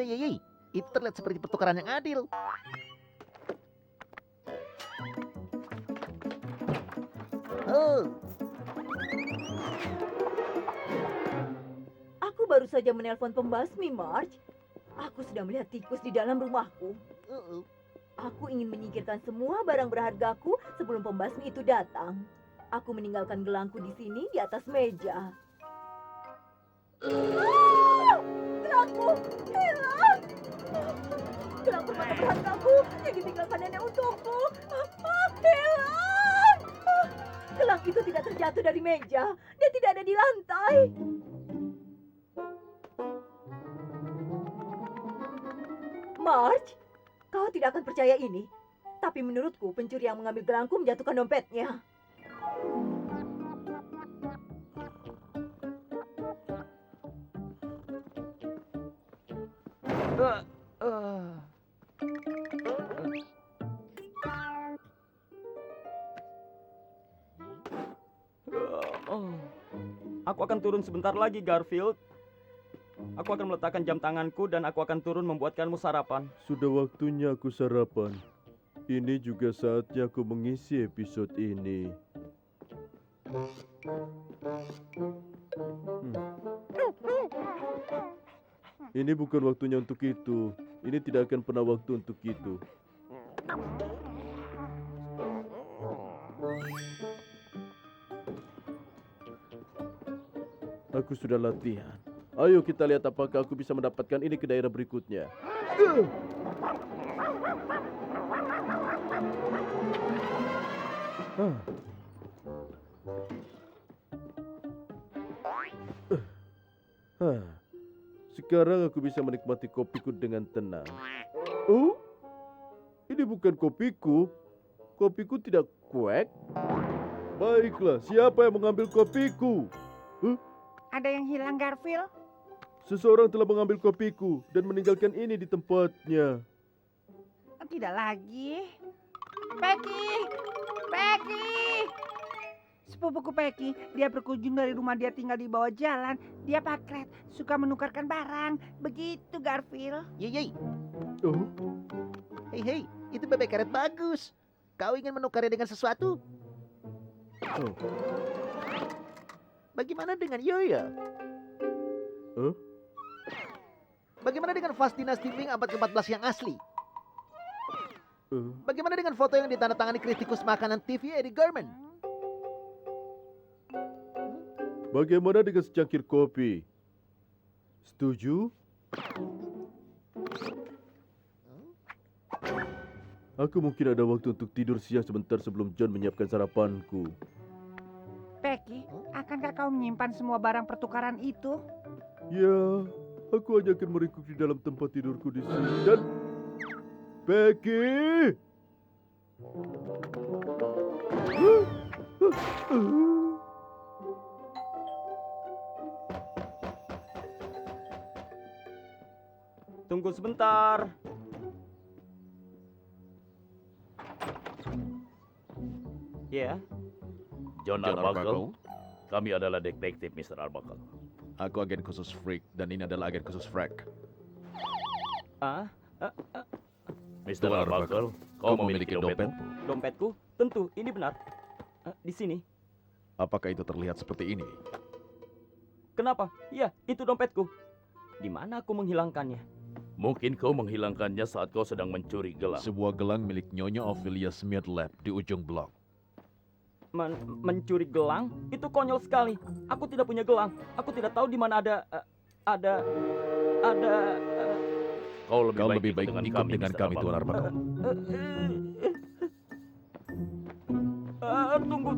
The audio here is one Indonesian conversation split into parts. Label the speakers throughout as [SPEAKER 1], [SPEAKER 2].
[SPEAKER 1] Yoi, itu terlihat seperti pertukaran yang adil. Oh,
[SPEAKER 2] Aku baru saja menelpon pembasmi, Marge. Aku sudah melihat tikus di dalam rumahku. Aku ingin menyingkirkan semua barang berhargaku sebelum pembasmi itu datang. Aku meninggalkan gelangku di sini di atas meja. Gelangku hilang. Gelang permata berhargaku yang ditinggalkan nenek untukku. Hilang. Gelang itu tidak terjatuh dari meja. Dia tidak ada di lantai. Marge, kau tidak akan percaya ini. Tapi menurutku pencuri yang mengambil gelangku menjatuhkan dompetnya.
[SPEAKER 3] Aku akan turun sebentar lagi, Garfield. Aku akan meletakkan jam tanganku dan aku akan turun membuatkanmu sarapan.
[SPEAKER 4] Sudah waktunya aku sarapan. Ini juga saatnya aku mengisi episode ini. Ini bukan waktunya untuk itu. Ini tidak akan pernah waktu untuk itu. Aku sudah latihan. Ayo kita lihat apakah aku bisa mendapatkan ini ke daerah berikutnya. Sekarang aku bisa menikmati kopiku dengan tenang. Oh, ini bukan kopiku. Kopiku tidak kuek. Baiklah, siapa yang mengambil kopiku?
[SPEAKER 5] Ada yang hilang, Garfield?
[SPEAKER 4] Seseorang telah mengambil kopiku dan meninggalkan ini di tempatnya.
[SPEAKER 5] Tidak lagi. Peggy! Peggy! Sepupuku Peggy, dia berkunjung dari rumah dia tinggal di bawah jalan. Dia pakret, suka menukarkan barang. Begitu, Garfield.
[SPEAKER 1] yoi.
[SPEAKER 4] Oh,
[SPEAKER 1] Hei, itu bebek karet bagus. Kau ingin menukarnya dengan sesuatu?
[SPEAKER 4] oh.
[SPEAKER 1] Bagaimana dengan Yoyo?
[SPEAKER 4] Huh?
[SPEAKER 1] Bagaimana dengan vas dinasti Ming abad ke-14 yang asli?
[SPEAKER 4] Uh,
[SPEAKER 1] Bagaimana dengan foto yang ditandatangani kritikus makanan TV Eddie Gorman?
[SPEAKER 4] Bagaimana dengan secangkir kopi? Setuju? Aku mungkin ada waktu untuk tidur siang sebentar sebelum John menyiapkan sarapanku.
[SPEAKER 5] Peggy, akankah kau menyimpan semua barang pertukaran itu?
[SPEAKER 4] Ya, aku hanya akan meringkuk di dalam tempat tidurku di sini dan... Becky!
[SPEAKER 3] Tunggu sebentar. Ya,
[SPEAKER 6] John Arbuckle, kami adalah detektif Mr. Arbuckle.
[SPEAKER 7] Aku agen khusus Freak dan ini adalah agen khusus Freak.
[SPEAKER 6] Mr. Arbuckle, kau memiliki dompet?
[SPEAKER 3] dompetku? Tentu, ini benar. Di sini.
[SPEAKER 7] Apakah itu terlihat seperti ini?
[SPEAKER 3] Kenapa? Iya, itu dompetku. Di mana aku menghilangkannya?
[SPEAKER 6] Mungkin kau menghilangkannya saat kau sedang mencuri gelang.
[SPEAKER 7] Sebuah gelang milik Nyonya Ophelia Smith Lab di ujung blok.
[SPEAKER 3] Mencuri gelang? Itu konyol sekali. Aku tidak punya gelang. Aku tidak tahu di mana ada.
[SPEAKER 6] Kau
[SPEAKER 7] Kau lebih baik
[SPEAKER 6] ikut
[SPEAKER 7] ikut dengan
[SPEAKER 6] Mr.
[SPEAKER 7] kami, Tuan
[SPEAKER 6] Arbuckle.
[SPEAKER 3] Arbakal. Tunggu.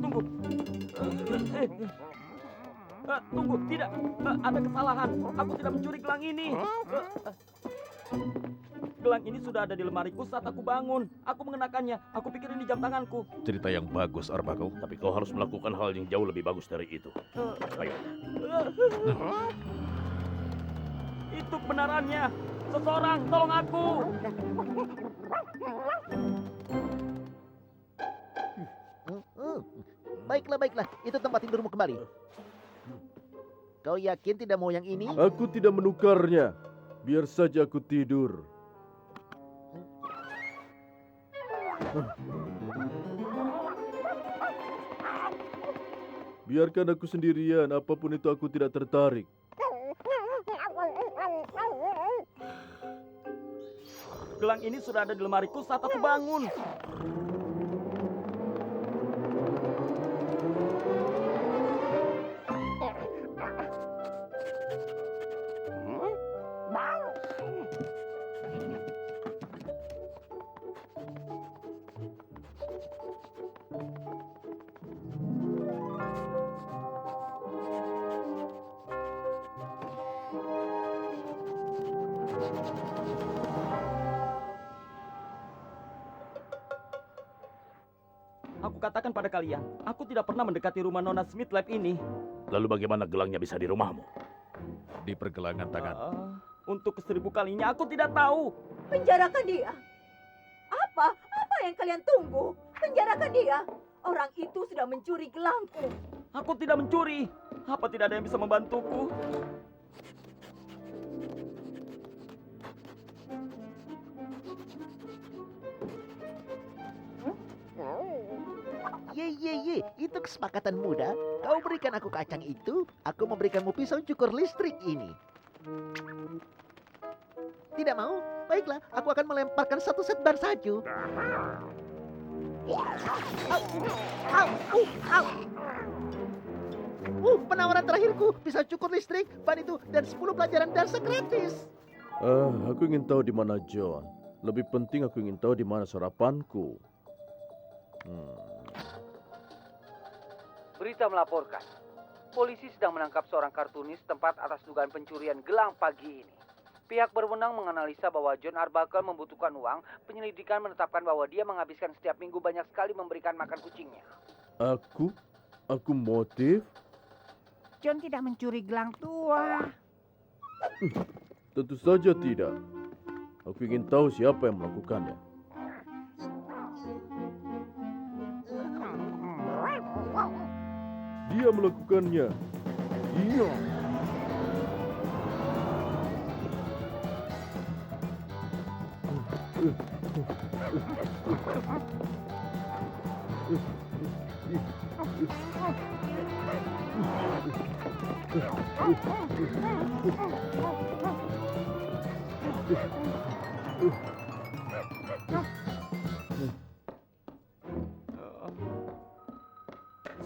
[SPEAKER 3] Tunggu, tidak. Ada kesalahan. Aku tidak mencuri gelang ini. Gelang ini sudah ada di lemariku saat aku bangun. Aku mengenakannya. Aku pikir ini jam tanganku.
[SPEAKER 7] Cerita yang bagus, Arbuckle.
[SPEAKER 6] Tapi kau harus melakukan hal yang jauh lebih bagus dari itu. Ayo.
[SPEAKER 3] Itu kebenarannya. Seseorang, tolong aku.
[SPEAKER 1] Baiklah. Itu tempat tidurmu kembali. Kau yakin tidak mau yang ini?
[SPEAKER 4] Aku tidak menukarnya. Biar saja aku tidur. Biarkan aku sendirian, apapun itu aku tidak tertarik.
[SPEAKER 3] Gelang ini sudah ada di lemariku saat aku bangun. Aku katakan pada kalian, aku tidak pernah mendekati rumah Nona Smith Lab ini.
[SPEAKER 6] Lalu bagaimana gelangnya bisa di rumahmu?
[SPEAKER 7] Di pergelangan tangan.
[SPEAKER 3] Untuk ke-1000 kalinya, aku tidak tahu.
[SPEAKER 2] Penjarakan dia. Apa yang kalian tunggu? Penjarakan dia. Orang itu sudah mencuri gelangku.
[SPEAKER 3] Aku tidak mencuri. Apa tidak ada yang bisa membantuku?
[SPEAKER 1] Ye, itu kesepakatan muda. Kau berikan aku kacang itu, aku memberikanmu pisau cukur listrik ini. Tidak mau? Baiklah, aku akan melemparkan satu set ban salju. Penawaran terakhirku, pisau cukur listrik, ban itu, dan 10 pelajaran dasar gratis.
[SPEAKER 4] Aku ingin tahu di mana John. Lebih penting aku ingin tahu di mana sarapanku.
[SPEAKER 8] Berita melaporkan, polisi sedang menangkap seorang kartunis tempat atas dugaan pencurian gelang pagi ini. Pihak berwenang menganalisa bahwa John Arbuckle membutuhkan uang. Penyelidikan menetapkan bahwa dia menghabiskan setiap minggu banyak sekali memberikan makan kucingnya.
[SPEAKER 4] Aku motif?
[SPEAKER 5] John tidak mencuri gelang tua.
[SPEAKER 4] Tentu saja tidak. Aku ingin tahu siapa yang melakukannya. Dia melakukannya. Iya.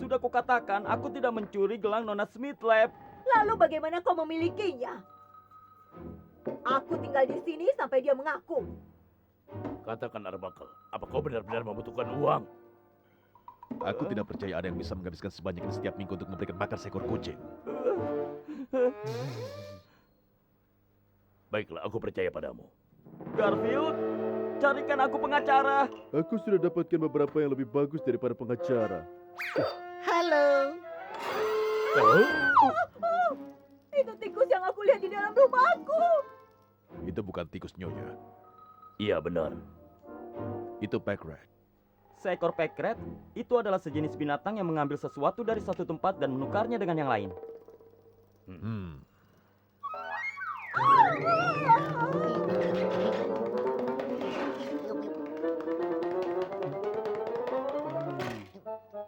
[SPEAKER 3] Sudah kukatakan, aku tidak mencuri gelang Nona Smith Lab.
[SPEAKER 2] Lalu bagaimana kau memilikinya? Aku tinggal di sini sampai dia mengaku.
[SPEAKER 6] Katakan Arbuckle, apa kau benar-benar membutuhkan uang?
[SPEAKER 7] Aku tidak percaya ada yang bisa menghabiskan sebanyak ini setiap minggu untuk memberikan makan seekor kucing.
[SPEAKER 6] Baiklah, aku percaya padamu.
[SPEAKER 3] Garfield, carikan aku pengacara.
[SPEAKER 4] Aku sudah dapatkan beberapa yang lebih bagus daripada pengacara.
[SPEAKER 1] Halo.
[SPEAKER 2] Itu tikus yang aku lihat di dalam rumahku.
[SPEAKER 7] Itu bukan tikus Nyonya.
[SPEAKER 6] Iya benar.
[SPEAKER 7] Itu pack rat.
[SPEAKER 3] Seekor pekret itu adalah sejenis binatang yang mengambil sesuatu dari satu tempat dan menukarnya dengan yang lain.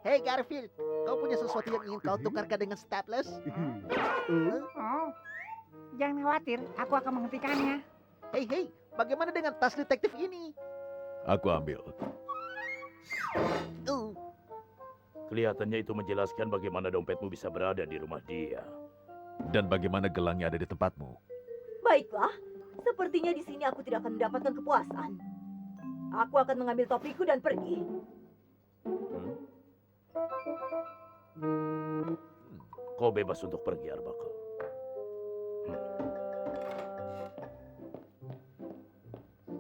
[SPEAKER 1] Hei Garfield, kau punya sesuatu yang ingin kau tukarkan dengan Staples?
[SPEAKER 5] Oh, jangan khawatir, aku akan menghentikannya.
[SPEAKER 1] Hei, hei, bagaimana dengan tas detektif ini?
[SPEAKER 7] Aku ambil.
[SPEAKER 6] Kelihatannya itu menjelaskan bagaimana dompetmu bisa berada di rumah dia.
[SPEAKER 7] Dan bagaimana gelangnya ada di tempatmu?
[SPEAKER 2] Baiklah, sepertinya di sini aku tidak akan mendapatkan kepuasan. Aku akan mengambil topiku dan pergi.
[SPEAKER 6] Kau bebas untuk pergi, Arbuckle.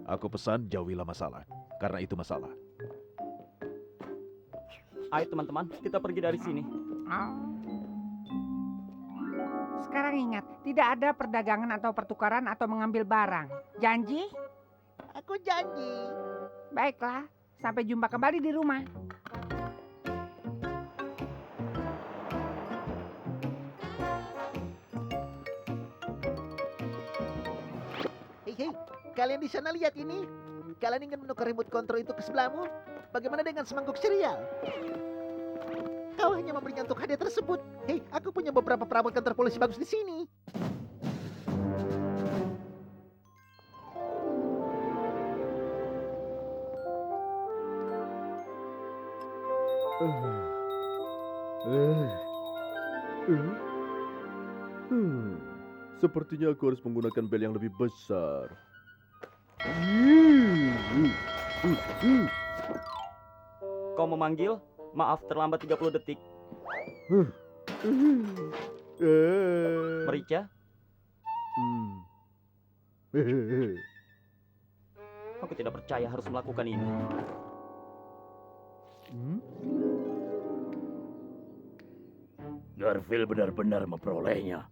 [SPEAKER 7] Aku pesan jauhilah masalah, karena itu masalah.
[SPEAKER 3] Ayo teman-teman, kita pergi dari sini.
[SPEAKER 5] Sekarang ingat, tidak ada perdagangan atau pertukaran atau mengambil barang. Janji?
[SPEAKER 1] Aku janji.
[SPEAKER 5] Baiklah, sampai jumpa kembali di rumah.
[SPEAKER 1] Hei, hei, kalian di sana lihat ini? Kalian ingin menukar remote control itu ke sebelahmu? Bagaimana dengan semangkuk cereal? Kau hanya memberinya untuk hadiah tersebut. Hei, aku punya beberapa perabot kantor polisi bagus di sini.
[SPEAKER 4] Sepertinya aku harus menggunakan bel yang lebih besar.
[SPEAKER 3] Kau memanggil? Maaf, terlambat 30 detik. Merica, aku tidak percaya harus melakukan ini.
[SPEAKER 6] Garfield benar-benar memperolehnya.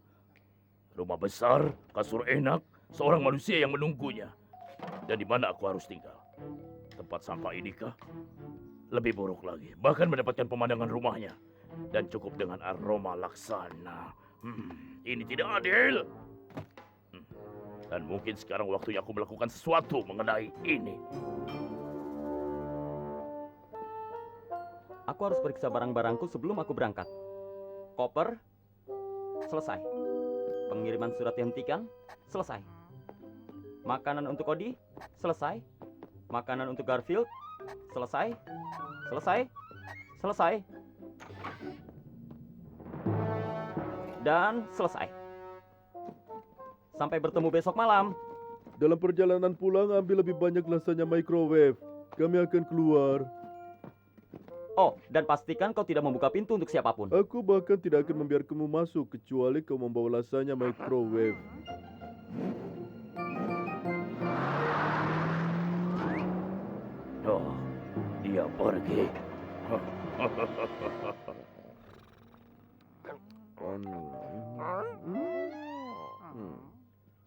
[SPEAKER 6] Rumah besar, kasur enak, seorang manusia yang menunggunya. Dan di mana aku harus tinggal? Tempat sampah inikah? Lebih buruk lagi, bahkan mendapatkan pemandangan rumahnya. Dan cukup dengan aroma laksana. Ini tidak adil. Dan mungkin sekarang waktunya aku melakukan sesuatu mengenai ini.
[SPEAKER 3] Aku harus periksa barang-barangku sebelum aku berangkat. Koper, selesai. Pengiriman surat dihentikan, selesai. Makanan untuk Cody, selesai. Makanan untuk Garfield, selesai. Selesai. Selesai. Dan selesai. Sampai bertemu besok malam.
[SPEAKER 4] Dalam perjalanan pulang, ambil lebih banyak rasanya microwave. Kami akan keluar.
[SPEAKER 3] Oh, dan pastikan kau tidak membuka pintu untuk siapapun.
[SPEAKER 4] Aku bahkan tidak akan membiarkanmu masuk, kecuali kau membawa rasanya microwave.
[SPEAKER 6] Oh, dia pergi.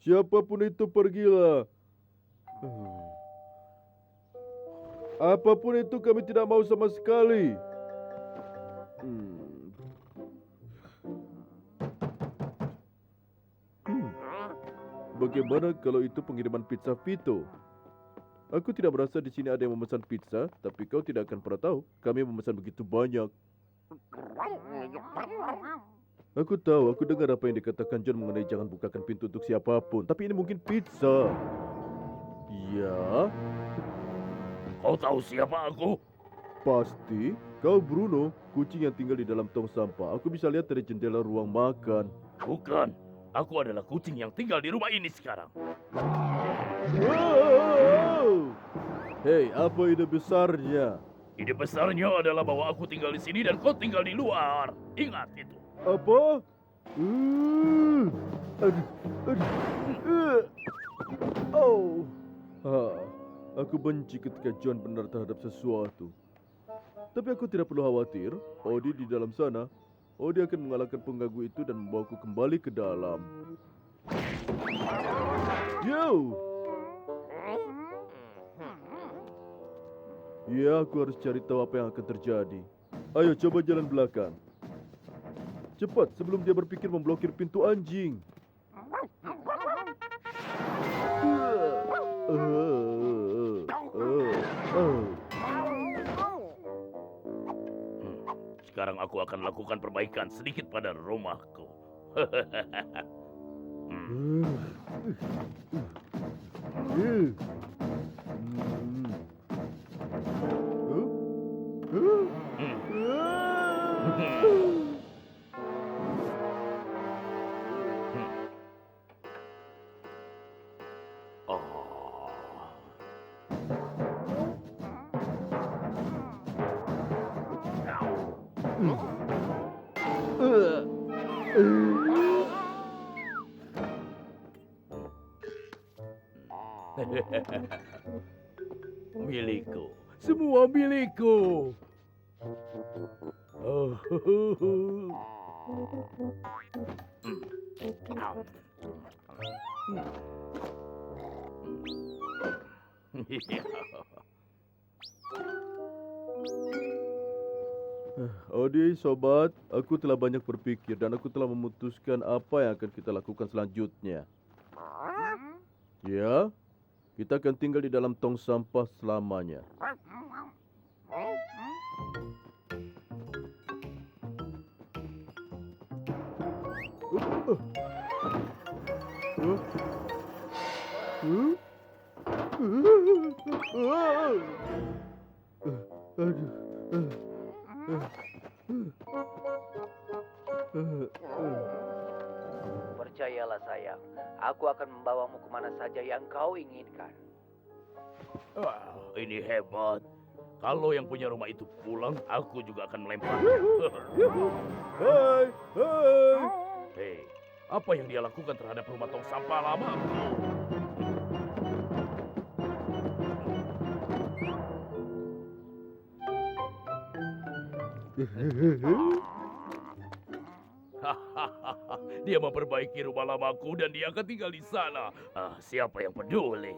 [SPEAKER 4] Siapapun itu pergilah. Apapun itu kami tidak mau sama sekali. Bagaimana kalau itu pengiriman pizza Vito? Aku tidak merasa di sini ada yang memesan pizza, tapi kau tidak akan pernah tahu. Kami memesan begitu banyak. Aku tahu, aku dengar apa yang dikatakan John mengenai jangan bukakan pintu untuk siapapun. Tapi ini mungkin pizza. Ya,
[SPEAKER 6] Kau tahu siapa aku?
[SPEAKER 4] pasti. Kau Bruno, kucing yang tinggal di dalam tong sampah. Aku bisa lihat dari jendela ruang makan.
[SPEAKER 6] Bukan. Aku adalah kucing yang tinggal di rumah ini sekarang.
[SPEAKER 4] Wow! Hei, apa ide besarnya?
[SPEAKER 6] Ide besarnya adalah bahwa aku tinggal di sini dan kau tinggal di luar. Ingat itu.
[SPEAKER 4] Apa? Aduh, Oh. Aku benci ketika John benar terhadap sesuatu. Tapi aku tidak perlu khawatir. Odie di dalam sana. Odie akan mengalahkan pengganggu itu dan membawaku kembali ke dalam. Yo! Ya, aku harus cari tahu apa yang akan terjadi. Ayo, coba jalan belakang. Cepat, sebelum dia berpikir memblokir pintu anjing.
[SPEAKER 6] Sekarang aku akan lakukan perbaikan sedikit pada rumahku. Milikku, semua milikku. Oh.
[SPEAKER 4] Odi, sobat, aku telah banyak berpikir dan aku telah memutuskan apa yang akan kita lakukan selanjutnya. Ya, kita akan tinggal di dalam tong sampah selamanya.
[SPEAKER 8] Percayalah sayang, aku akan membawamu kemana saja yang kau inginkan.
[SPEAKER 6] Wah, ini hebat. Kalau yang punya rumah itu pulang, aku juga akan melempar.
[SPEAKER 4] Hai, hai.
[SPEAKER 6] Hei, apa yang dia lakukan terhadap rumah tong sampah lama? Dia memperbaiki rumah lamaku dan dia akan tinggal di sana. Siapa yang peduli?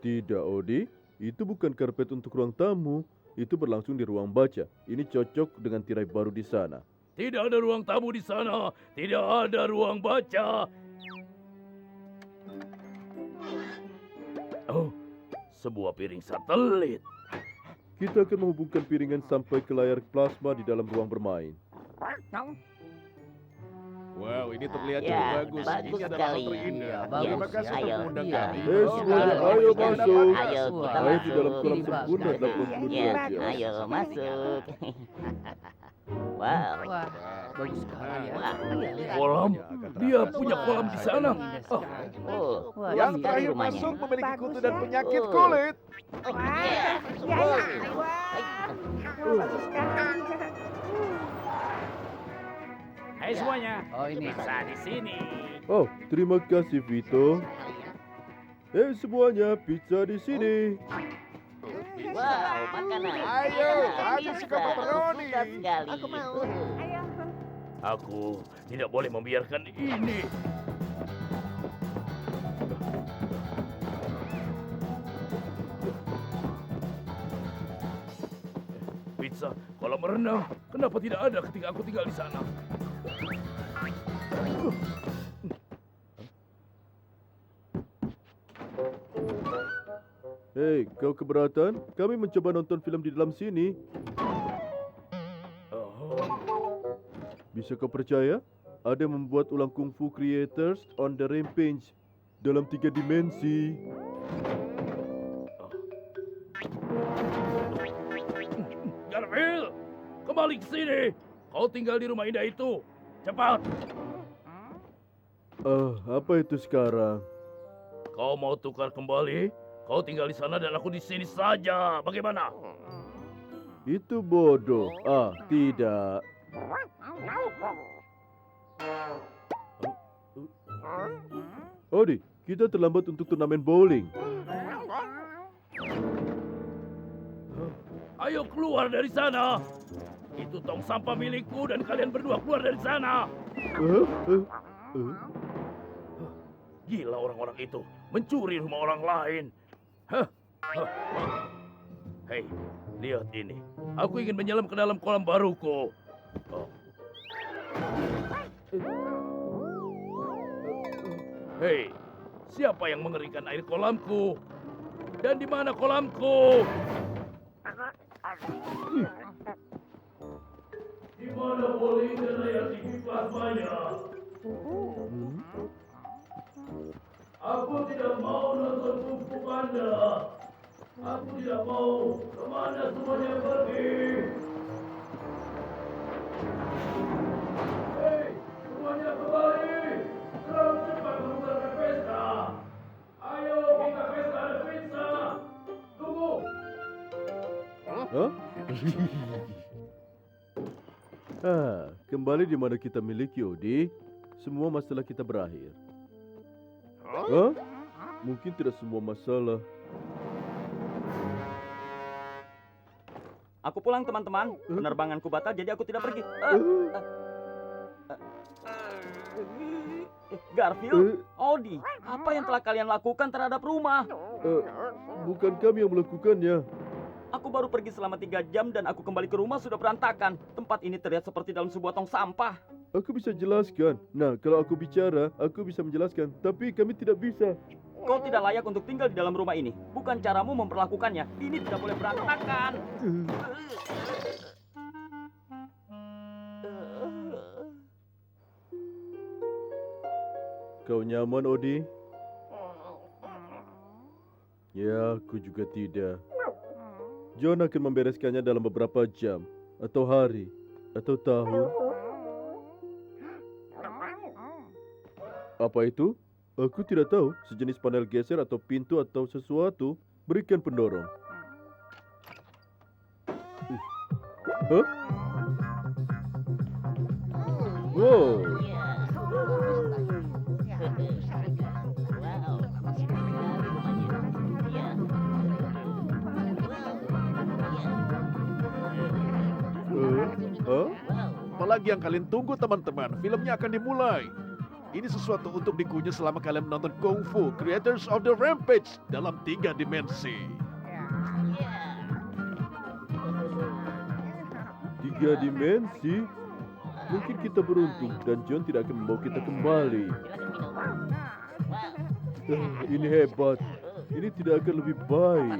[SPEAKER 4] Tidak, Odi. Itu bukan karpet untuk ruang tamu. Itu berlangsung di ruang baca. Ini cocok dengan tirai baru di sana.
[SPEAKER 6] Tidak ada ruang tamu di sana. Tidak ada ruang baca. Oh, sebuah piring satelit.
[SPEAKER 4] Kita akan menghubungkan piringan sampai ke layar plasma di dalam ruang bermain.
[SPEAKER 7] Wow, ini terlihat cukup
[SPEAKER 9] Ya,
[SPEAKER 7] bagus.
[SPEAKER 9] bagus
[SPEAKER 7] Ini adalah hal
[SPEAKER 9] sekali.
[SPEAKER 7] terindah.
[SPEAKER 9] Iya,
[SPEAKER 7] Terima
[SPEAKER 9] bagus.
[SPEAKER 7] kasih
[SPEAKER 9] Ayo,
[SPEAKER 7] untuk mengundang
[SPEAKER 9] iya.
[SPEAKER 7] kami.
[SPEAKER 4] Semuanya, ayo masuk.
[SPEAKER 9] Ayo kita
[SPEAKER 4] Ayo di dalam
[SPEAKER 9] masuk.
[SPEAKER 4] kolam
[SPEAKER 9] Ini
[SPEAKER 4] sempurna
[SPEAKER 9] bagus.
[SPEAKER 4] 82
[SPEAKER 9] Ya,
[SPEAKER 4] jam.
[SPEAKER 9] ayo masuk. Wow.
[SPEAKER 5] Wah, bagus sekali ya.
[SPEAKER 9] Wah,
[SPEAKER 6] Kolam?
[SPEAKER 7] Ya, akan
[SPEAKER 6] Dia
[SPEAKER 7] terasa
[SPEAKER 6] punya
[SPEAKER 7] sangat
[SPEAKER 6] kolam di
[SPEAKER 7] baik.
[SPEAKER 6] sana.
[SPEAKER 9] oh,
[SPEAKER 5] Wah,
[SPEAKER 9] luas
[SPEAKER 5] yang
[SPEAKER 9] sekali
[SPEAKER 5] terakhir
[SPEAKER 9] rumahnya.
[SPEAKER 1] memiliki kutu dan
[SPEAKER 9] penyakit kulit.
[SPEAKER 5] Wah, bagus sekali.
[SPEAKER 6] Hai semuanya.
[SPEAKER 5] Oh, ini.
[SPEAKER 6] Bisa di sini.
[SPEAKER 4] Oh, terima kasih Vito. Semuanya, pizza di sini.
[SPEAKER 9] Wow, makanan.
[SPEAKER 1] Ayo,
[SPEAKER 9] Ya,
[SPEAKER 1] aku suka
[SPEAKER 9] pizza.
[SPEAKER 1] pepperoni.
[SPEAKER 9] Suka sekali.
[SPEAKER 1] Aku mau.
[SPEAKER 6] Aku tidak boleh membiarkan ini. Pizza, kolam renang. Kenapa tidak ada ketika aku tinggal di sana?
[SPEAKER 4] Hei, kau keberatan? Kami mencoba nonton film di dalam sini.
[SPEAKER 6] Oh,
[SPEAKER 4] Bisa kau percaya? Ada yang membuat ulang Kung Fu Creators on the Rampage dalam 3 dimensi.
[SPEAKER 6] Garfield, kembali ke sini. Kau tinggal di rumah indah itu. Cepat.
[SPEAKER 4] Apa itu sekarang?
[SPEAKER 6] Kau mau tukar kembali? Kau tinggal di sana dan aku di sini saja. Bagaimana?
[SPEAKER 4] Itu bodoh. Tidak. Odi, kita terlambat untuk turnamen bowling.
[SPEAKER 6] Ayo keluar dari sana. Itu tong sampah milikku dan kalian berdua keluar dari sana. Gila orang-orang itu mencuri rumah orang lain. Hah? Hei, lihat ini. Aku ingin menyelam ke dalam kolam baruku. Oh. Hei, siapa yang mengerikan air kolamku? Dan di mana kolamku? Di mana bowling dan layar TV plasmanya? Aku tidak mau nonton kungfu Anda. Aku tidak mau. Kemana semuanya pergi? Hei, semuanya kembali. Terlalu cepat membubarkan pesta. Ayo kita pesta ada pizza. Tunggu.
[SPEAKER 4] Hah? Kembali di mana kita miliki, Odi. Semua masalah kita berakhir. Hah? Mungkin tidak semua masalah.
[SPEAKER 3] Aku pulang teman-teman. Penerbanganku batal jadi aku tidak pergi. Garfield, Odi, apa yang telah kalian lakukan terhadap rumah?
[SPEAKER 4] Bukan kami yang melakukannya.
[SPEAKER 3] Aku baru pergi selama 3 jam dan aku kembali ke rumah sudah berantakan. Tempat ini terlihat seperti dalam sebuah tong sampah.
[SPEAKER 4] Aku bisa jelaskan. Nah, kalau aku bicara, aku bisa menjelaskan. Tapi kami tidak bisa.
[SPEAKER 3] Kau tidak layak untuk tinggal di dalam rumah ini. Bukan caramu memperlakukannya. Ini tidak boleh berantakan.
[SPEAKER 4] Kau nyaman, Odi? Ya, aku juga tidak. John akan membereskannya dalam beberapa jam, atau hari, atau tahun. Apa itu? Aku tidak tahu. Sejenis panel geser atau pintu atau sesuatu. Berikan pendorong. Hah? Wow. Hah?
[SPEAKER 7] Apalagi yang kalian tunggu teman-teman, filmnya akan dimulai. Ini sesuatu untuk dikunyah selama kalian menonton Kung Fu Creators of the Rampage dalam 3 dimensi.
[SPEAKER 4] 3 dimensi? Mungkin kita beruntung dan John tidak akan membawa kita kembali. Ini hebat. Ini tidak akan lebih baik.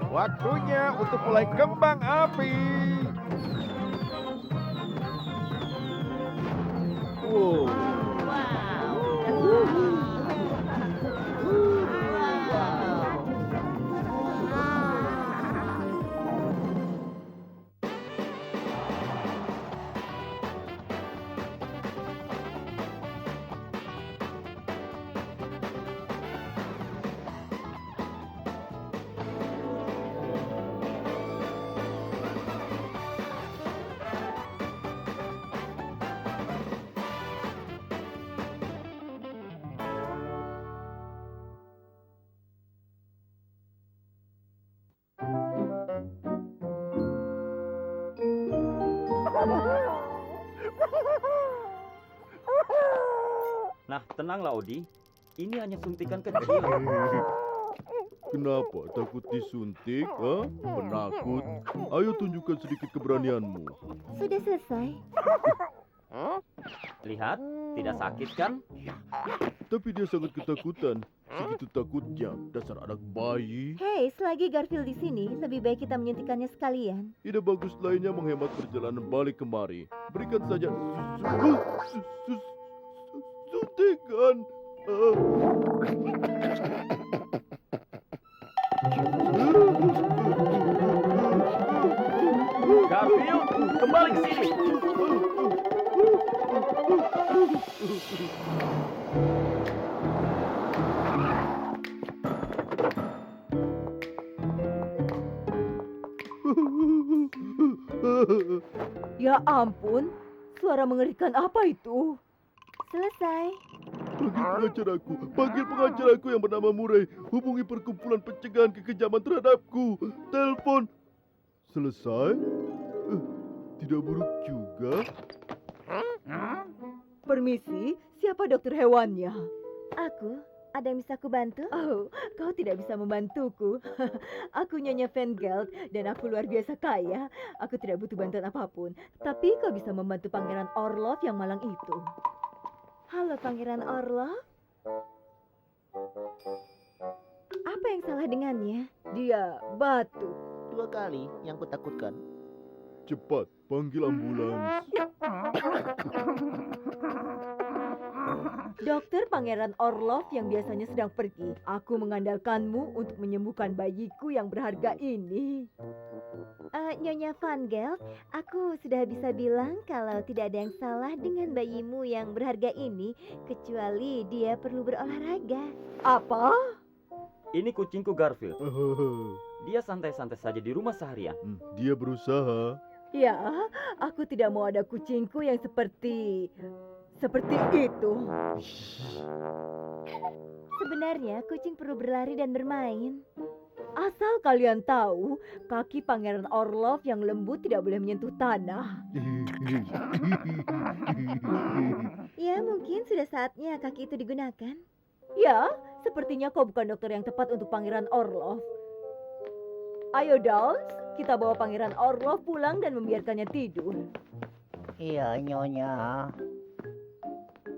[SPEAKER 7] Waktunya untuk mulai kembang api.
[SPEAKER 4] Wow.
[SPEAKER 3] Nah, tenanglah Odi. Ini hanya suntikan kecil.
[SPEAKER 4] Kenapa? Takut disuntik? Hah? Penakut? Ayo tunjukkan sedikit keberanianmu.
[SPEAKER 2] Sudah selesai.
[SPEAKER 3] Lihat, tidak sakit kan?
[SPEAKER 4] Tapi dia sangat ketakutan. Segitu takutnya, dasar anak bayi.
[SPEAKER 2] Hei, selagi Garfield di sini, lebih baik kita menyuntikkannya sekalian.
[SPEAKER 4] Ide bagus lainnya menghemat perjalanan balik kemari. Berikan saja suntikan.
[SPEAKER 3] Garfield, kembali ke sini.
[SPEAKER 2] Ya ampun, suara mengerikan apa itu? Selesai.
[SPEAKER 4] Panggil pengacaraku yang bernama Murray. Hubungi perkumpulan pencegahan kekejaman terhadapku. Telepon. Selesai? Tidak buruk juga.
[SPEAKER 2] Permisi, siapa dokter hewannya? Aku. Ada yang bisa aku bantu? Oh, kau tidak bisa membantuku. Aku Nyonya Van Geld dan aku luar biasa kaya. Aku tidak butuh bantuan apapun. Tapi kau bisa membantu Pangeran Orlov yang malang itu. Halo Pangeran Orlov. Apa yang salah dengannya? Dia batuk.
[SPEAKER 1] 2 kali yang kutakutkan.
[SPEAKER 4] Cepat, panggil ambulans.
[SPEAKER 2] Dokter Pangeran Orlov yang biasanya sedang pergi. Aku mengandalkanmu untuk menyembuhkan bayiku yang berharga ini.
[SPEAKER 10] Nyonya Van Gelt, aku sudah bisa bilang kalau tidak ada yang salah dengan bayimu yang berharga ini, kecuali dia perlu berolahraga.
[SPEAKER 2] Apa?
[SPEAKER 3] Ini kucingku Garfield. Dia santai-santai saja di rumah seharian.
[SPEAKER 4] Dia berusaha.
[SPEAKER 2] Ya, aku tidak mau ada kucingku yang seperti itu.
[SPEAKER 10] Sebenarnya kucing perlu berlari dan bermain.
[SPEAKER 2] Asal kalian tahu, kaki Pangeran Orlov yang lembut tidak boleh menyentuh tanah.
[SPEAKER 10] Ya, mungkin sudah saatnya kaki itu digunakan.
[SPEAKER 2] Ya, sepertinya kau bukan dokter yang tepat untuk Pangeran Orlov. Ayo, Dolls, kita bawa Pangeran Orlov pulang dan membiarkannya tidur.
[SPEAKER 9] Iya, Nyonya.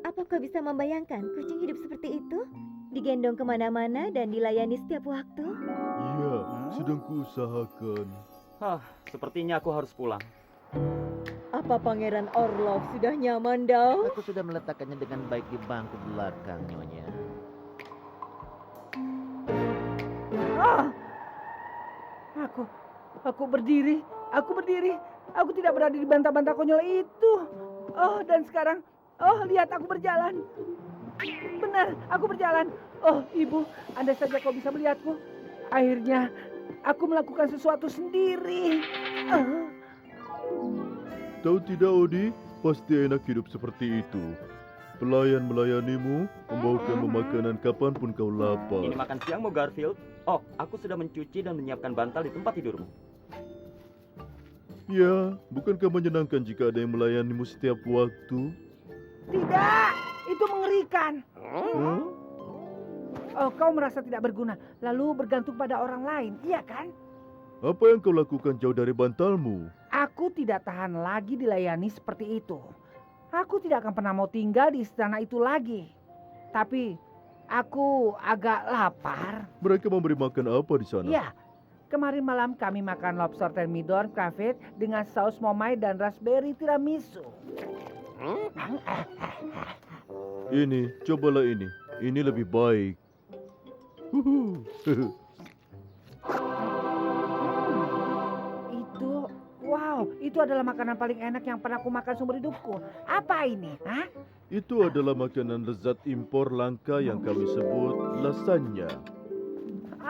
[SPEAKER 10] Apa kau bisa membayangkan kucing hidup seperti itu? Digendong kemana-mana dan dilayani setiap waktu?
[SPEAKER 4] Iya, sedang kuusahakan.
[SPEAKER 3] Sepertinya aku harus pulang.
[SPEAKER 2] Apa Pangeran Orlov sudah nyaman, Dolls?
[SPEAKER 1] Aku sudah meletakkannya dengan baik di bangku belakang, Nyonya.
[SPEAKER 5] Aku berdiri. Aku tidak berada di bantah-bantah konyol itu. Oh, dan sekarang, lihat aku berjalan. Benar, aku berjalan. Oh, Ibu, andai saja kau bisa melihatku. Akhirnya, aku melakukan sesuatu sendiri.
[SPEAKER 4] Tahu tidak, Odi? Pasti enak hidup seperti itu. Pelayan melayanimu, membawakanmu makanan kapanpun kau lapar.
[SPEAKER 3] Ini makan siangmu, Garfield. Oh, aku sudah mencuci dan menyiapkan bantal di tempat tidurmu.
[SPEAKER 4] Ya, bukankah menyenangkan jika ada yang melayanimu setiap waktu?
[SPEAKER 5] Tidak, itu mengerikan.
[SPEAKER 4] Hah?
[SPEAKER 5] Oh, kau merasa tidak berguna, lalu bergantung pada orang lain, iya kan?
[SPEAKER 4] Apa yang kau lakukan jauh dari bantalmu?
[SPEAKER 5] Aku tidak tahan lagi dilayani seperti itu. Aku tidak akan pernah mau tinggal di istana itu lagi. Tapi aku agak lapar.
[SPEAKER 4] Mereka memberi makan apa di sana?
[SPEAKER 5] Ya, kemarin malam kami makan lobster thermidor cafe dengan saus momai dan raspberry tiramisu.
[SPEAKER 4] Ini, cobalah ini. Ini lebih baik.
[SPEAKER 5] Itu adalah makanan paling enak yang pernah aku makan seumur hidupku. Apa ini? Hah?
[SPEAKER 4] Itu adalah makanan lezat impor langka yang kami sebut lasagna.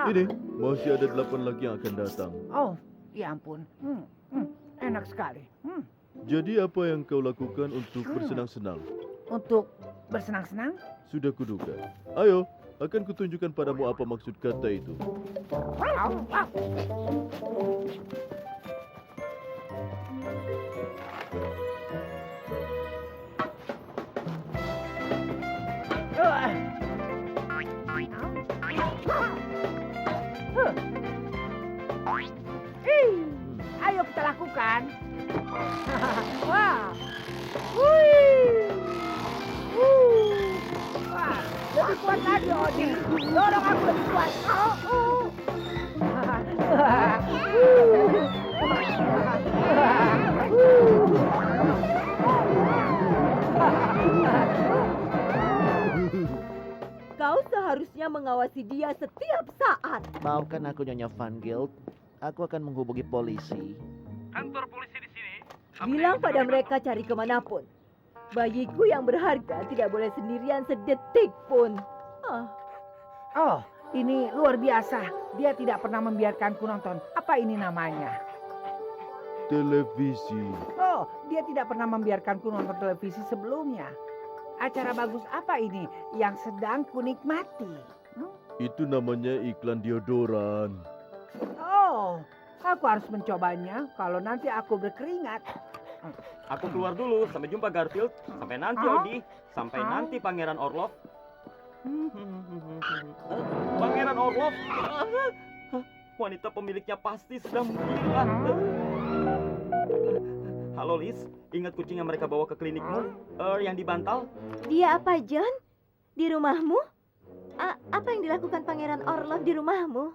[SPEAKER 4] Ini, masih ada 8 lagi yang akan datang.
[SPEAKER 5] Oh, ya ampun. Enak sekali.
[SPEAKER 4] Jadi apa yang kau lakukan untuk bersenang-senang?
[SPEAKER 5] Untuk bersenang-senang?
[SPEAKER 4] Sudah kuduga. Ayo, akan kutunjukkan padamu apa maksud kata itu.
[SPEAKER 5] Ayo kita lakukan. Wah. Wah, lebih kuat lagi, Odi. Dorong aku lebih kuat.
[SPEAKER 2] Kau seharusnya mengawasi dia setiap saat.
[SPEAKER 1] Maafkan aku, Nyonya Van Gelt. Aku akan menghubungi polisi.
[SPEAKER 8] Kantor polisi di sini.
[SPEAKER 2] Bilang pada mereka cari kemanapun. Bayiku yang berharga tidak boleh sendirian sedetik pun.
[SPEAKER 5] Oh, ini luar biasa. Dia tidak pernah membiarkanku nonton. Apa ini namanya?
[SPEAKER 4] Televisi.
[SPEAKER 5] Oh, dia tidak pernah membiarkanku nonton televisi sebelumnya. Acara bagus apa ini yang sedang kunikmati?
[SPEAKER 4] Itu namanya iklan deodoran.
[SPEAKER 5] Oh, aku harus mencobanya kalau nanti aku berkeringat.
[SPEAKER 3] Aku keluar dulu. Sampai jumpa, Garfield. Sampai nanti, Odi. Sampai nanti, Pangeran Orlov. Pangeran Orlov. Wanita pemiliknya pasti sedang gila. Halo, Liz. Ingat kucing yang mereka bawa ke klinikmu? Yang dibantal?
[SPEAKER 10] Dia apa, John? Di rumahmu? Apa yang dilakukan Pangeran Orlov di rumahmu?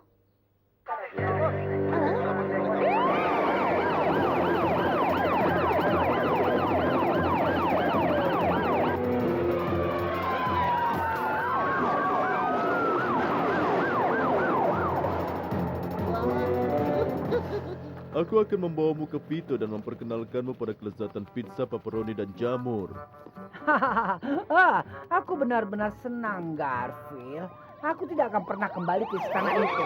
[SPEAKER 4] Aku akan membawamu ke Vito dan memperkenalkanmu pada kelezatan pizza pepperoni dan jamur.
[SPEAKER 5] Aku benar-benar senang, Garfield. Aku tidak akan pernah kembali ke istana itu.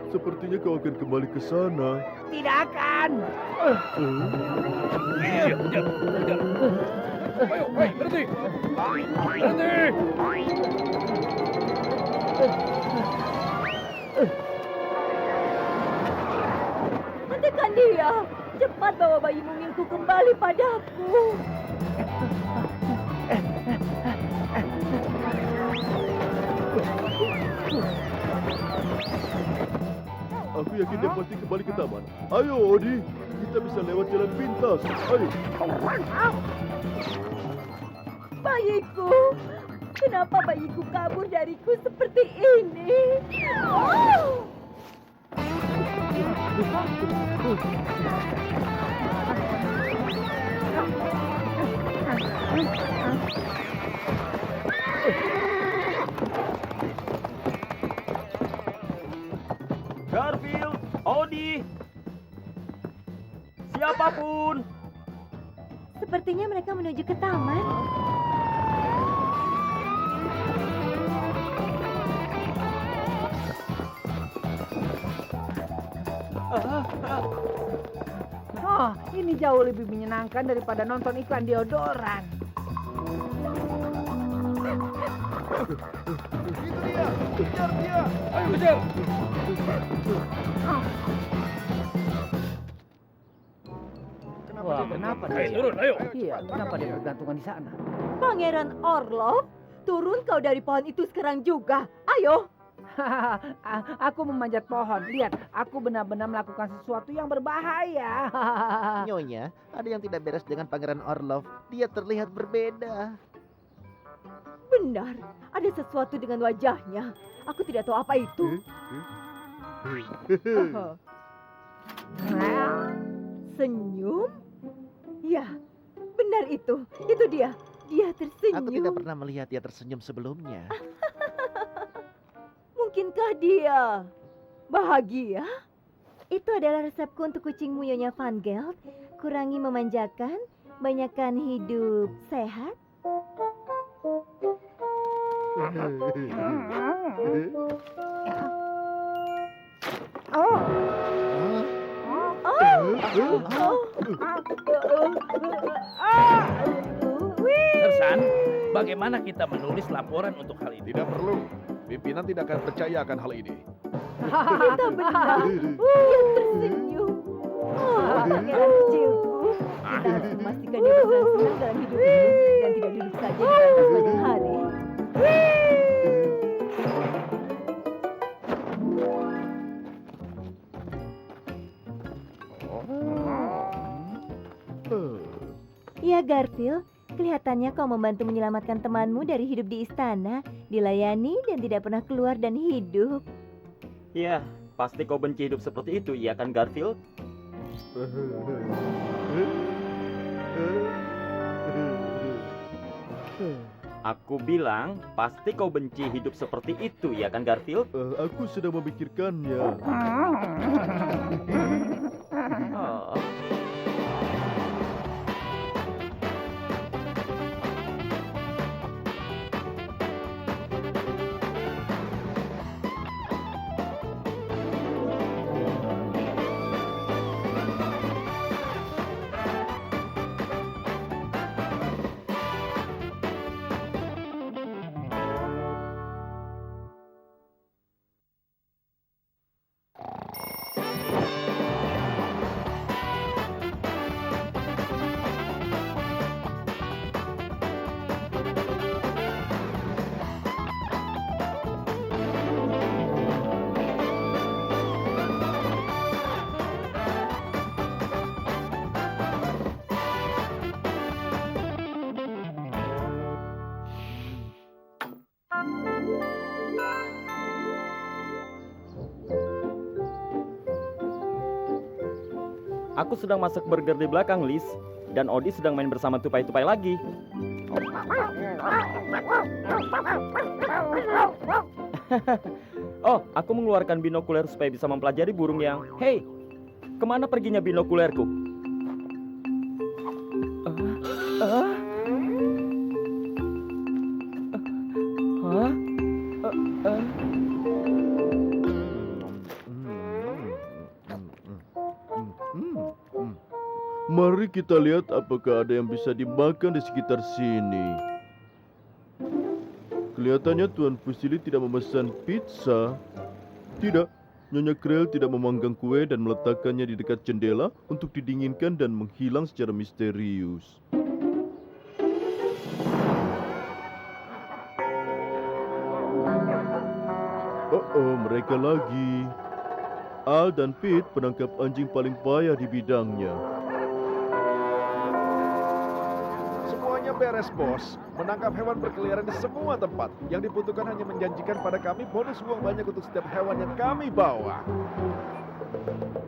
[SPEAKER 4] Sepertinya kau akan kembali ke sana.
[SPEAKER 5] Tidak akan.
[SPEAKER 6] Iya, jangan. Ayo, berhenti. Berhenti.
[SPEAKER 2] Hentikan dia. Cepat bawa bayi mungilku kembali padaku.
[SPEAKER 4] Aku yakin dia pasti kembali ke taman. Ayo, Odi. Kita bisa lewat jalan pintas. Ayo.
[SPEAKER 2] Bayiku. Kenapa bayiku kabur dariku seperti ini? Oh!
[SPEAKER 3] Garfield, Odi, siapapun.
[SPEAKER 10] Sepertinya mereka menuju ke taman.
[SPEAKER 5] Oh, ini jauh lebih menyenangkan daripada nonton iklan deodoran.
[SPEAKER 7] Itu dia, kejar dia.
[SPEAKER 6] Ayo kejar.
[SPEAKER 5] Wah, kenapa
[SPEAKER 6] Ayo
[SPEAKER 5] dia?
[SPEAKER 6] turun, ayo.
[SPEAKER 5] Iya, kenapa dia bergantungan di sana?
[SPEAKER 2] Pangeran Orlov, turun kau dari pohon itu sekarang juga. Ayo.
[SPEAKER 5] Aku memanjat pohon. Lihat, aku benar-benar melakukan sesuatu yang berbahaya.
[SPEAKER 1] Nyonya, ada yang tidak beres dengan Pangeran Orlov. Dia terlihat berbeda.
[SPEAKER 2] Benar, ada sesuatu dengan wajahnya. Aku tidak tahu apa itu. Senyum? Ya, benar itu. Itu dia. Dia tersenyum.
[SPEAKER 1] Aku tidak pernah melihat dia tersenyum sebelumnya.
[SPEAKER 2] Mungkinkah dia bahagia?
[SPEAKER 10] Itu adalah resepku untuk kucingmu, Nyonya Van Gelt. Kurangi memanjakan, banyakkan hidup sehat.
[SPEAKER 5] Oh,
[SPEAKER 6] Tersan, bagaimana kita menulis laporan untuk hal ini?
[SPEAKER 7] Tidak perlu. Pimpinan tidak akan percaya akan hal ini.
[SPEAKER 2] Kita benar. Dia tersenyum. Oh, pangeran kecilku. Kita harus memastikan dia bersenang-senang dalam hidup ini dan tidak duduk saja di atas sepanjang hari.
[SPEAKER 10] Ya, Garfield. Kelihatannya kau membantu menyelamatkan temanmu dari hidup di istana, dilayani dan tidak pernah keluar dan hidup.
[SPEAKER 3] Ya, pasti kau benci hidup seperti itu, iya kan Garfield? Aku bilang, pasti kau benci hidup seperti itu, ya kan Garfield?
[SPEAKER 4] Aku sedang memikirkannya.
[SPEAKER 3] Oh. Aku sedang masak burger di belakang, Liz. Dan Odi sedang main bersama tupai-tupai lagi. Oh, aku mengeluarkan binokuler supaya bisa mempelajari burung yang... Hei, kemana perginya binokulerku? Hah?
[SPEAKER 4] Mari kita lihat apakah ada yang bisa dimakan di sekitar sini. Kelihatannya Tuan Fusili tidak memesan pizza. Tidak, Nyonya Krell tidak memanggang kue dan meletakkannya di dekat jendela untuk didinginkan dan menghilang secara misterius. Oh, mereka lagi. Al dan Pete penangkap anjing paling payah di bidangnya.
[SPEAKER 7] Semuanya beres, bos. Menangkap hewan berkeliaran di semua tempat. Yang dibutuhkan hanya menjanjikan pada kami bonus uang banyak untuk setiap hewan yang kami bawa.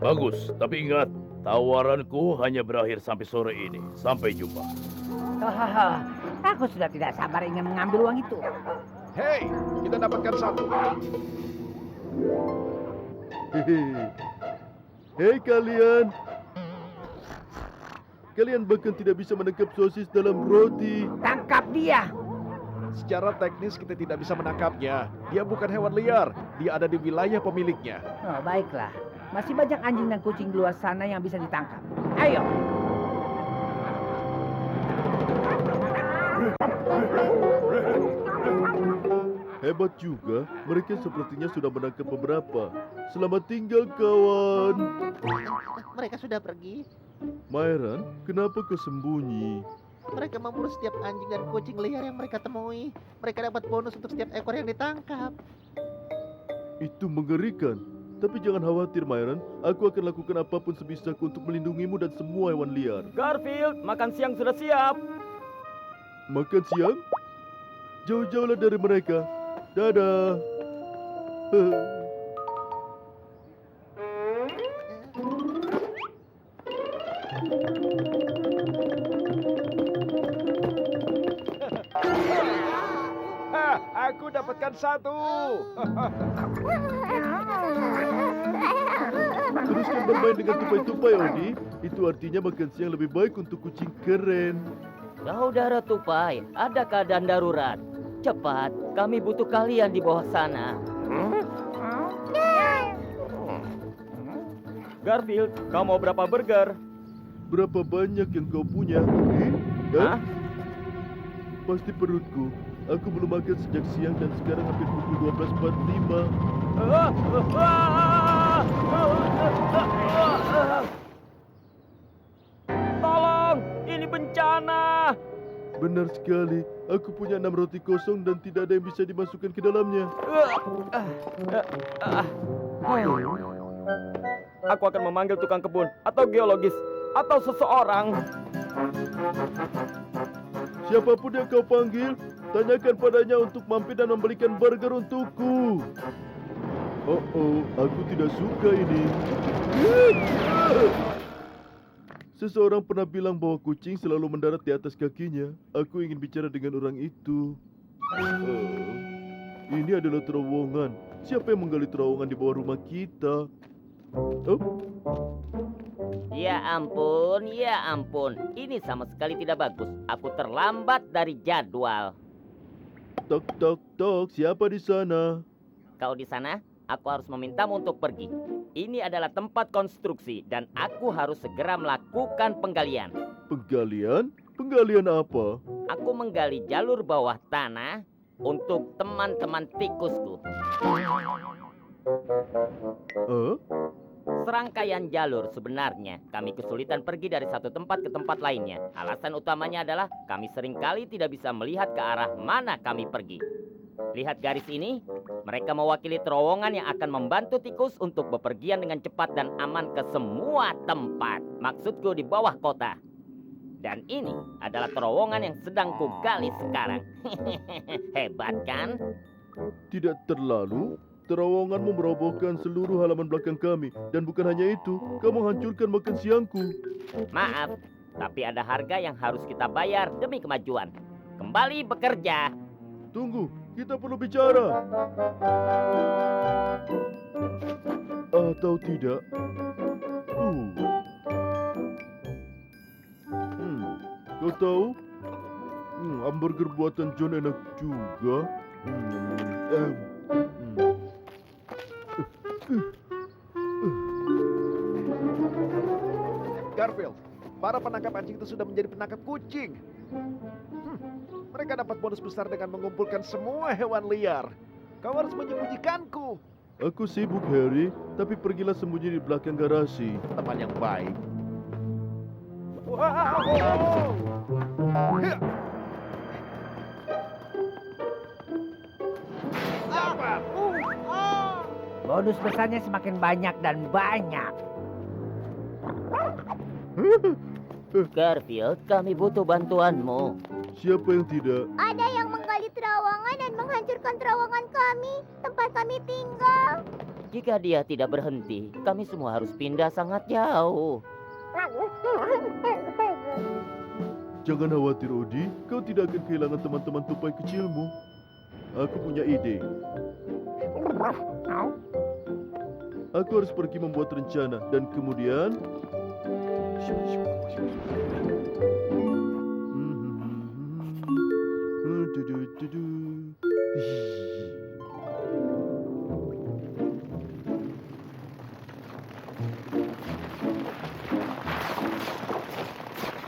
[SPEAKER 6] Bagus, tapi ingat, tawaranku hanya berakhir sampai sore ini. Sampai jumpa.
[SPEAKER 5] Hahaha, aku sudah tidak sabar ingin mengambil uang itu.
[SPEAKER 7] Hei, kita dapatkan satu.
[SPEAKER 4] Hei kalian. Kalian bahkan tidak bisa menangkap sosis dalam roti.
[SPEAKER 5] Tangkap dia.
[SPEAKER 7] Secara teknis kita tidak bisa menangkapnya. Dia bukan hewan liar. Dia ada di wilayah pemiliknya.
[SPEAKER 5] Oh, baiklah. Masih banyak anjing dan kucing di luar sana yang bisa ditangkap. Ayo.
[SPEAKER 4] Hebat juga, mereka sepertinya sudah menangkap beberapa. Selamat tinggal kawan.
[SPEAKER 1] Mereka sudah pergi.
[SPEAKER 4] Myron, kenapa kau sembunyi?
[SPEAKER 1] Mereka memburu setiap anjing dan kucing liar yang mereka temui. Mereka dapat bonus untuk setiap ekor yang ditangkap.
[SPEAKER 4] Itu mengerikan. Tapi jangan khawatir, Myron. Aku akan lakukan apapun sebisaku untuk melindungimu dan semua hewan liar.
[SPEAKER 3] Garfield, makan siang sudah siap.
[SPEAKER 4] Makan siang? Jauh-jauhlah dari mereka. Dadah.
[SPEAKER 7] Aku dapatkan satu.
[SPEAKER 4] Teruskan bermain dengan tupai-tupai, Odi. Itu artinya makan siang lebih baik untuk kucing keren.
[SPEAKER 9] Saudara Tupai, ada keadaan darurat. Cepat, kami butuh kalian di bawah sana.
[SPEAKER 3] Garfield, kau mau berapa burger?
[SPEAKER 4] Berapa banyak yang kau punya?
[SPEAKER 3] Hah?
[SPEAKER 4] Pasti perutku. Aku belum makan sejak siang dan sekarang hampir pukul 12.45.
[SPEAKER 3] Tolong, ini bencana.
[SPEAKER 4] Benar sekali. Aku punya 6 roti kosong dan tidak ada yang bisa dimasukkan ke dalamnya.
[SPEAKER 3] Aku akan memanggil tukang kebun atau geologis atau seseorang.
[SPEAKER 4] Siapapun yang kau panggil, tanyakan padanya untuk mampir dan membelikan burger untukku. Oh, aku tidak suka ini. Seseorang pernah bilang bahwa kucing selalu mendarat di atas kakinya. Aku ingin bicara dengan orang itu. Ini adalah terowongan. Siapa yang menggali terowongan di bawah rumah kita?
[SPEAKER 9] Ya ampun, ya ampun. Ini sama sekali tidak bagus. Aku terlambat dari jadwal.
[SPEAKER 4] Tok, tok, tok. Siapa di sana?
[SPEAKER 9] Kau di sana? Aku harus memintamu untuk pergi. Ini adalah tempat konstruksi dan aku harus segera melakukan penggalian.
[SPEAKER 4] Penggalian? Penggalian apa?
[SPEAKER 9] Aku menggali jalur bawah tanah untuk teman-teman tikusku. Serangkaian jalur sebenarnya. Kami kesulitan pergi dari satu tempat ke tempat lainnya. Alasan utamanya adalah kami seringkali tidak bisa melihat ke arah mana kami pergi. Lihat garis ini, mereka mewakili terowongan yang akan membantu tikus untuk bepergian dengan cepat dan aman ke semua tempat. Maksudku di bawah kota. Dan ini adalah terowongan yang sedang kugali sekarang. Hebat kan?
[SPEAKER 4] Tidak terlalu. terowonganmu merobohkan seluruh halaman belakang kami. Dan bukan hanya itu, kamu hancurkan makan siangku.
[SPEAKER 9] Maaf, tapi ada harga yang harus kita bayar demi kemajuan. Kembali bekerja.
[SPEAKER 4] Tunggu, kita perlu bicara. Atau tidak? Kau tahu? Hamburger buatan John enak juga.
[SPEAKER 7] Garfield, para penangkap anjing itu sudah menjadi penangkap kucing. Mereka dapat bonus besar dengan mengumpulkan semua hewan liar. Kau harus menyembunyikanku.
[SPEAKER 4] Aku sibuk, Harry, tapi pergilah sembunyi di belakang garasi.
[SPEAKER 7] Teman yang baik.
[SPEAKER 5] Bonus besarnya semakin banyak dan banyak.
[SPEAKER 9] Garfield, kami butuh bantuanmu.
[SPEAKER 4] Siapa yang tidak?
[SPEAKER 10] Ada yang menggali terowongan dan menghancurkan terowongan kami, tempat kami tinggal.
[SPEAKER 9] Jika dia tidak berhenti, kami semua harus pindah sangat jauh.
[SPEAKER 4] Jangan khawatir, Odi. Kau tidak akan kehilangan teman-teman tupai kecilmu. Aku punya ide. Aku harus pergi membuat rencana dan kemudian...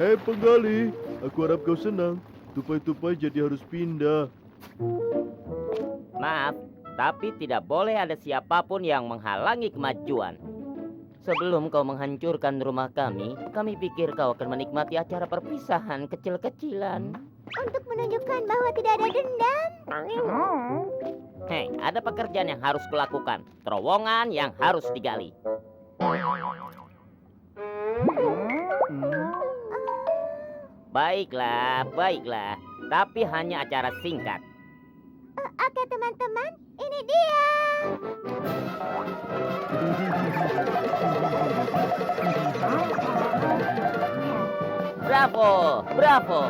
[SPEAKER 4] Hei penggali, aku harap kau senang. Tupai-tupai jadi harus pindah.
[SPEAKER 9] Maaf, tapi tidak boleh ada siapapun yang menghalangi kemajuan. Sebelum kau menghancurkan rumah kami pikir kau akan menikmati acara perpisahan kecil-kecilan.
[SPEAKER 10] Untuk menunjukkan bahwa tidak ada dendam.
[SPEAKER 9] Hei, ada pekerjaan yang harus kulakukan. Terowongan yang harus digali. Baiklah, baiklah. Tapi hanya acara singkat.
[SPEAKER 10] Oke teman-teman, ini dia.
[SPEAKER 9] Bravo, bravo.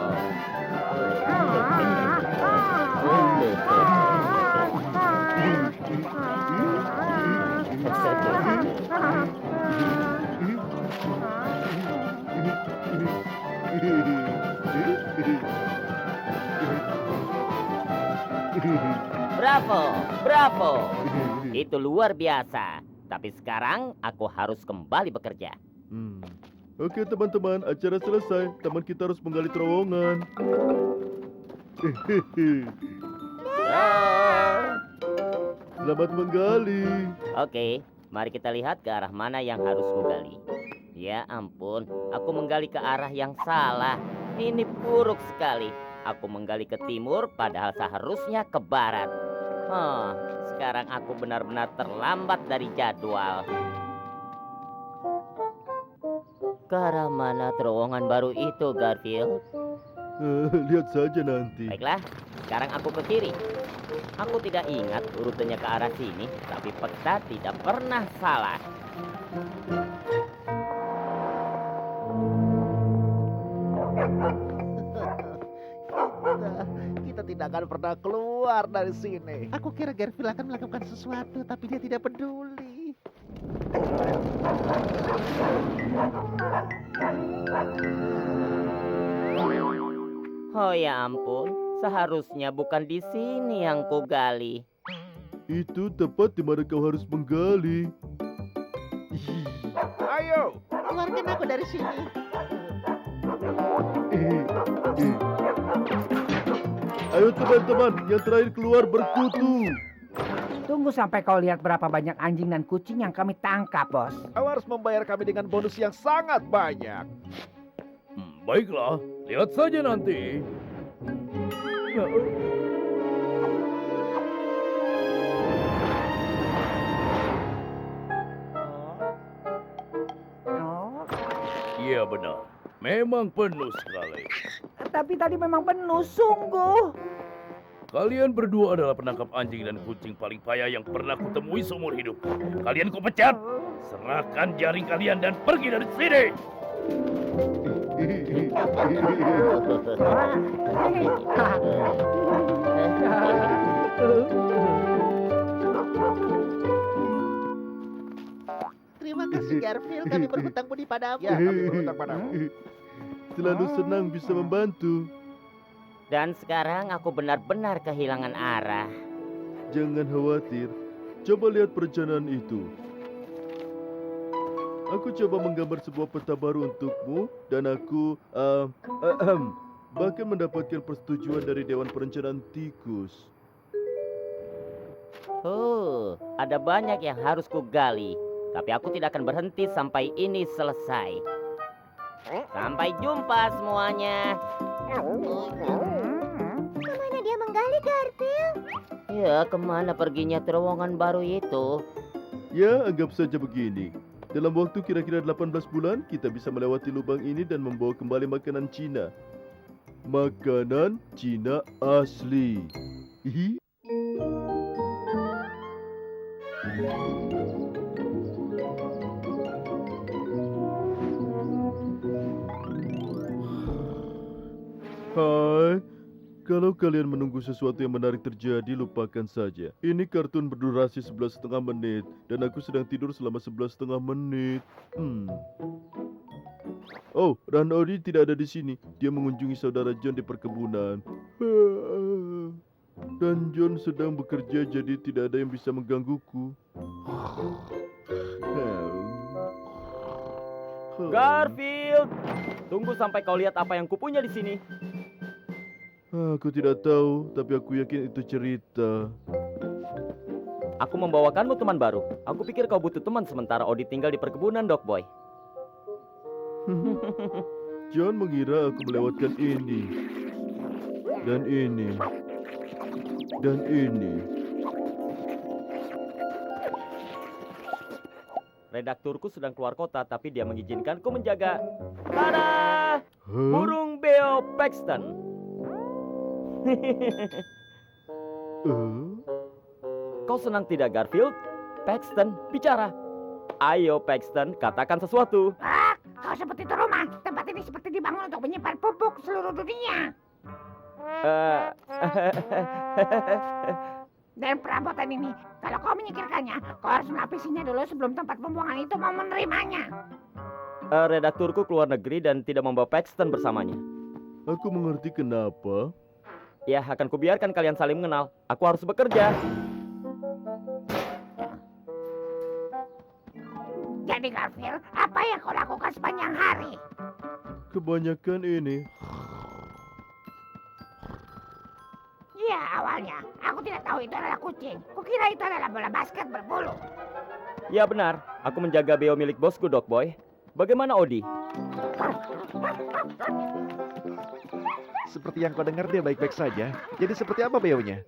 [SPEAKER 9] Bravo, bravo. Itu luar biasa. Tapi sekarang aku harus kembali bekerja.
[SPEAKER 4] Oke teman-teman, acara selesai. Teman kita harus menggali terowongan. Selamat menggali.
[SPEAKER 9] Oke, mari kita lihat ke arah mana yang harus kugali. Ya ampun, aku menggali ke arah yang salah. Ini buruk sekali. Aku menggali ke timur, padahal seharusnya ke barat. Sekarang aku benar-benar terlambat dari jadwal. Ke arah mana terowongan baru itu, Garfield?
[SPEAKER 4] Lihat saja nanti.
[SPEAKER 9] Baiklah, sekarang aku ke kiri. Aku tidak ingat urutannya ke arah sini, tapi peta tidak pernah salah.
[SPEAKER 1] Kita tidak akan pernah keluar dari sini. Aku kira Garfield akan melakukan sesuatu, tapi dia tidak peduli.
[SPEAKER 9] Oh ya ampun, seharusnya bukan di sini yang kugali.
[SPEAKER 4] Itu tepat di mana kau harus menggali.
[SPEAKER 7] Ayo,
[SPEAKER 1] Keluarkan aku dari sini.
[SPEAKER 4] Ayo teman-teman, yang terakhir keluar berkutu.
[SPEAKER 5] Tunggu sampai kau lihat berapa banyak anjing dan kucing yang kami tangkap, bos.
[SPEAKER 7] kau harus membayar kami dengan bonus yang sangat banyak.
[SPEAKER 6] Baiklah, lihat saja nanti. Iya benar, memang penuh sekali.
[SPEAKER 5] Tapi tadi memang penuh, sungguh.
[SPEAKER 6] Kalian berdua adalah penangkap anjing dan kucing paling payah yang pernah kutemui seumur hidup. Kalian kupecat. Serahkan jaring kalian dan pergi dari sini.
[SPEAKER 1] Terima kasih Garfield, kami berhutang budi padamu.
[SPEAKER 7] Ya, kami berhutang padamu.
[SPEAKER 4] Selalu senang bisa membantu.
[SPEAKER 9] Dan sekarang aku benar-benar kehilangan arah.
[SPEAKER 4] Jangan khawatir. Coba lihat perencanaan itu. Aku coba menggambar sebuah peta baru untukmu dan aku bahkan mendapatkan persetujuan dari Dewan Perencanaan Tikus.
[SPEAKER 9] Oh, ada banyak yang harus kugali. Tapi aku tidak akan berhenti sampai ini selesai. Sampai jumpa semuanya.
[SPEAKER 10] Kemana dia menggali, Garfield?
[SPEAKER 9] Ya, kemana perginya terowongan baru itu?
[SPEAKER 4] Ya, anggap saja begini. Dalam waktu kira-kira 18 bulan, kita bisa melewati lubang ini dan membawa kembali makanan Cina. Makanan Cina asli. Hihi. Hai, kalau kalian menunggu sesuatu yang menarik terjadi, lupakan saja. Ini kartun berdurasi 11,5 menit, dan aku sedang tidur selama 11,5 menit. Oh, dan Odi tidak ada di sini. Dia mengunjungi saudara John di perkebunan. Dan John sedang bekerja, jadi tidak ada yang bisa menggangguku.
[SPEAKER 3] Garfield, tunggu sampai kau lihat apa yang kupunya di sini.
[SPEAKER 4] Aku tidak tahu, tapi aku yakin itu cerita.
[SPEAKER 3] Aku membawakanmu teman baru. Aku pikir kau butuh teman sementara Odi tinggal di perkebunan, Dog Boy.
[SPEAKER 4] John mengira aku melewatkan ini. Dan ini. Dan ini.
[SPEAKER 3] Redakturku sedang keluar kota, tapi dia mengizinkanku menjaga. Tada! Burung beo Paxton. Kau senang tidak, Garfield? Paxton, bicara. Ayo, Paxton, katakan sesuatu.
[SPEAKER 5] Kau seperti itu rumah. Tempat ini seperti dibangun untuk menyimpan pupuk seluruh dunia. Dan perabotan ini, kalau kau menyingkirkannya, kau harus melapisinya dulu sebelum tempat pembuangan itu mau menerimanya.
[SPEAKER 3] Redakturku keluar negeri dan tidak membawa Paxton bersamanya.
[SPEAKER 4] Aku mengerti kenapa.
[SPEAKER 3] Ya, akan kubiarkan kalian saling mengenal. Aku harus bekerja.
[SPEAKER 5] Jadi Garfield, apa yang kau lakukan sepanjang hari?
[SPEAKER 4] Kebanyakan ini.
[SPEAKER 5] Ya, awalnya aku tidak tahu itu adalah kucing. Kukira itu adalah bola basket berbulu.
[SPEAKER 3] Ya benar, aku menjaga beo milik bosku, Dog Boy. Bagaimana Odi?
[SPEAKER 7] Seperti yang kau dengar dia baik-baik saja. Jadi seperti apa beonya?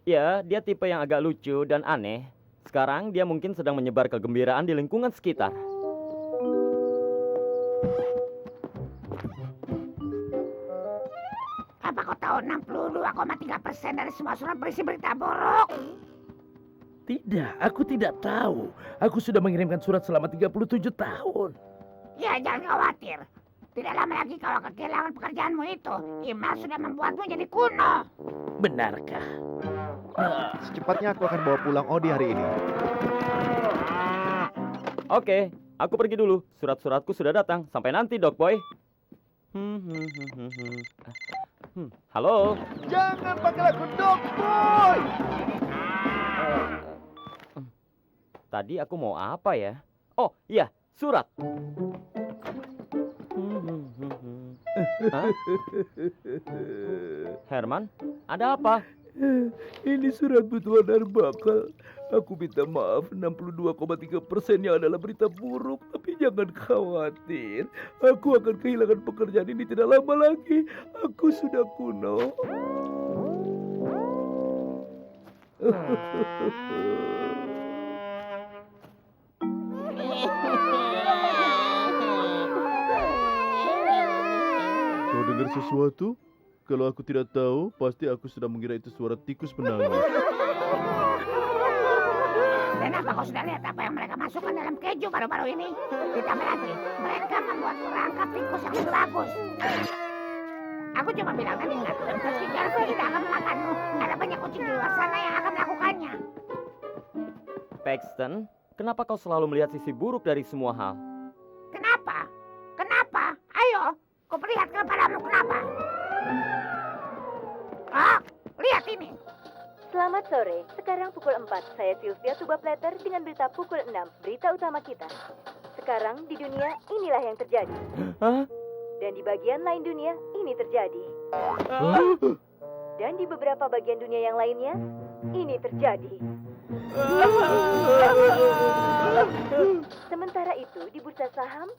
[SPEAKER 3] Ya, dia tipe yang agak lucu dan aneh. Sekarang dia mungkin sedang menyebar kegembiraan di lingkungan sekitar.
[SPEAKER 5] Apa kau tahu 62,3% dari semua surat berisi berita buruk?
[SPEAKER 6] Tidak, aku tidak tahu. Aku sudah mengirimkan surat selama 37 tahun.
[SPEAKER 5] Ya, jangan khawatir. Tidak lama lagi kau akan kehilangan pekerjaanmu itu. Email sudah membuatmu jadi kuno.
[SPEAKER 6] Benarkah?
[SPEAKER 7] Secepatnya aku akan bawa pulang Odi hari ini.
[SPEAKER 3] Oke, aku pergi dulu. Surat-suratku sudah datang. Sampai nanti, Dog Boy. Halo.
[SPEAKER 7] Jangan panggil aku Dog Boy!
[SPEAKER 3] Tadi aku mau apa ya? Oh, iya, surat. Hah? Herman, ada apa?
[SPEAKER 6] Ini surat Tuan Arbakal. Aku minta maaf, 62,3%-nya adalah berita buruk. Tapi jangan khawatir, aku akan kehilangan pekerjaan ini tidak lama lagi. Aku sudah kuno.
[SPEAKER 4] Kau dengar sesuatu? Kalau aku tidak tahu, pasti aku sudah mengira itu suara tikus menangis.
[SPEAKER 5] Dan apa kau sudah lihat apa yang mereka masukkan dalam keju baru-baru ini? Ditambah lagi, mereka membuat perangkap tikus yang bagus. Aku cuma bilang dan ingat, si Garfield tidak akan memakanmu. Ada banyak kucing di luar sana yang akan melakukannya.
[SPEAKER 3] Paxton, kenapa kau selalu melihat sisi buruk dari semua hal?
[SPEAKER 5] Kenapa? Kenapa? Ayo, kau perlihatkan padamu kenapa. Oh, lihat ini.
[SPEAKER 10] Selamat sore, sekarang pukul 4. Saya Sylvia Subapletter dengan berita pukul 6. Berita utama kita. Sekarang di dunia, inilah yang terjadi.
[SPEAKER 3] Hah?
[SPEAKER 10] Dan di bagian lain dunia, ini terjadi. Dan di beberapa bagian dunia yang lainnya, ini terjadi. Sementara itu, di bursa saham,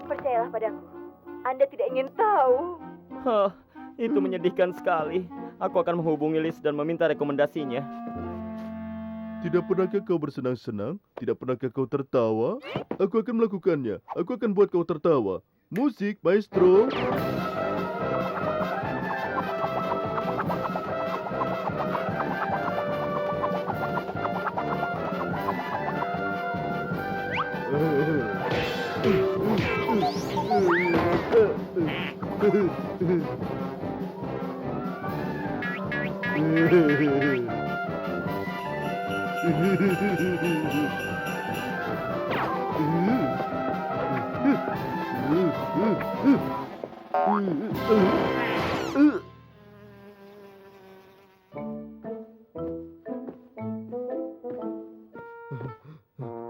[SPEAKER 10] percayalah padaku, Anda tidak ingin tahu.
[SPEAKER 3] Hah, itu menyedihkan sekali. Aku akan menghubungi Liz dan meminta rekomendasinya.
[SPEAKER 4] Tidak pernahkah kau bersenang-senang? Tidak pernahkah kau tertawa? Aku akan melakukannya. Aku akan buat kau tertawa. Musik, maestro.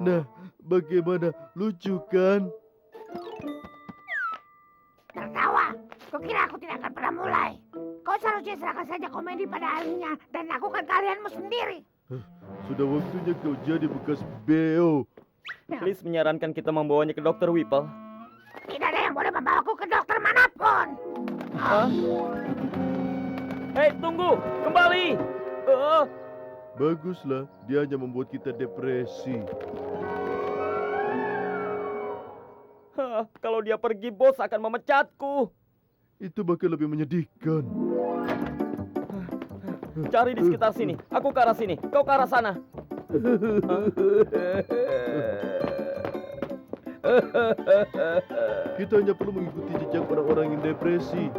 [SPEAKER 4] Nah, bagaimana? Lucu kan?
[SPEAKER 5] Tertawa. Kukira aku tidak akan pernah mulai. Kau seharusnya serahkan saja komedi pada ahlinya dan lakukan kalianmu sendiri.
[SPEAKER 4] Sudah waktunya kau jadi bekas beo.
[SPEAKER 3] Liz menyarankan kita membawanya ke Dr. Whipple.
[SPEAKER 5] Tidak ada yang boleh membawaku ke dokter manapun.
[SPEAKER 3] Hah? Hei, tunggu! Kembali!
[SPEAKER 4] Baguslah, dia hanya membuat kita depresi.
[SPEAKER 3] Hah, kalau dia pergi, bos akan memecatku.
[SPEAKER 4] Itu bahkan lebih menyedihkan.
[SPEAKER 3] Cari di sekitar sini. Aku ke arah sini. Kau ke arah sana.
[SPEAKER 4] Kita hanya perlu mengikuti jejak orang-orang yang depresi.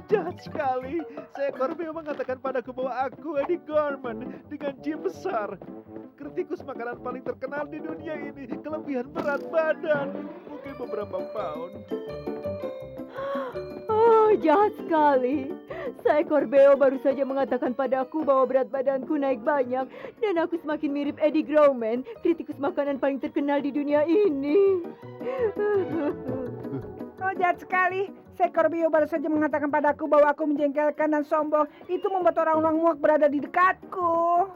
[SPEAKER 7] Jahat sekali. Seekor beo mengatakan padaku bahwa aku Eddie Gorman dengan gym besar. Kritikus makanan paling terkenal di dunia ini. Kelebihan berat badan. Mungkin beberapa pound.
[SPEAKER 2] Oh, jahat sekali. Seekor beo baru saja mengatakan padaku bahwa berat badanku naik banyak dan aku semakin mirip Eddie Gorman, kritikus makanan paling terkenal di dunia ini.
[SPEAKER 5] Oh, jahat sekali. Seekor beo baru saja mengatakan padaku bahwa aku menjengkelkan dan sombong. Itu membuat orang-orang muak berada di dekatku.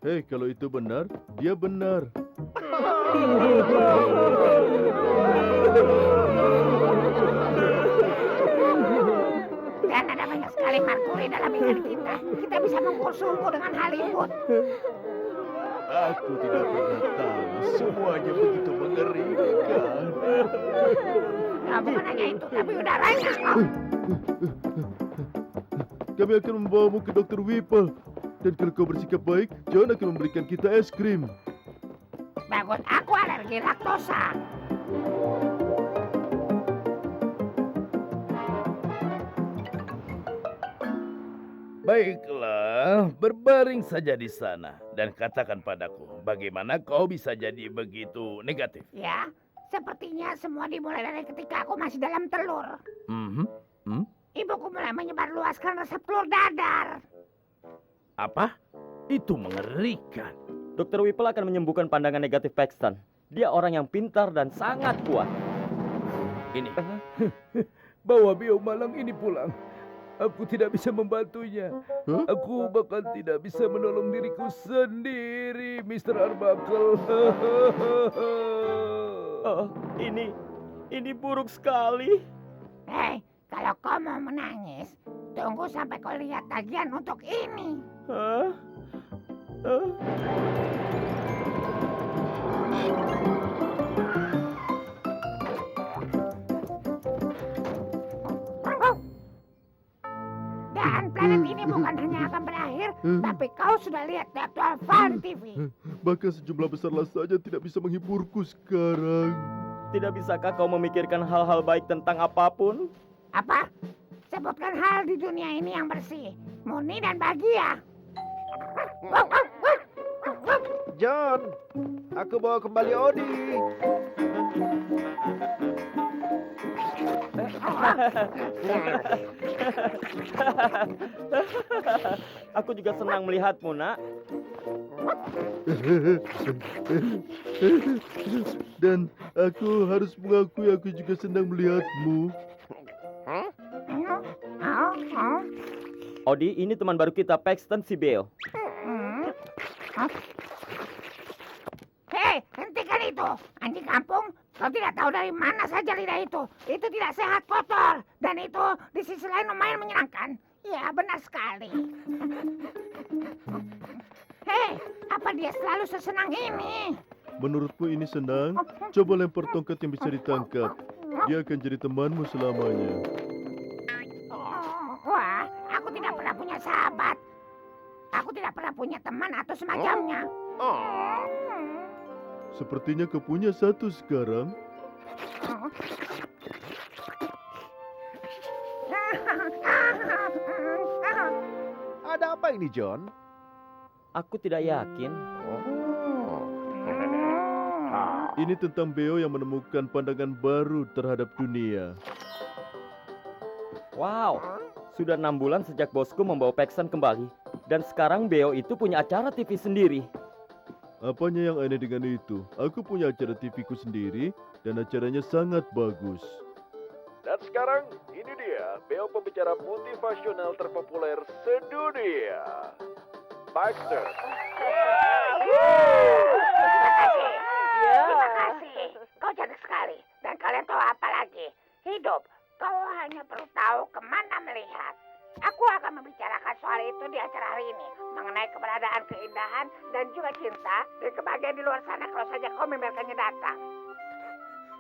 [SPEAKER 4] Hei, kalau itu benar, dia benar.
[SPEAKER 5] Dan ada banyak sekali merkuri dalam ikan kita. Kita bisa mengukur sumbu dengan Hollywood.
[SPEAKER 4] Aku tidak pernah tahu. Semuanya begitu mengerikan.
[SPEAKER 5] Nah, bukan hanya itu, tapi udaranya.
[SPEAKER 4] Kami akan membawamu ke Dr. Whipple. Dan kalau kau bersikap baik, John akan memberikan kita es krim.
[SPEAKER 5] Bagus, aku alergi laktosa.
[SPEAKER 6] Baiklah, berbaring saja di sana dan katakan padaku, bagaimana kau bisa jadi begitu negatif?
[SPEAKER 5] Ya, sepertinya semua dimulai dari ketika aku masih dalam telur. Ibuku mulai menyebarluaskan resep telur dadar.
[SPEAKER 6] Apa? Itu mengerikan.
[SPEAKER 3] Dr. Whipple akan menyembuhkan pandangan negatif Paxton. Dia orang yang pintar dan sangat kuat.
[SPEAKER 6] Ini, bawa beo malang ini pulang. Aku tidak bisa membantunya.
[SPEAKER 4] Huh?
[SPEAKER 6] Aku bahkan tidak bisa menolong diriku sendiri, Mr. Arbuckle.
[SPEAKER 3] Oh, ini buruk sekali.
[SPEAKER 5] Hei, kalau kau mau menangis, tunggu sampai kau lihat tagihan untuk ini.
[SPEAKER 3] Hah?
[SPEAKER 5] Dan planet ini bukan hanya akan berakhir, tapi kau sudah lihat di aktual Fun TV.
[SPEAKER 4] Bahkan sejumlah besarlah saja tidak bisa menghiburku sekarang.
[SPEAKER 3] Tidak bisakah kau memikirkan hal-hal baik tentang apapun?
[SPEAKER 5] Apa? Sebutkan hal di dunia ini yang bersih, murni dan bahagia.
[SPEAKER 7] John, aku bawa kembali Odi.
[SPEAKER 3] Aku juga senang melihatmu, nak.
[SPEAKER 4] Dan aku harus mengakui aku juga senang melihatmu.
[SPEAKER 3] Odi, ini teman baru kita, Paxton si Beo.
[SPEAKER 5] Hei, hentikan itu. Anjing kampung, kau tidak tahu dari mana saja lidah itu. Itu tidak sehat, kotor. Dan itu di sisi lain lumayan menyenangkan. Ya, benar sekali. Hei, apa dia selalu sesenang ini?
[SPEAKER 4] Menurutmu ini senang? Coba lempar tongkat yang bisa ditangkap. Dia akan jadi temanmu selamanya.
[SPEAKER 5] Wah, aku tidak pernah punya sahabat. Aku tidak pernah punya teman atau semacamnya.
[SPEAKER 4] Sepertinya kau punya satu sekarang.
[SPEAKER 7] Ada apa ini, John?
[SPEAKER 3] Aku tidak yakin.
[SPEAKER 4] Ini tentang Beo yang menemukan pandangan baru terhadap dunia.
[SPEAKER 3] Wow, sudah 6 bulan sejak bosku membawa Paxton kembali. Dan sekarang Beo itu punya acara TV sendiri.
[SPEAKER 4] Apanya yang aneh dengan itu? Aku punya acara TV-ku sendiri dan acaranya sangat bagus.
[SPEAKER 7] Dan sekarang, ini dia Beo pembicara motivasional terpopuler sedunia. Baxter.
[SPEAKER 5] Terima kasih. Kau cantik sekali. Dan kalian tahu apa lagi? Hidup, kau hanya perlu tahu kemana melihat. Aku akan membicarakan soal itu di acara hari ini. Mengenai keberadaan, keindahan, dan juga cinta. Dan kebahagiaan di luar sana kalau saja kau membiarkannya datang.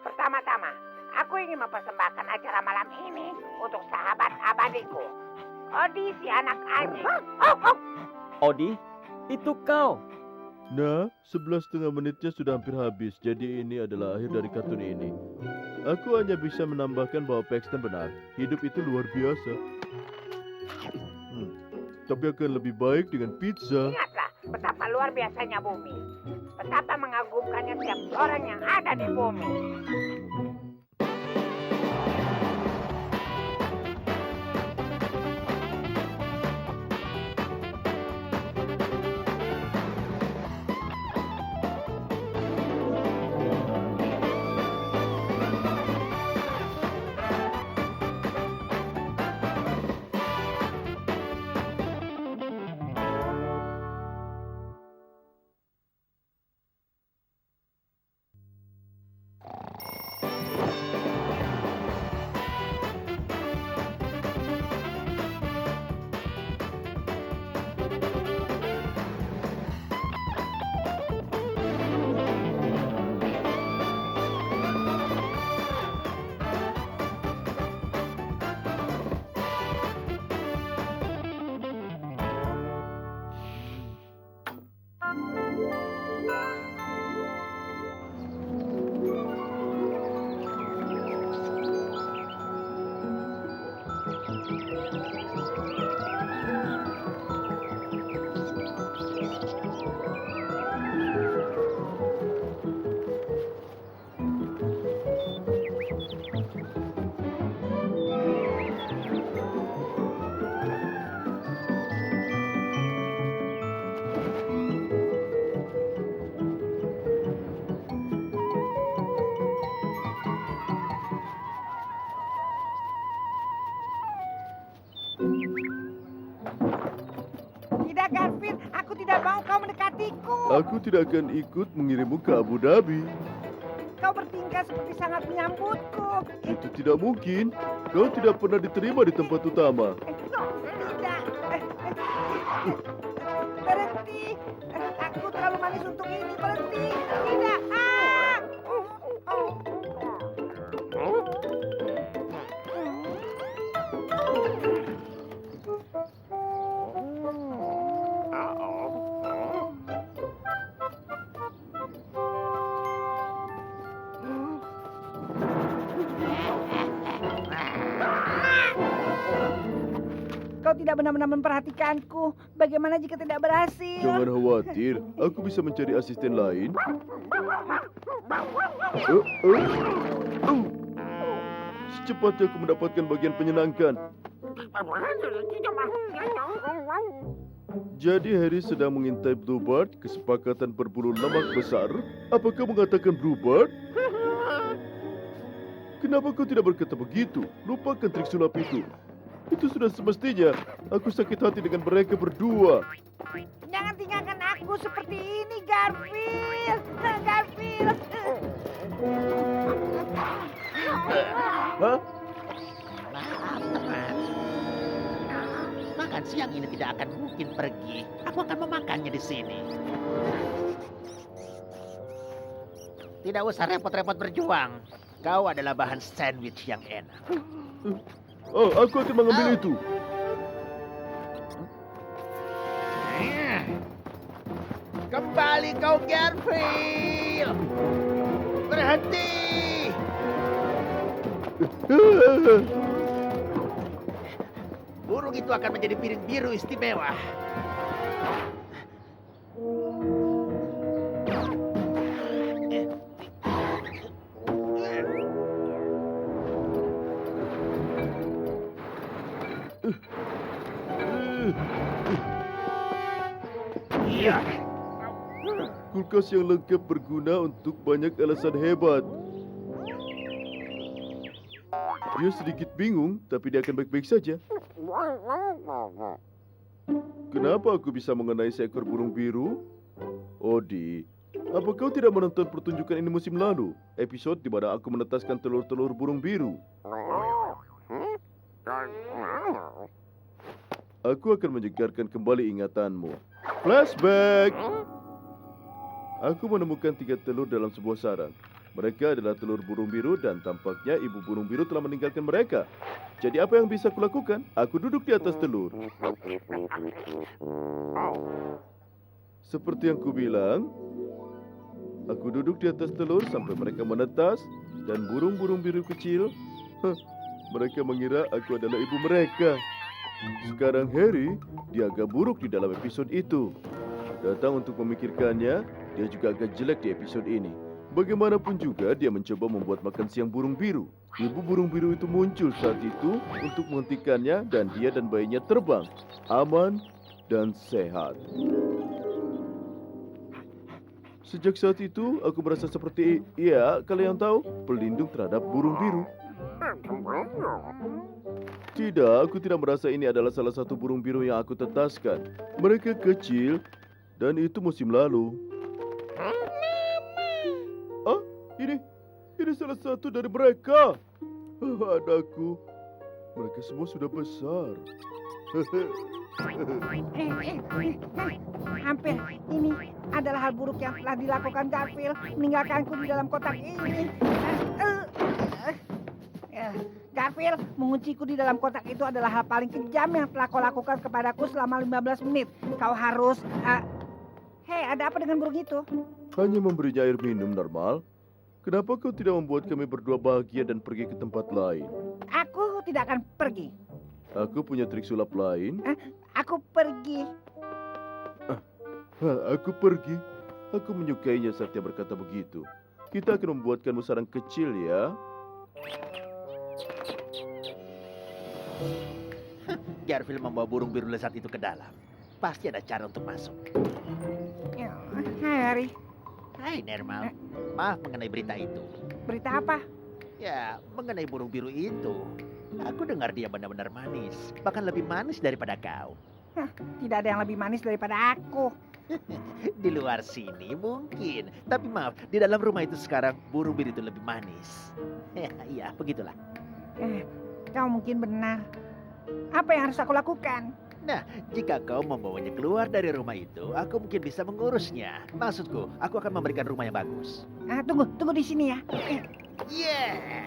[SPEAKER 5] Pertama-tama, aku ingin mempersembahkan acara malam ini untuk sahabat abadiku. Odi si anak anjing.
[SPEAKER 3] Odi, itu kau.
[SPEAKER 4] Nah, 11,5 menitnya sudah hampir habis. Jadi ini adalah akhir dari kartun ini. Aku hanya bisa menambahkan bahwa Paxton benar. Hidup itu luar biasa. Tapi akan lebih baik dengan pizza.
[SPEAKER 5] Ingatlah betapa luar biasanya bumi. Betapa mengagumkannya setiap orang yang ada di bumi. Tidak, Garfield. Aku tidak mau kau mendekatiku.
[SPEAKER 4] Aku tidak akan ikut mengirimmu ke Abu Dhabi.
[SPEAKER 5] Kau bertingkah seperti sangat menyambutku.
[SPEAKER 4] Itu tidak mungkin. Kau tidak pernah diterima di tempat utama.
[SPEAKER 5] Tidak. Berhenti. Aku terlalu manis untuk ini. Berhenti. Tidak. kau tidak benar-benar memperhatikanku? Bagaimana jika tidak berhasil?
[SPEAKER 4] Jangan khawatir, aku bisa mencari asisten lain. Secepatnya aku mendapatkan bagian menyenangkan. Jadi Harry sedang mengintai Bluebird, kesepakatan berburu lemak besar. Apakah mengatakan Bluebird? Kenapa kau tidak berkata begitu? Lupakan trik sulap itu. Itu sudah semestinya. Aku sakit hati dengan mereka berdua.
[SPEAKER 5] Jangan tinggalkan aku seperti ini, Garfield. Garfield.
[SPEAKER 4] Hah?
[SPEAKER 1] Maaf, teman. Makan siang ini tidak akan mungkin pergi. Aku akan memakannya di sini. Tidak usah repot-repot berjuang. Kau adalah bahan sandwich yang enak.
[SPEAKER 4] Oh, aku akan mengambil itu.
[SPEAKER 1] Kembali kau, Garfield! Berhenti! Burung itu akan menjadi piring biru istimewa.
[SPEAKER 4] Kulkas yang lengkap berguna untuk banyak alasan hebat. Dia sedikit bingung, tapi dia akan baik-baik saja. Kenapa aku bisa mengenai seekor burung biru? Odi, apa kau tidak menonton pertunjukan ini musim lalu? Episode di mana aku menetaskan telur-telur burung biru. Aku akan menyegarkan kembali ingatanmu. Flashback! Aku menemukan 3 telur dalam sebuah sarang. Mereka adalah telur burung biru dan tampaknya ibu burung biru telah meninggalkan mereka. Jadi apa yang bisa kulakukan? Aku duduk di atas telur. Seperti yang kubilang, aku duduk di atas telur sampai mereka menetas dan burung-burung biru kecil, mereka mengira aku adalah ibu mereka. Sekarang Harry, dia agak buruk di dalam episode itu. Datang untuk memikirkannya, dia juga agak jelek di episode ini. Bagaimanapun juga, dia mencoba membuat makan siang burung biru. Ibu burung biru itu muncul saat itu untuk menghentikannya dan dia dan bayinya terbang. Aman dan sehat. Sejak saat itu, aku merasa seperti, ya, kalian tahu, pelindung terhadap burung biru. Tidak, aku tidak merasa ini adalah salah satu burung biru yang aku tetaskan. Mereka kecil, dan itu musim lalu. Ah, ini salah satu dari mereka. Anakku, mereka semua sudah besar.
[SPEAKER 5] Hampir, ini adalah hal buruk yang telah dilakukan Garfield, meninggalkanku di dalam kotak ini. Garfield, mengunciku di dalam kotak itu adalah hal paling kejam yang telah kau lakukan kepadaku selama 15 menit. Kau harus... Hei, ada apa dengan burung itu?
[SPEAKER 4] Hanya memberinya air minum normal. Kenapa kau tidak membuat kami berdua bahagia dan pergi ke tempat lain?
[SPEAKER 5] Aku tidak akan pergi.
[SPEAKER 4] Aku punya trik sulap lain.
[SPEAKER 5] Aku pergi.
[SPEAKER 4] Aku pergi. Aku menyukainya saat dia berkata begitu. Kita akan membuatkanmu sarang kecil ya.
[SPEAKER 1] Garfield membawa burung biru lezat itu ke dalam. Pasti ada cara untuk masuk.
[SPEAKER 5] Harry.
[SPEAKER 1] Hai Nermal, maaf mengenai berita itu.
[SPEAKER 5] Berita apa?
[SPEAKER 1] Ya, mengenai burung biru itu. Aku dengar dia benar-benar manis. Bahkan lebih manis daripada kau.
[SPEAKER 5] Tidak ada yang lebih manis daripada aku.
[SPEAKER 1] Di luar sini mungkin. Tapi maaf, di dalam rumah itu sekarang burung biru itu lebih manis. Ya, begitulah.
[SPEAKER 5] Kau mungkin benar. Apa yang harus aku lakukan?
[SPEAKER 1] Nah, jika kau membawanya keluar dari rumah itu, aku mungkin bisa mengurusnya. Maksudku, aku akan memberikan rumah yang bagus.
[SPEAKER 5] Tunggu di sini ya.
[SPEAKER 1] Yeah.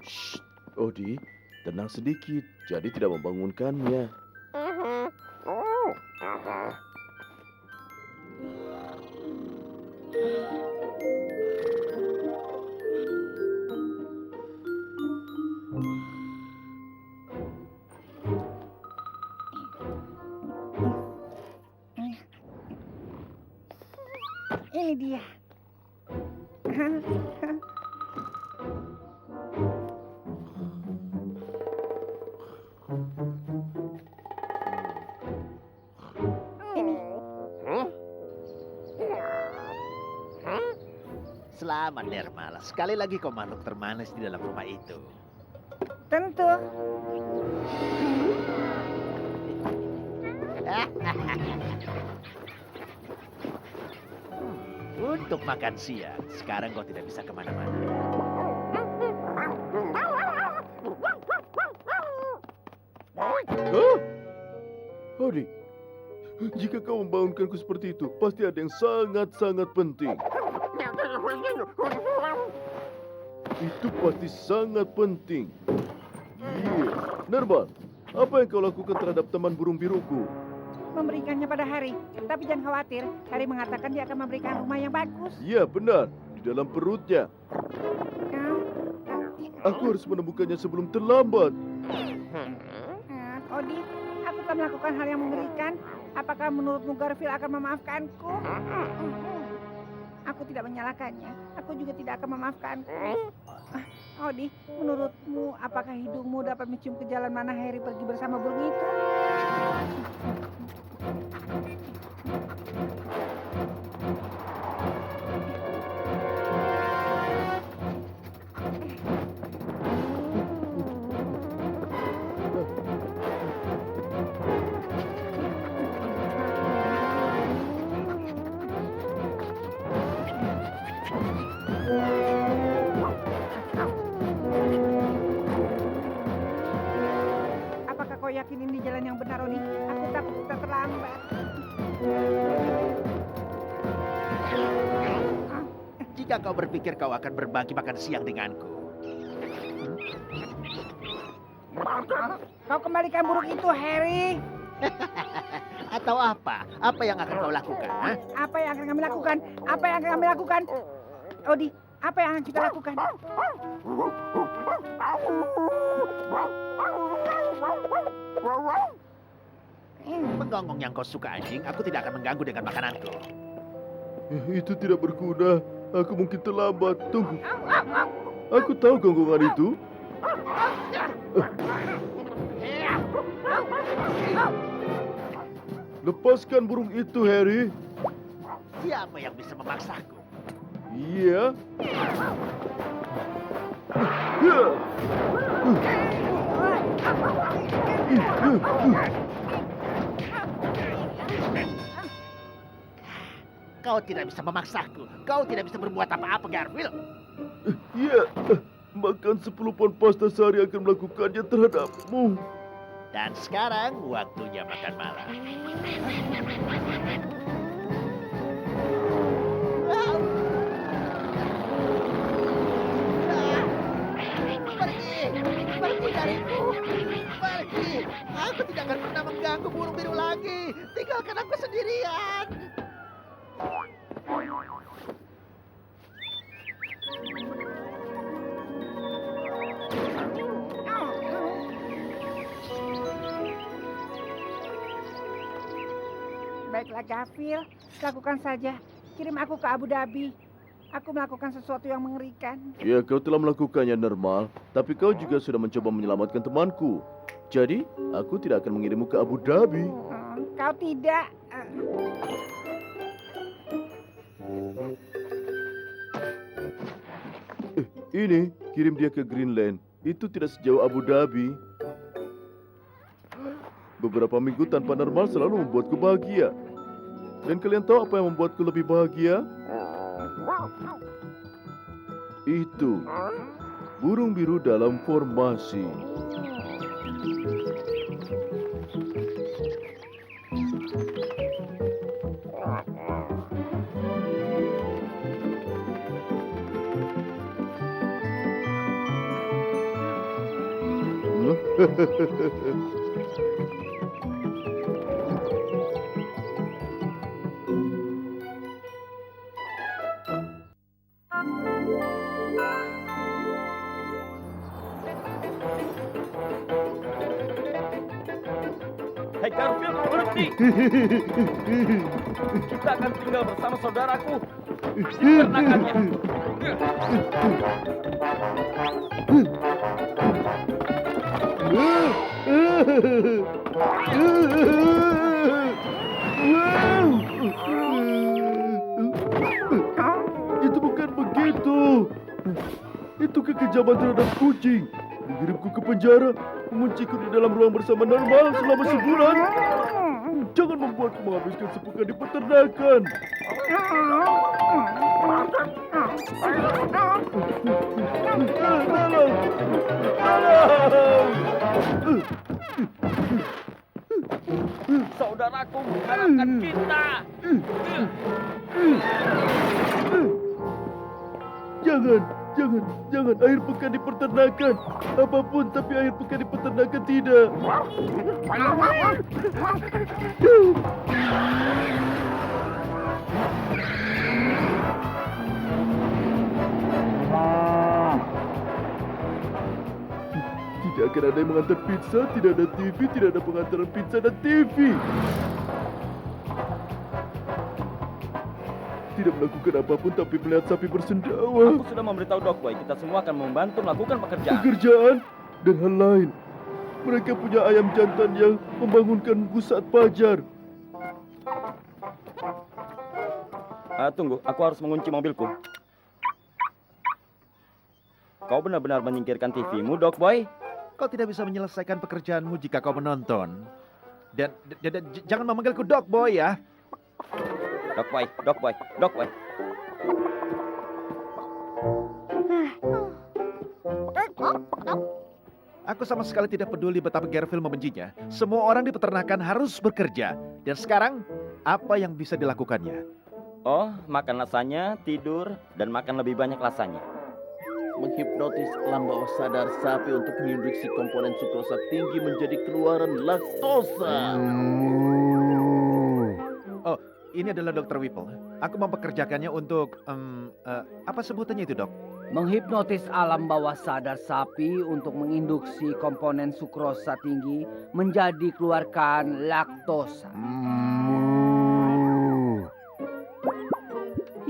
[SPEAKER 4] Shh, Odi, tenang sedikit, jadi tidak membangunkannya.
[SPEAKER 5] Ini dia. Ini.
[SPEAKER 1] Selamat, Nermal. Sekali lagi kau makhluk termanis di dalam rumah itu.
[SPEAKER 5] Tentu.
[SPEAKER 1] Untuk makan siang, sekarang kau tidak bisa kemana-mana.
[SPEAKER 4] Hah? Hadi, jika kau membangunkanku seperti itu, pasti ada yang sangat-sangat penting. Itu pasti sangat penting. Iya, Nermal, apa yang kau lakukan terhadap teman burung biruku?
[SPEAKER 5] Memberikannya pada Harry. Tapi jangan khawatir, Harry mengatakan dia akan memberikan rumah yang bagus.
[SPEAKER 4] Iya, benar, di dalam perutnya.
[SPEAKER 5] Ah,
[SPEAKER 4] Aku harus menemukannya sebelum terlambat.
[SPEAKER 5] Odi, aku telah melakukan hal yang mengerikan. Apakah menurutmu Garfield akan memaafkanku? Aku tidak menyalahkannya. Aku juga tidak akan memaafkanku. Odi, menurutmu apakah hidungmu dapat mencium ke jalan mana Harry pergi bersama burung itu? Apakah kau yakin ini jalan yang benar, Odi? Aku takut kita terlambat.
[SPEAKER 1] Jika kau berpikir kau akan berbagi makan siang denganku,
[SPEAKER 5] Kau kembalikan burung itu, Harry.
[SPEAKER 1] atau apa? Apa yang akan kau lakukan? Hah?
[SPEAKER 5] Apa yang akan kami lakukan? Apa yang akan kami lakukan? Odi, apa yang akan kita lakukan?
[SPEAKER 1] Menggonggong yang kau suka, anjing. Aku tidak akan mengganggu dengan makananku.
[SPEAKER 4] Itu tidak berguna. Aku mungkin terlambat. Tunggu. Aku tahu gonggongan itu. Lepaskan burung itu, Harry.
[SPEAKER 1] Siapa yang bisa memaksaku?
[SPEAKER 4] Iya. Ya.
[SPEAKER 1] Kau tidak bisa memaksaku. Kau tidak bisa berbuat apa-apa, Garfield.
[SPEAKER 4] Iya. Makan 10 pon pasta sehari akan melakukannya terhadapmu.
[SPEAKER 1] Dan sekarang waktunya makan malam. Pergi dariku. Pergi. Aku tidak akan pernah mengganggu burung biru lagi. Tinggalkan aku sendirian.
[SPEAKER 5] Baiklah, Garfield. Lakukan saja. Kirim aku ke Abu Dhabi. Aku melakukan sesuatu yang mengerikan.
[SPEAKER 4] Ya, kau telah melakukannya, Normal. Tapi kau juga sudah mencoba menyelamatkan temanku. Jadi, aku tidak akan mengirimmu ke Abu Dhabi.
[SPEAKER 5] Kau tidak.
[SPEAKER 4] Ini, kirim dia ke Greenland. Itu tidak sejauh Abu Dhabi. Beberapa minggu tanpa Normal selalu membuatku bahagia. Dan kalian tahu apa yang membuatku lebih bahagia? Itu, burung biru dalam formasi.
[SPEAKER 3] Hei Garfield, Berhenti! Kita akan tinggal bersama saudaraku di peternakannya.
[SPEAKER 4] Itu bukan begitu. Itu kekejaman terhadap kucing. Mengirimku ke penjara, mengunciku di dalam ruang bersama normal selama sebulan. Jangan membuatku menghabiskan sepekan di peternakan. Tolong!
[SPEAKER 3] Saudaraku mengalahkan kita.
[SPEAKER 4] Jangan akhir pekan di peternakan. Apapun tapi akhir pekan di peternakan tidak. Tidak akan ada yang mengantar pizza, tidak ada TV, tidak ada pengantaran pizza dan TV. Tidak melakukan apapun tapi melihat sapi bersendawa.
[SPEAKER 3] Aku sudah memberitahu Dog Boy, kita semua akan membantu melakukan pekerjaan.
[SPEAKER 4] Pekerjaan dan hal lain. Mereka punya ayam jantan yang membangunkanku saat fajar.
[SPEAKER 3] Tunggu, aku harus mengunci mobilku. Kau benar-benar menyingkirkan TV-mu, Dog Boy?
[SPEAKER 1] Kau tidak bisa menyelesaikan pekerjaanmu jika kau menonton. Dan jangan memanggilku Dog Boy ya.
[SPEAKER 3] Dog Boy, Dog Boy, Dog Boy.
[SPEAKER 1] Aku sama sekali tidak peduli betapa Garfield membencinya. Semua orang di peternakan harus bekerja. Dan sekarang, apa yang bisa dilakukannya?
[SPEAKER 3] Oh, makan lasanya, tidur, dan makan lebih banyak lasanya.
[SPEAKER 4] Menghipnotis alam bawah sadar sapi untuk menginduksi komponen sukrosa tinggi menjadi keluaran laktosa.
[SPEAKER 1] Oh, ini adalah Dr. Whipple. Aku mempekerjakannya untuk, apa sebutannya itu, Dok?
[SPEAKER 11] Menghipnotis alam bawah sadar sapi untuk menginduksi komponen sukrosa tinggi menjadi keluarkan laktosa.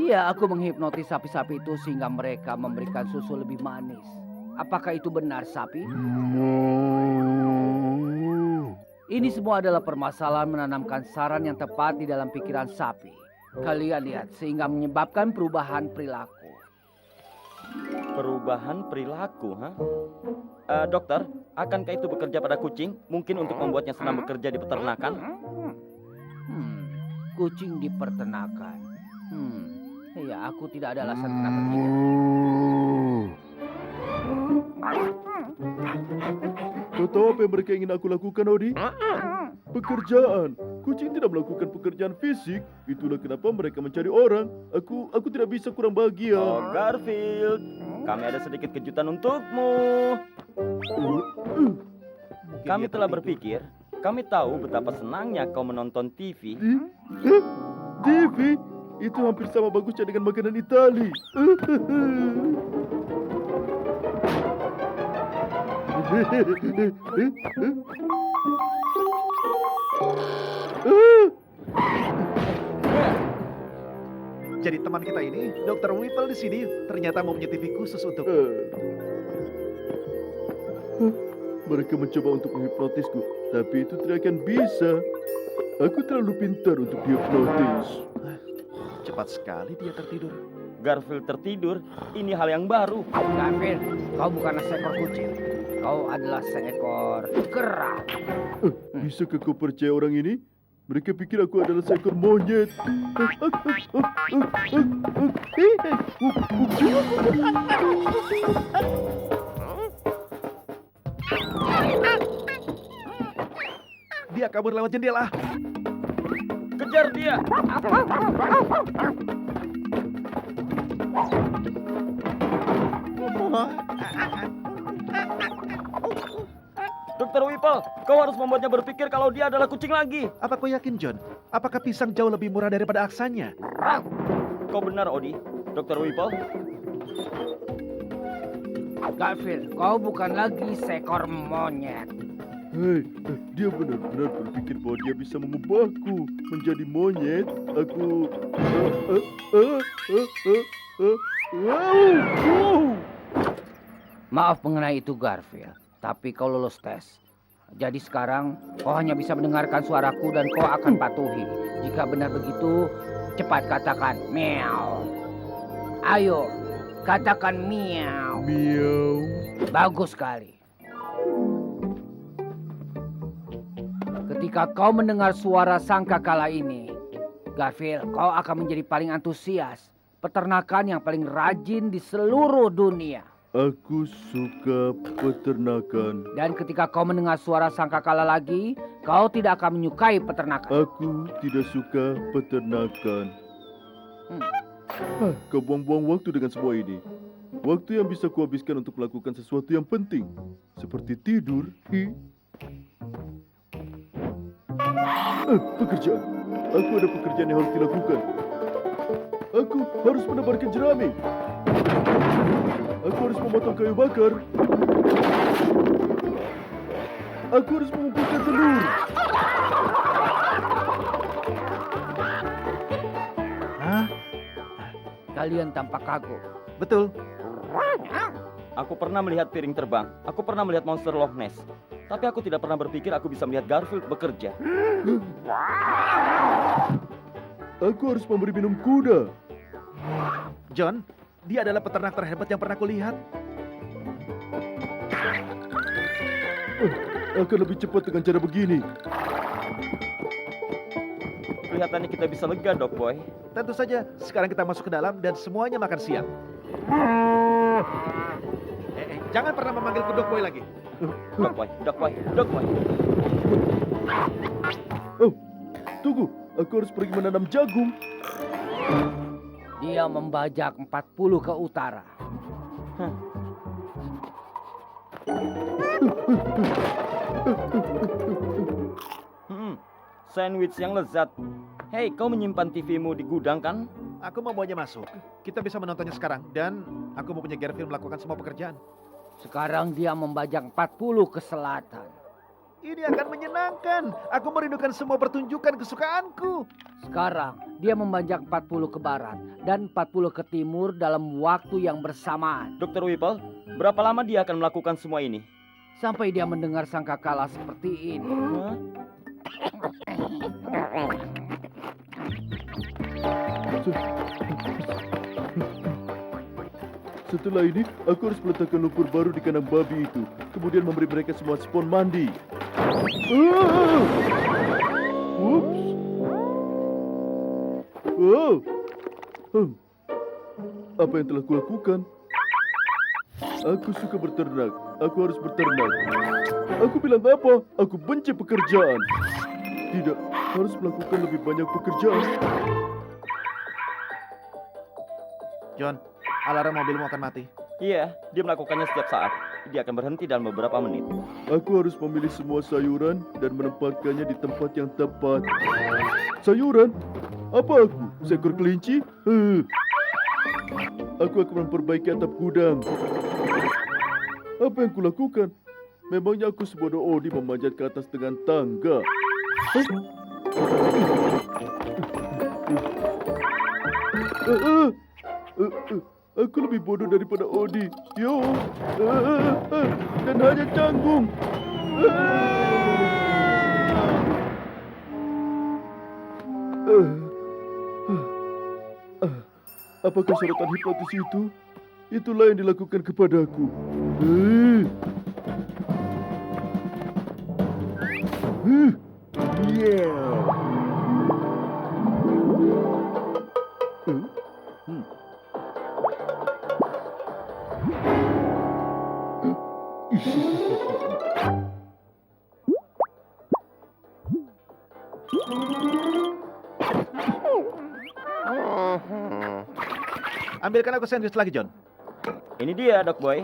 [SPEAKER 11] Iya, aku menghipnotis sapi-sapi itu sehingga mereka memberikan susu lebih manis. Apakah itu benar, sapi? Ini semua adalah permasalahan menanamkan saran yang tepat di dalam pikiran sapi. Kalian lihat, sehingga menyebabkan perubahan perilaku.
[SPEAKER 3] Perubahan perilaku, ha? Dokter, akankah itu bekerja pada kucing? Mungkin untuk membuatnya senang bekerja di peternakan?
[SPEAKER 11] Kucing di peternakan. Ya, aku tidak ada alasan kenapa tidak.
[SPEAKER 4] Kau tahu apa yang mereka ingin aku lakukan, Odi? Pekerjaan. Kucing tidak melakukan pekerjaan fisik. Itulah kenapa mereka mencari orang. Aku tidak bisa kurang bahagia.
[SPEAKER 3] Oh, Garfield, kami ada sedikit kejutan untukmu. Kami telah berpikir, kami tahu betapa senangnya kau menonton TV.
[SPEAKER 4] TV? Itu hampir sama bagusnya dengan makanan Itali.
[SPEAKER 1] Jadi teman kita ini, Dr. Whipple di sini ternyata mempunyai TV khusus untuk...
[SPEAKER 4] Mereka mencoba untuk menghipnotisku, tapi itu tidak akan bisa. Aku terlalu pintar untuk dihipnotis.
[SPEAKER 1] Cepat sekali dia tertidur.
[SPEAKER 3] Garfield tertidur, ini hal yang baru.
[SPEAKER 11] Garfield, kau bukanlah seekor kucing. Kau adalah seekor kera.
[SPEAKER 4] Bisakah kau percaya orang ini? Mereka pikir aku adalah seekor monyet.
[SPEAKER 1] Dia kabur lewat jendela.
[SPEAKER 3] Kejar dia! Dr. Whipple, kau harus membuatnya berpikir kalau dia adalah kucing lagi.
[SPEAKER 1] Apa kau yakin, John? Apakah pisang jauh lebih murah daripada aksanya?
[SPEAKER 3] Kau benar, Odi. Dr. Whipple.
[SPEAKER 11] Garfield, kau bukan lagi seekor monyet.
[SPEAKER 4] Hei, dia benar-benar berpikir bahwa dia bisa mengubahku menjadi monyet. Aku... Wow!
[SPEAKER 11] Maaf mengenai itu Garfield, tapi kau lolos tes. Jadi sekarang kau hanya bisa mendengarkan suaraku dan kau akan patuhi. Jika benar begitu, cepat katakan meow. Ayo, katakan meow.
[SPEAKER 4] Miau.
[SPEAKER 11] Bagus sekali. Ketika kau mendengar suara sangkakala ini, Garfield, kau akan menjadi paling antusias. Peternakan yang paling rajin di seluruh dunia.
[SPEAKER 4] Aku suka peternakan.
[SPEAKER 11] Dan ketika kau mendengar suara sangkakala lagi, kau tidak akan menyukai peternakan.
[SPEAKER 4] Aku tidak suka peternakan. Kau buang-buang waktu dengan semua ini. Waktu yang bisa kuhabiskan untuk melakukan sesuatu yang penting. Seperti tidur. Pekerjaan. Aku ada pekerjaan yang harus dilakukan. Aku harus menebarkan jerami. Aku harus memotong kayu bakar. Aku harus mengumpulkan telur.
[SPEAKER 7] Hah?
[SPEAKER 11] Kalian tampak kagum.
[SPEAKER 7] Betul.
[SPEAKER 3] Aku pernah melihat piring terbang. Aku pernah melihat monster Loch Ness. Tapi aku tidak pernah berpikir aku bisa melihat Garfield bekerja.
[SPEAKER 4] Aku harus memberi minum kuda.
[SPEAKER 7] John, dia adalah peternak terhebat yang pernah kulihat.
[SPEAKER 4] Akan lebih cepat dengan cara begini.
[SPEAKER 3] Kelihatannya kita bisa lega, Dog Boy.
[SPEAKER 7] Tentu saja, sekarang kita masuk ke dalam dan semuanya makan siang. Jangan pernah memanggilku Dog Boy lagi.
[SPEAKER 3] Dog Boy, Dog Boy, Dog Boy.
[SPEAKER 4] Oh, tunggu. Aku harus pergi menanam jagung.
[SPEAKER 11] Dia membajak 40 ke utara.
[SPEAKER 3] Sandwich yang lezat. Hei, kau menyimpan TV-mu di gudang kan?
[SPEAKER 7] Aku mau bawanya masuk. Kita bisa menontonnya sekarang. Dan aku mau punya Garfield melakukan semua pekerjaan.
[SPEAKER 11] Sekarang dia membajak 40 ke selatan.
[SPEAKER 7] Ini akan menyenangkan. Aku merindukan semua pertunjukan kesukaanku.
[SPEAKER 11] Sekarang dia membajak 40 ke barat dan 40 ke timur dalam waktu yang bersamaan.
[SPEAKER 3] Dr. Whipple, berapa lama dia akan melakukan semua ini?
[SPEAKER 11] Sampai dia mendengar sangkakala seperti ini.
[SPEAKER 3] Hah?
[SPEAKER 4] Setelah ini, aku harus meletakkan lumpur baru di kandang babi itu. Kemudian memberi mereka semua spon mandi. Ups. Oh. Apa yang telah kulakukan? Aku suka berternak. Aku harus berternak. Aku bilang apa? Aku benci pekerjaan. Tidak, harus melakukan lebih banyak pekerjaan.
[SPEAKER 7] John, alarm mobilmu akan mati.
[SPEAKER 3] Iya, dia melakukannya setiap saat. Dia akan berhenti dalam beberapa menit.
[SPEAKER 4] Aku harus memilih semua sayuran dan menempatkannya di tempat yang tepat. Sayuran? Apa aku? Seekor kelinci? Aku akan memperbaiki atap gudang. Apa yang kulakukan? Memangnya aku sebodoh Odi memanjat ke atas dengan tangga? Aku lebih bodoh daripada Odi. Yo, dan hanya canggung. Apakah sorotan hipnotis itu? Itulah yang dilakukan kepadaku.
[SPEAKER 7] Ambilkan aku sandwich lagi, John.
[SPEAKER 3] Ini dia, Dog Boy.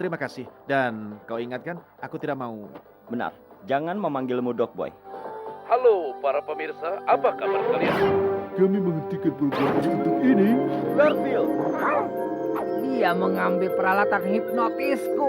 [SPEAKER 7] Terima kasih. Dan kau ingatkan, aku tidak mau.
[SPEAKER 3] Benar, jangan memanggilmu Dog Boy.
[SPEAKER 6] Halo para pemirsa, apa kabar kalian?
[SPEAKER 4] Kami menghentikan program untuk ini.
[SPEAKER 3] Garfield!
[SPEAKER 11] Dia mengambil peralatan hipnotisku.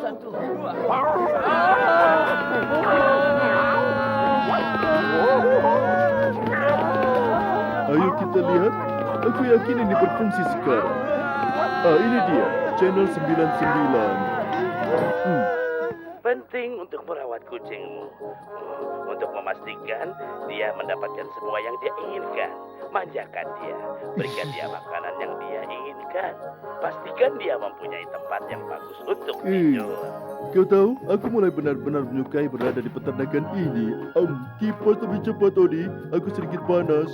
[SPEAKER 11] Satu, dua.
[SPEAKER 4] Ayo kita lihat. Aku yakin ini berfungsi sekarang. Ini dia, channel 99.
[SPEAKER 6] Penting untuk merawat kucingmu. Untuk memastikan dia mendapatkan semua yang dia inginkan. Manjakan dia, berikan dia makanan yang dia inginkan. Pastikan dia mempunyai tempat yang bagus untuk tidur.
[SPEAKER 4] Kau tahu, aku mulai benar-benar menyukai berada di peternakan ini. Kipas lebih cepat, Odi. Aku sedikit panas.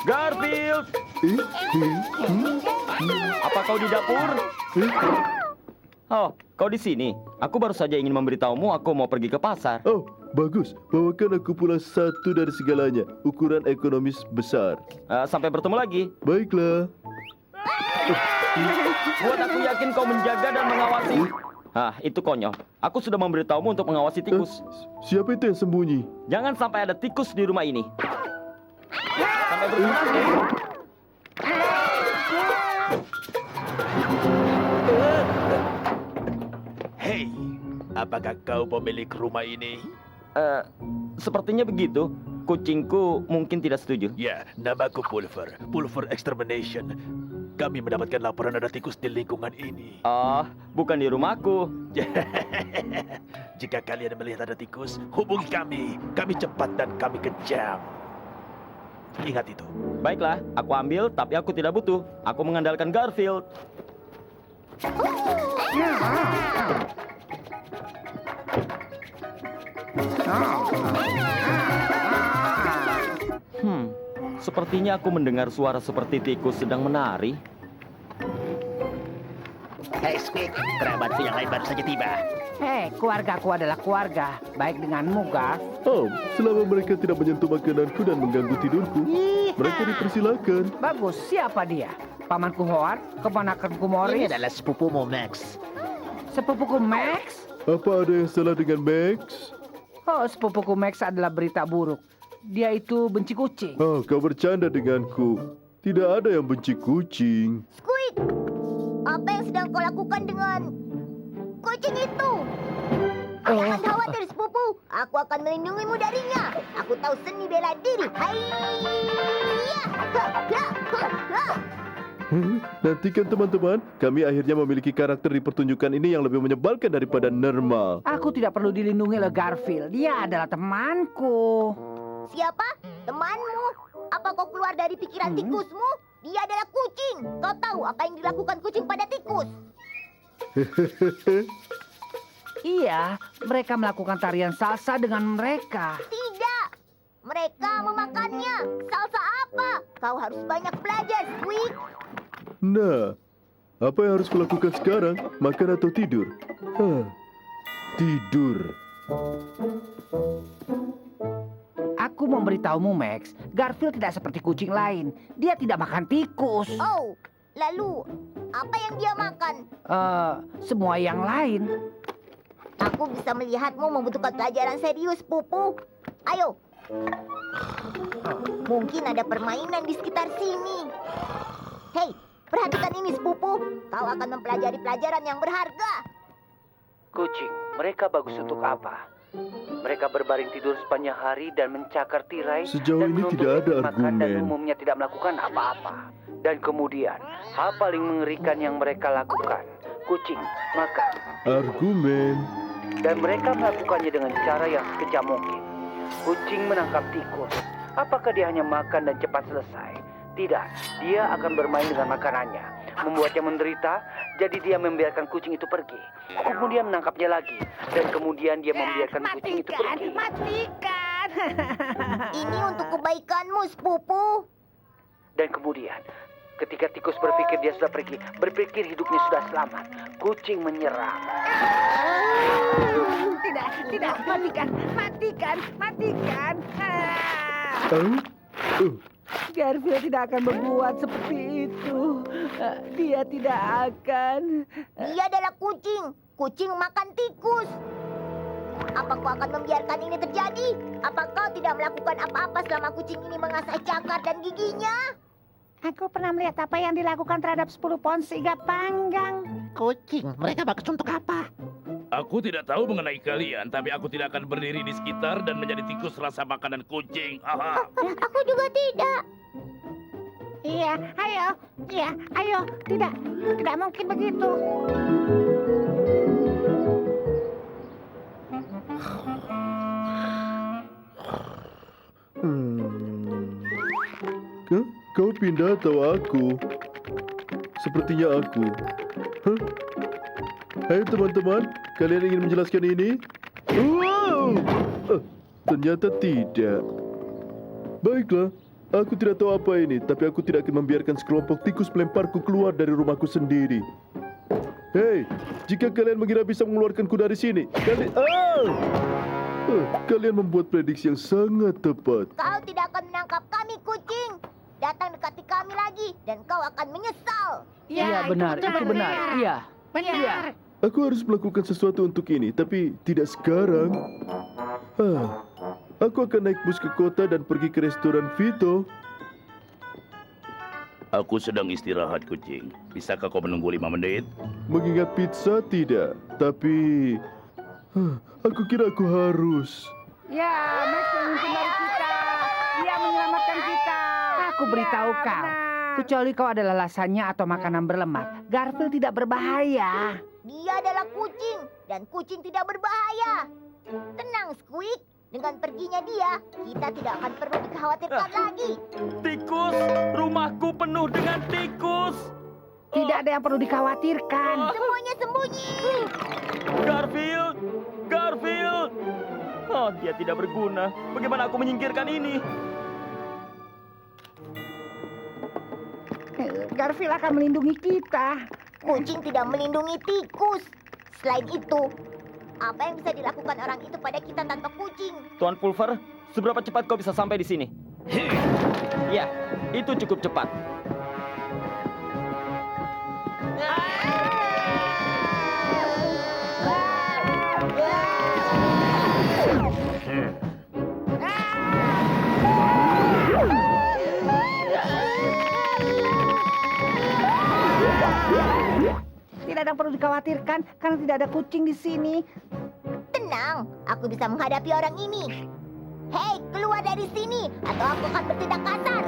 [SPEAKER 3] Garfield, apa kau di dapur? Oh, kau di sini. Aku baru saja ingin memberitahumu aku mau pergi ke pasar.
[SPEAKER 4] Oh, bagus. Bawakan aku pulang satu dari segalanya. Ukuran ekonomis besar.
[SPEAKER 3] Sampai bertemu lagi.
[SPEAKER 4] Baiklah.
[SPEAKER 3] Buat aku yakin kau menjaga dan mengawasi. Itu konyol. Aku sudah memberitahumu untuk mengawasi tikus.
[SPEAKER 4] Siapa itu yang sembunyi?
[SPEAKER 3] Jangan sampai ada tikus di rumah ini. Sampai bertemu lagi.
[SPEAKER 6] Hei, apakah kau pemilik rumah ini?
[SPEAKER 3] Sepertinya begitu. Kucingku mungkin tidak setuju.
[SPEAKER 6] Ya, namaku Pulver. Pulver Extermination. Kami mendapatkan laporan ada tikus di lingkungan ini.
[SPEAKER 3] Bukan di rumahku.
[SPEAKER 6] Jika kalian melihat ada tikus, hubungi kami. Kami cepat dan kami kejam. Ingat itu.
[SPEAKER 3] Baiklah, aku ambil, tapi aku tidak butuh. Aku mengandalkan Garfield. Sepertinya aku mendengar suara seperti tikus sedang menari.
[SPEAKER 1] Hei Squid, kerabatku yang lain baru saja tiba.
[SPEAKER 5] Hei, keluargaku adalah keluarga. Baik denganmu, Garf.
[SPEAKER 4] Selama mereka tidak menyentuh makananku dan mengganggu tidurku, mereka dipersilakan.
[SPEAKER 5] Bagus, siapa dia? Pamanku Howard, keponakanku
[SPEAKER 1] Ini
[SPEAKER 5] Morris,
[SPEAKER 1] adalah sepupumu Max.
[SPEAKER 5] sepupuku Max.
[SPEAKER 4] Apa ada yang salah dengan Max?
[SPEAKER 5] Oh, sepupuku Max adalah berita buruk. Dia itu benci kucing.
[SPEAKER 4] Kau bercanda denganku. Tidak ada yang benci kucing.
[SPEAKER 10] Squid, apa yang sedang kau lakukan dengan kucing itu? Jangan khawatir, sepupu. Aku akan melindungimu darinya. Aku tahu seni bela diri.
[SPEAKER 4] Nantikan teman-teman, kami akhirnya memiliki karakter di pertunjukan ini yang lebih menyebalkan daripada normal.
[SPEAKER 5] Aku tidak perlu dilindungi oleh Garfield. Dia adalah temanku.
[SPEAKER 10] Siapa? Temanmu? Apa kau keluar dari pikiran tikusmu? Dia adalah kucing. Kau tahu apa yang dilakukan kucing pada tikus?
[SPEAKER 5] Iya, mereka melakukan tarian salsa dengan mereka.
[SPEAKER 10] Tidak. Mereka memakannya. Salsa apa? Kau harus banyak belajar, Squid.
[SPEAKER 4] Nah, apa yang harus kulakukan sekarang? Makan atau tidur? Tidur.
[SPEAKER 5] Aku memberitahumu, Max. Garfield tidak seperti kucing lain. Dia tidak makan tikus.
[SPEAKER 10] Oh, lalu apa yang dia makan?
[SPEAKER 5] Semua yang lain.
[SPEAKER 10] Aku bisa melihatmu membutuhkan pelajaran serius, Pupu. Ayo. Mungkin ada permainan di sekitar sini. Hei, perhatikan ini, sepupu. Kau akan mempelajari pelajaran yang berharga.
[SPEAKER 8] Kucing, mereka bagus untuk apa? Mereka berbaring tidur sepanjang hari dan mencakar tirai
[SPEAKER 4] Sejauh
[SPEAKER 8] dan
[SPEAKER 4] ini
[SPEAKER 8] menuntut
[SPEAKER 4] tidak ada
[SPEAKER 8] makan dan
[SPEAKER 4] argumen.
[SPEAKER 8] umumnya tidak melakukan apa-apa. Dan kemudian, hal paling mengerikan yang mereka lakukan, kucing makan.
[SPEAKER 4] Argumen.
[SPEAKER 8] Dan mereka melakukannya dengan cara yang sekejam mungkin. Kucing menangkap tikus. Apakah dia hanya makan dan cepat selesai? Tidak, dia akan bermain dengan makanannya, membuatnya menderita, jadi dia membiarkan kucing itu pergi. Kemudian menangkapnya lagi, dan kemudian dia membiarkan kucing itu pergi.
[SPEAKER 5] Matikan!
[SPEAKER 10] Ini untuk kebaikanmu, sepupu.
[SPEAKER 8] Dan kemudian, ketika tikus berpikir dia sudah pergi, berpikir hidupnya sudah selamat, kucing menyerang.
[SPEAKER 5] Tidak, matikan. Garfield tidak akan berbuat seperti itu. Dia tidak akan.
[SPEAKER 10] Dia adalah kucing. Kucing makan tikus. Apa kau akan membiarkan ini terjadi? Apa kau tidak melakukan apa-apa selama kucing ini mengasah cakar dan giginya?
[SPEAKER 5] Aku pernah melihat apa yang dilakukan terhadap 10 pohon seiga panggang.
[SPEAKER 1] Kucing, mereka bagus untuk apa?
[SPEAKER 6] Aku tidak tahu mengenai kalian, tapi aku tidak akan berdiri di sekitar dan menjadi tikus rasa makanan kucing. Haha.
[SPEAKER 10] Aku juga tidak.
[SPEAKER 5] Iya, ayo. Tidak mungkin begitu.
[SPEAKER 4] Kau pindah atau aku? Sepertinya aku. Hah? Hai teman-teman, kalian ingin menjelaskan ini? Wow! Ternyata tidak. Baiklah, aku tidak tahu apa ini, tapi aku tidak akan membiarkan sekelompok tikus melemparku keluar dari rumahku sendiri. Hei, jika kalian mengira bisa mengeluarkanku dari sini, kalian membuat prediksi yang sangat tepat.
[SPEAKER 10] Kau tidak akan menangkap kami, kucing. Datang dekati kami lagi dan kau akan menyesal.
[SPEAKER 11] Iya, benar, itu benar. Iya.
[SPEAKER 5] Benar.
[SPEAKER 4] Aku harus melakukan sesuatu untuk ini, tapi tidak sekarang. Aku akan naik bus ke kota dan pergi ke restoran Vito.
[SPEAKER 6] Aku sedang istirahat, kucing. Bisakah kau menunggu 5 menit?
[SPEAKER 4] Mengingat pizza tidak, tapi aku kira aku harus.
[SPEAKER 5] Ya, Max menghindari kita. Dia menyelamatkan kita. Aku beritahu kau. Kecuali kau adalah lasanya atau makanan berlemak, Garfield tidak berbahaya.
[SPEAKER 10] Dia adalah kucing dan kucing tidak berbahaya. Tenang, Squeak. Dengan perginya dia, kita tidak akan perlu dikhawatirkan lagi.
[SPEAKER 3] Tikus, rumahku penuh dengan tikus.
[SPEAKER 5] Tidak ada yang perlu dikhawatirkan.
[SPEAKER 10] Semuanya sembunyi.
[SPEAKER 3] Garfield. Oh, dia tidak berguna. Bagaimana aku menyingkirkan ini?
[SPEAKER 5] Garfield akan melindungi kita.
[SPEAKER 10] Kucing tidak melindungi tikus. Selain itu, apa yang bisa dilakukan orang itu pada kita tanpa kucing?
[SPEAKER 3] Tuan Pulver, seberapa cepat kau bisa sampai di sini? Ya, itu cukup cepat.
[SPEAKER 5] Tidak ada yang perlu dikhawatirkan karena tidak ada kucing di sini.
[SPEAKER 10] Tenang, aku bisa menghadapi orang ini. Hei, keluar dari sini atau aku akan bertindak kasar.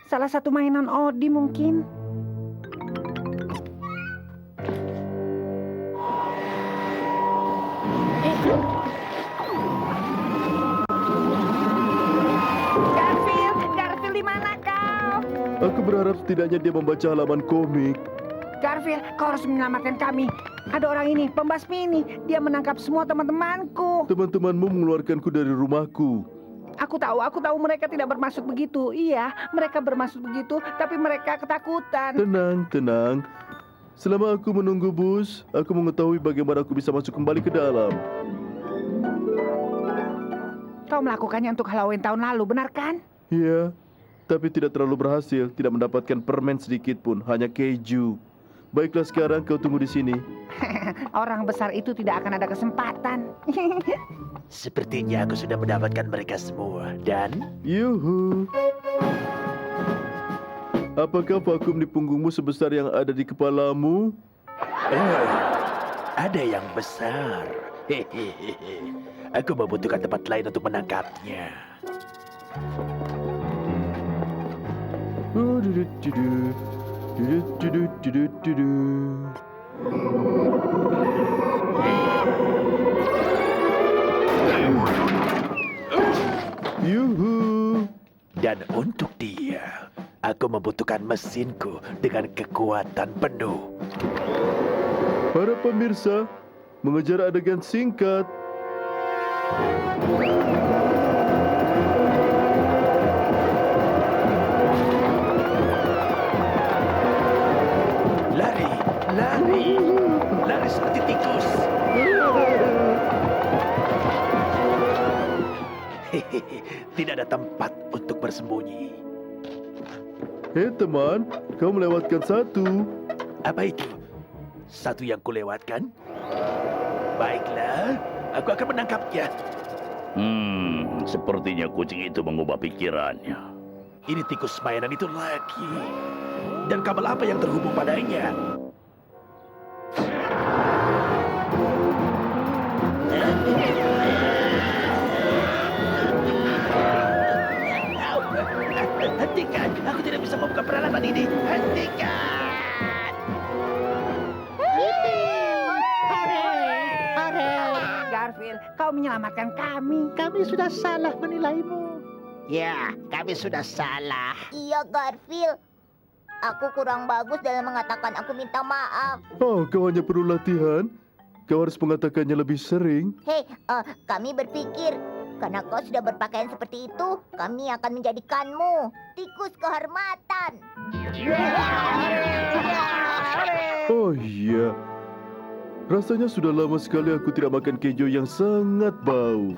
[SPEAKER 5] Salah satu mainan Odi mungkin. Garfield di mana kau?
[SPEAKER 4] Aku berharap setidaknya dia membaca halaman komik.
[SPEAKER 5] Garfield, kau harus menyelamatkan kami. Ada orang ini, pembasmi ini. Dia menangkap semua teman-temanku.
[SPEAKER 4] Teman-temanmu mengeluarkanku dari rumahku.
[SPEAKER 5] Aku tahu mereka tidak bermaksud begitu. Iya, mereka bermaksud begitu, tapi mereka ketakutan.
[SPEAKER 4] Tenang. Selama aku menunggu bus, aku mengetahui bagaimana aku bisa masuk kembali ke dalam.
[SPEAKER 5] Kau melakukannya untuk Halloween tahun lalu, benar kan?
[SPEAKER 4] Iya, tapi tidak terlalu berhasil. Tidak mendapatkan permen sedikit pun, hanya keju. Baiklah sekarang kau tunggu di sini.
[SPEAKER 5] Orang besar itu tidak akan ada kesempatan.
[SPEAKER 1] Sepertinya aku sudah mendapatkan mereka semua dan
[SPEAKER 4] Yuhu. Apakah vakum di punggungmu sebesar yang ada di kepalamu?
[SPEAKER 12] Ada yang besar. Hehehe. Aku membutuhkan tempat lain untuk menangkapnya.
[SPEAKER 4] Oh, dudu-dudu. Dudu-dudu-dudu-dudu. Yuhu.
[SPEAKER 12] Dan untuk dia, aku membutuhkan mesinku dengan kekuatan penuh.
[SPEAKER 4] Para pemirsa, mengejar adegan singkat.
[SPEAKER 12] Lari, lari, lari seperti tikus. Hehehe, tidak ada tempat untuk bersembunyi.
[SPEAKER 4] Hei teman, kau melewatkan satu.
[SPEAKER 12] Apa itu? Satu yang kulewatkan? Baiklah, aku akan menangkapnya.
[SPEAKER 6] Sepertinya kucing itu mengubah pikirannya.
[SPEAKER 12] Ini tikus mainan itu lagi. Dan kabel apa yang terhubung padanya? Hentikan! Aku tidak bisa membuka peralatan ini. Hentikan!
[SPEAKER 5] Garfield, kau menyelamatkan kami.
[SPEAKER 1] Kami sudah salah menilaimu.
[SPEAKER 12] Ya, kami sudah salah.
[SPEAKER 10] Iya, Garfield. Aku kurang bagus dalam mengatakan aku minta maaf.
[SPEAKER 4] Oh, kau hanya perlu latihan. Kau harus mengatakannya lebih sering.
[SPEAKER 10] Hei, kami berpikir karena kau sudah berpakaian seperti itu, kami akan menjadikanmu tikus kehormatan.
[SPEAKER 4] Oh iya. Rasanya sudah lama sekali aku tidak makan keju yang sangat bau.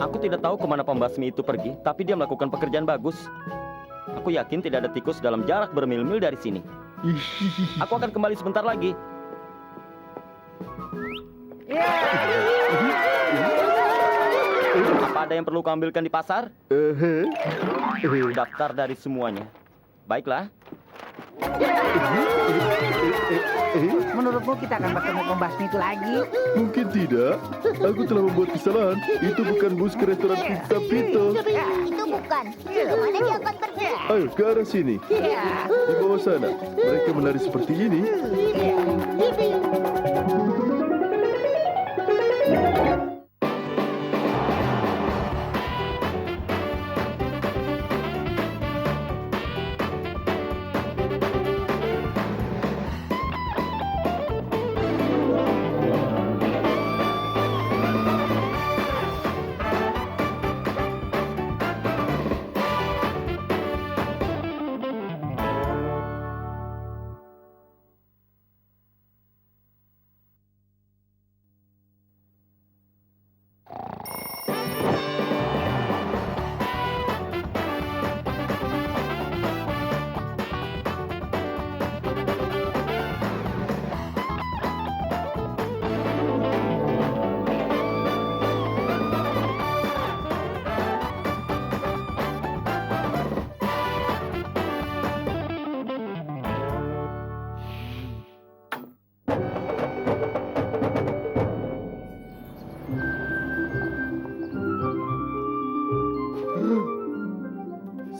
[SPEAKER 3] Aku tidak tahu kemana pembasmi itu pergi, tapi dia melakukan pekerjaan bagus. Aku yakin tidak ada tikus dalam jarak bermil-mil dari sini. Aku akan kembali sebentar lagi. Apa ada yang perlu kau ambilkan di pasar? Daftar dari semuanya. Baiklah.
[SPEAKER 5] Menurutmu kita akan bertemu pembasmi itu lagi?
[SPEAKER 4] Mungkin tidak. Aku telah membuat kesalahan. Itu bukan bus ke restoran Pizza Pito.
[SPEAKER 10] Itu bukan. Kemana dia akan pergi?
[SPEAKER 4] Ayo ke arah sini. Di bawah sana. Mereka menari seperti ini.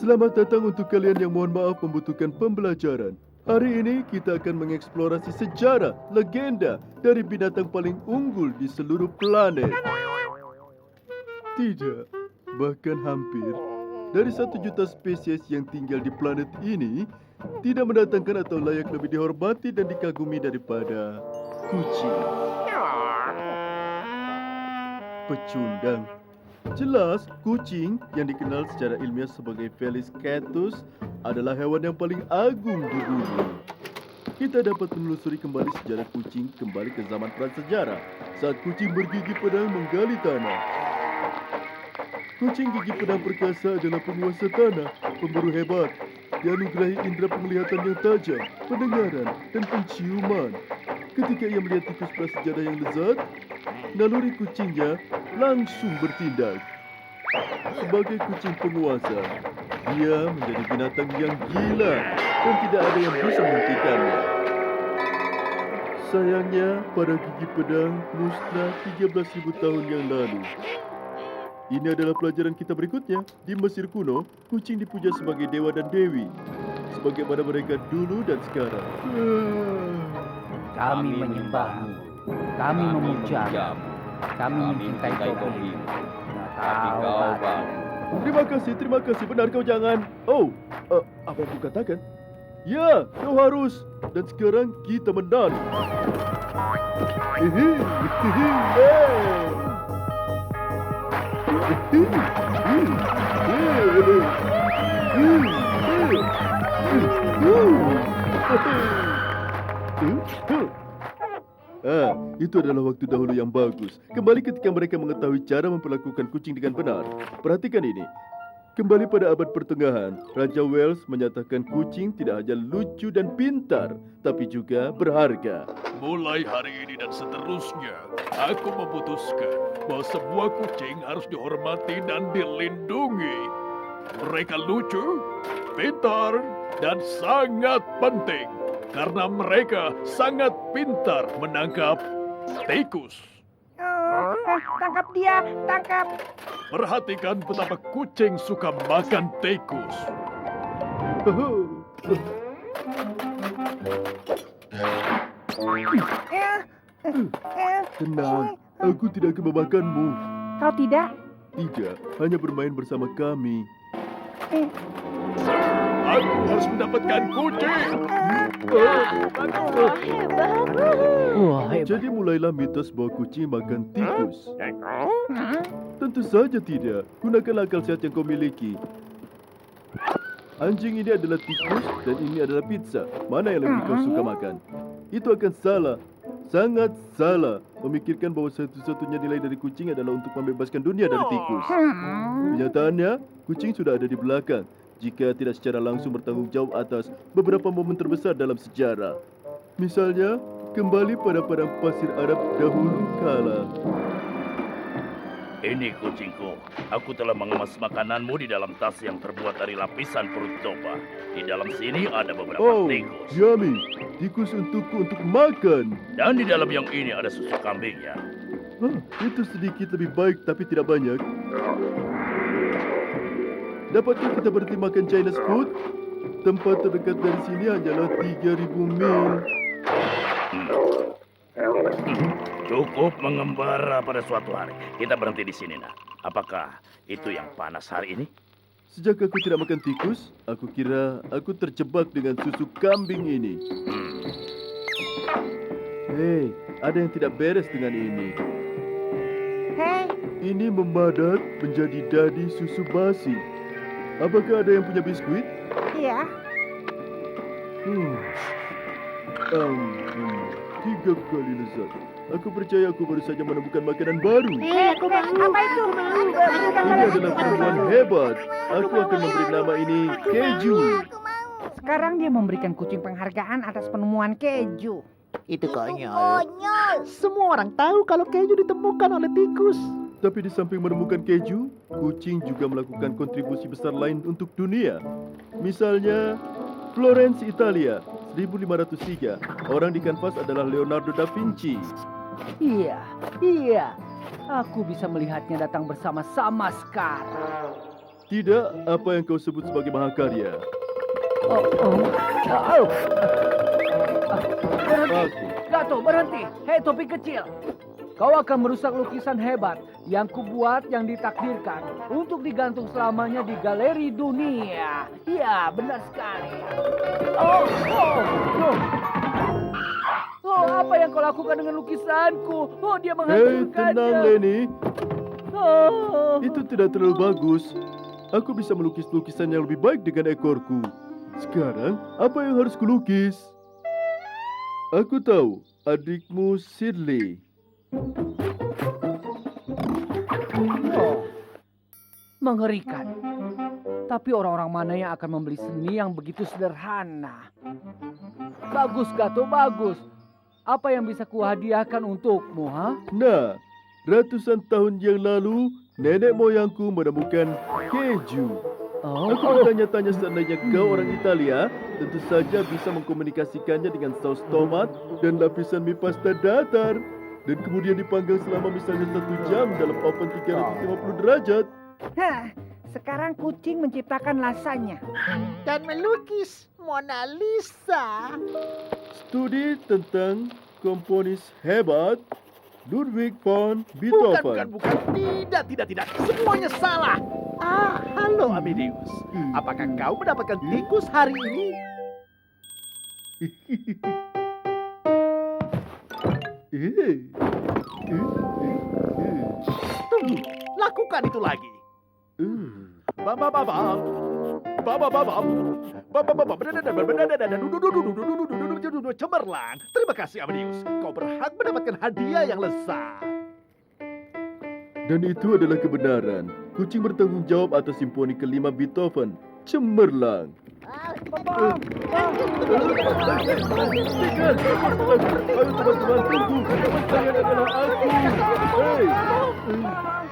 [SPEAKER 4] Selamat datang untuk kalian yang mohon maaf membutuhkan pembelajaran. Hari ini kita akan mengeksplorasi sejarah, legenda dari binatang paling unggul di seluruh planet. Tidak, bahkan hampir. Dari 1 juta spesies yang tinggal di planet ini, tidak mendatangkan atau layak lebih dihormati dan dikagumi daripada kucing. Pecundang. Jelas, kucing yang dikenal secara ilmiah sebagai Felis catus adalah hewan yang paling agung di bumi. Kita dapat menelusuri kembali sejarah kucing kembali ke zaman prasejarah saat kucing bergigi pedang menggali tanah. Kucing gigi pedang perkasa adalah penguasa tanah, pemburu hebat, dianugerahi indera penglihatan yang tajam, pendengaran, dan penciuman. Ketika ia melihat tikus prasejarah yang lezat, naluri kucingnya langsung bertindak. Sebagai kucing penguasa, dia menjadi binatang yang gila dan tidak ada yang bisa menghentikannya. Sayangnya, para gigi pedang musnah 13.000 tahun yang lalu. Ini adalah pelajaran kita berikutnya. Di Mesir kuno, kucing dipuja sebagai dewa dan dewi, sebagaimana mereka dulu dan sekarang.
[SPEAKER 11] Kami menyembahmu, kami memujamu, kami mencintai topimu. Tapi kau
[SPEAKER 4] Terima kasih, benar kau jangan. Oh, apa yang kau katakan? Ya, kau harus. Dan sekarang kita menang. Itu adalah waktu dahulu yang bagus. Kembali ketika mereka mengetahui cara memperlakukan kucing dengan benar. Perhatikan ini. Kembali pada abad pertengahan, Raja Wales menyatakan kucing tidak hanya lucu dan pintar, tapi juga berharga.
[SPEAKER 6] Mulai hari ini dan seterusnya, aku memutuskan bahwa semua kucing harus dihormati dan dilindungi. Mereka lucu, pintar, dan sangat penting. Karena mereka sangat pintar menangkap tikus.
[SPEAKER 5] Tangkap dia, tangkap.
[SPEAKER 6] Perhatikan betapa kucing suka makan tikus.
[SPEAKER 4] Tenang, aku tidak akan memakanmu.
[SPEAKER 5] Kau tidak?
[SPEAKER 4] Tidak, hanya bermain bersama kami.
[SPEAKER 6] Aku harus mendapatkan kucing.
[SPEAKER 4] Jadi mulailah mitos bahwa kucing makan tikus. Tentu saja tidak. Gunakan akal sehat yang kau miliki. Anjing ini adalah tikus dan ini adalah pizza. Mana yang lebih kau suka makan? Itu akan salah. Sangat salah memikirkan bahwa satu-satunya nilai dari kucing adalah untuk membebaskan dunia dari tikus. Kenyataannya, kucing sudah ada di belakang. Jika tidak secara langsung bertanggung jawab atas beberapa momen terbesar dalam sejarah. Misalnya, kembali pada padang pasir Arab dahulu kala.
[SPEAKER 6] Ini kucingku. Aku telah mengemas makananmu di dalam tas yang terbuat dari lapisan perut domba. Di dalam sini ada beberapa tikus.
[SPEAKER 4] Yummy. Tikus untukku untuk makan.
[SPEAKER 6] Dan di dalam yang ini ada susu kambingnya.
[SPEAKER 4] Itu sedikit lebih baik tapi tidak banyak. Dapatkah kita berhenti makan Chinese food? Tempat terdekat dari sini hanyalah 3.000 mil.
[SPEAKER 6] Cukup mengembara pada suatu hari. Kita berhenti di sini, nak. Apakah itu yang panas hari ini?
[SPEAKER 4] Sejak aku tidak makan tikus, aku kira aku terjebak dengan susu kambing ini. Hei, ada yang tidak beres dengan ini.
[SPEAKER 5] Hei,
[SPEAKER 4] Ini memadat menjadi dadi susu basi. Apakah ada yang punya biskuit?
[SPEAKER 5] iya.
[SPEAKER 4] 3 kali lezat. Aku percaya aku baru saja menemukan makanan baru.
[SPEAKER 5] Aku mau. Apa itu?
[SPEAKER 4] Ini adalah perempuan hebat. Aku akan memberi nama ini Keju.
[SPEAKER 5] Sekarang dia memberikan kucing penghargaan atas penemuan keju.
[SPEAKER 1] Itu konyol. Semua orang tahu kalau keju ditemukan oleh tikus.
[SPEAKER 4] Tapi di samping menemukan keju, kucing juga melakukan kontribusi besar lain untuk dunia. Misalnya, Florence, Italia, 1503. Orang di kanvas adalah Leonardo da Vinci.
[SPEAKER 11] Iya. Aku bisa melihatnya datang bersama-sama sekarang.
[SPEAKER 4] Tidak apa yang kau sebut sebagai mahakarya.
[SPEAKER 11] Berhenti, Gato, berhenti. Hei topi kecil. Kau akan merusak lukisan hebat yang kubuat yang ditakdirkan untuk digantung selamanya di galeri dunia. Iya, benar sekali. Apa yang kau lakukan dengan lukisanku? Dia
[SPEAKER 4] Hei,
[SPEAKER 11] menghancurkannya.
[SPEAKER 4] tenang Lenny. Itu tidak terlalu bagus. Aku bisa melukis lukisan yang lebih baik dengan ekorku. Sekarang, apa yang harus kulukis? Aku tahu, adikmu Sidley.
[SPEAKER 11] Mengerikan. Tapi orang-orang mana yang akan membeli seni yang begitu sederhana? Bagus, Gato, bagus. Apa yang bisa kuhadiahkan untukmu, ha?
[SPEAKER 4] Nah, Ratusan tahun yang lalu, nenek moyangku menemukan keju. Aku bertanya-tanya seandainya kau orang Italia, tentu saja bisa mengkomunikasikannya dengan saus tomat dan lapisan mie pasta datar. Dan kemudian dipanggang selama misalnya 1 jam dalam oven 350 derajat.
[SPEAKER 5] Hah, sekarang kucing menciptakan lasanya.
[SPEAKER 1] Dan melukis Mona Lisa.
[SPEAKER 4] Studi tentang komponis hebat Ludwig von
[SPEAKER 12] Bukan,
[SPEAKER 4] Beethoven.
[SPEAKER 12] bukan. Tidak. Semuanya salah. Halo Amadeus. Apakah kau mendapatkan tikus hari ini? Tunggu, lakukan itu lagi. Cemerlang. Terima kasih Amadeus. Kau berhak mendapatkan hadiah yang lezat.
[SPEAKER 4] Dan itu adalah kebenaran. Kucing bertanggung jawab atas simfoni kelima Beethoven. Cemerlang. Ayo teman-teman, tunggu. Kalian adalah aku. Hei.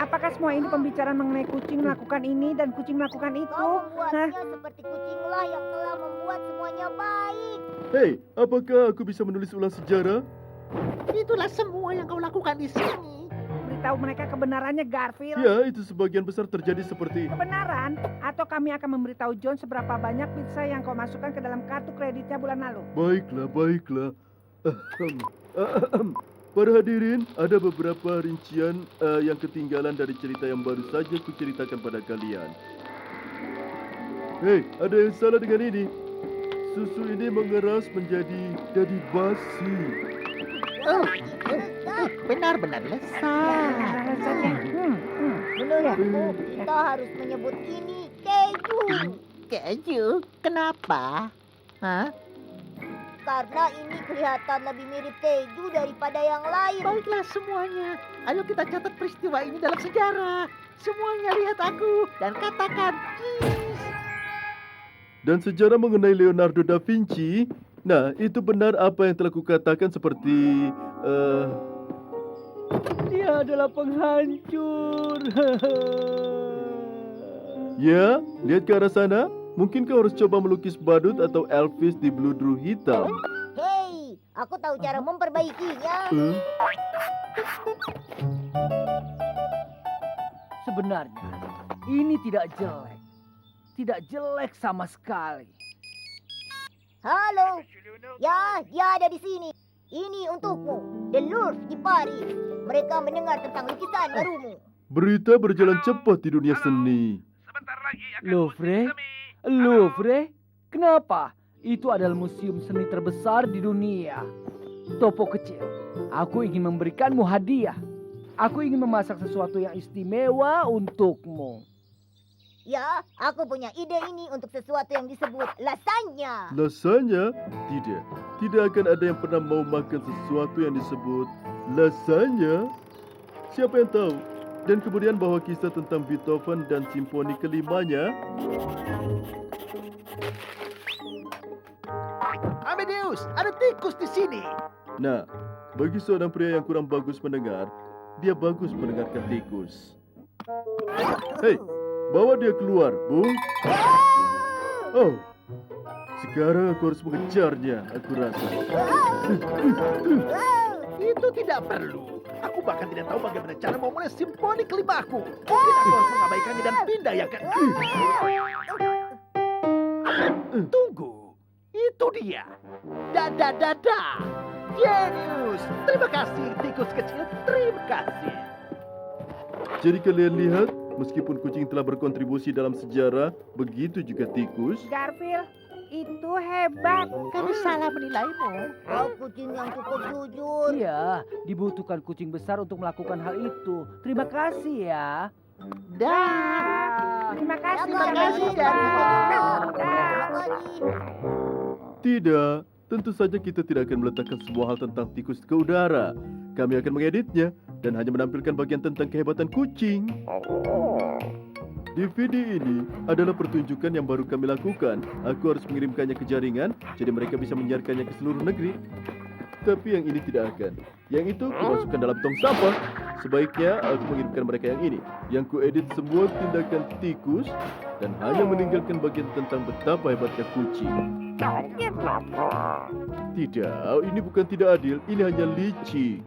[SPEAKER 5] Apakah semua ini pembicaraan mengenai kucing melakukan ini dan kucing melakukan itu?
[SPEAKER 10] Kau
[SPEAKER 5] Hah?
[SPEAKER 10] membuatnya seperti kucinglah yang telah membuat semuanya baik.
[SPEAKER 4] Hei, apakah aku bisa menulis ulang sejarah?
[SPEAKER 1] Itulah semua yang kau lakukan di sini.
[SPEAKER 5] Beritahu mereka kebenarannya, Garfield.
[SPEAKER 4] Ya, itu sebagian besar terjadi seperti...
[SPEAKER 5] Kebenaran? Atau kami akan memberitahu John seberapa banyak pizza yang kau masukkan ke dalam kartu kreditnya bulan lalu?
[SPEAKER 4] Baiklah. Para hadirin, ada beberapa rincian yang ketinggalan dari cerita yang baru saja kuceritakan pada kalian. Hei, ada yang salah dengan ini. Susu ini mengeras menjadi basi.
[SPEAKER 1] Benar-benar lezat.
[SPEAKER 10] Menurutku kita harus menyebut ini keju.
[SPEAKER 1] Keju? Kenapa? Hah?
[SPEAKER 10] Karena ini kelihatan lebih mirip keju daripada yang lain.
[SPEAKER 1] Baiklah semuanya. Ayo kita catat peristiwa ini dalam sejarah. Semuanya lihat aku dan katakan cheese.
[SPEAKER 4] Dan sejarah mengenai Leonardo da Vinci, nah itu benar apa yang telah kukatakan seperti...
[SPEAKER 11] Dia adalah penghancur.
[SPEAKER 4] Ya, lihat ke arah sana. Mungkin kau harus coba melukis badut atau Elvis di bludru hitam.
[SPEAKER 10] Hei, aku tahu cara memperbaikinya.
[SPEAKER 11] Sebenarnya ini tidak jelek. Tidak jelek sama sekali.
[SPEAKER 10] Halo. Ya, dia ada di sini. Ini untukmu. The Louvre di Paris. Mereka mendengar tentang lukisan barumu.
[SPEAKER 4] Berita berjalan cepat di dunia seni.
[SPEAKER 11] Louvre? Kenapa? Itu adalah museum seni terbesar di dunia. Topo kecil, aku ingin memberikanmu hadiah. Aku ingin memasak sesuatu yang istimewa untukmu.
[SPEAKER 10] Ya, aku punya ide ini untuk sesuatu yang disebut lasagna.
[SPEAKER 4] Lasagna? Tidak. Tidak akan ada yang pernah mau makan sesuatu yang disebut lasagna. Siapa yang tahu? Dan kemudian bahwa kisah tentang Beethoven dan simfoni kelimanya.
[SPEAKER 12] Amadeus, ada tikus di sini.
[SPEAKER 4] Nah, bagi seorang pria yang kurang bagus mendengar, dia bagus mendengarkan tikus. Hei, bawa dia keluar, Bung. Oh, sekarang aku harus mengejarnya, aku rasa.
[SPEAKER 12] Itu tidak perlu. Aku bahkan tidak tahu bagaimana cara memulai simfoni kelima aku. Mungkin aku harus mengabaikannya dan pindah ya kan? Tunggu, itu dia. Dada. Genius. Terima kasih tikus kecil. Terima kasih.
[SPEAKER 4] Jadi kalian lihat, meskipun kucing telah berkontribusi dalam sejarah, begitu juga tikus.
[SPEAKER 5] Garfield, itu hebat.
[SPEAKER 1] Kami salah menilaimu.
[SPEAKER 10] Kau kucing yang cukup jujur.
[SPEAKER 11] Iya, dibutuhkan kucing besar untuk melakukan hal itu. Terima kasih ya.
[SPEAKER 1] Dah.
[SPEAKER 5] Terima kasih.
[SPEAKER 1] Terima kasih,
[SPEAKER 10] Terima kasih.
[SPEAKER 4] Tidak, tentu saja kita tidak akan meletakkan semua hal tentang tikus ke udara. Kami akan mengeditnya dan hanya menampilkan bagian tentang kehebatan kucing. DVD ini adalah pertunjukan yang baru kami lakukan. Aku harus mengirimkannya ke jaringan, jadi mereka bisa menyiarkannya ke seluruh negeri. Tapi yang ini tidak akan. Yang itu kumasukkan dalam tong sampah. Sebaiknya aku mengirimkan mereka yang ini. Yang kuedit semua tindakan tikus dan hanya meninggalkan bagian tentang betapa hebatnya kucing. Tidak, ini bukan tidak adil. Ini hanya licik.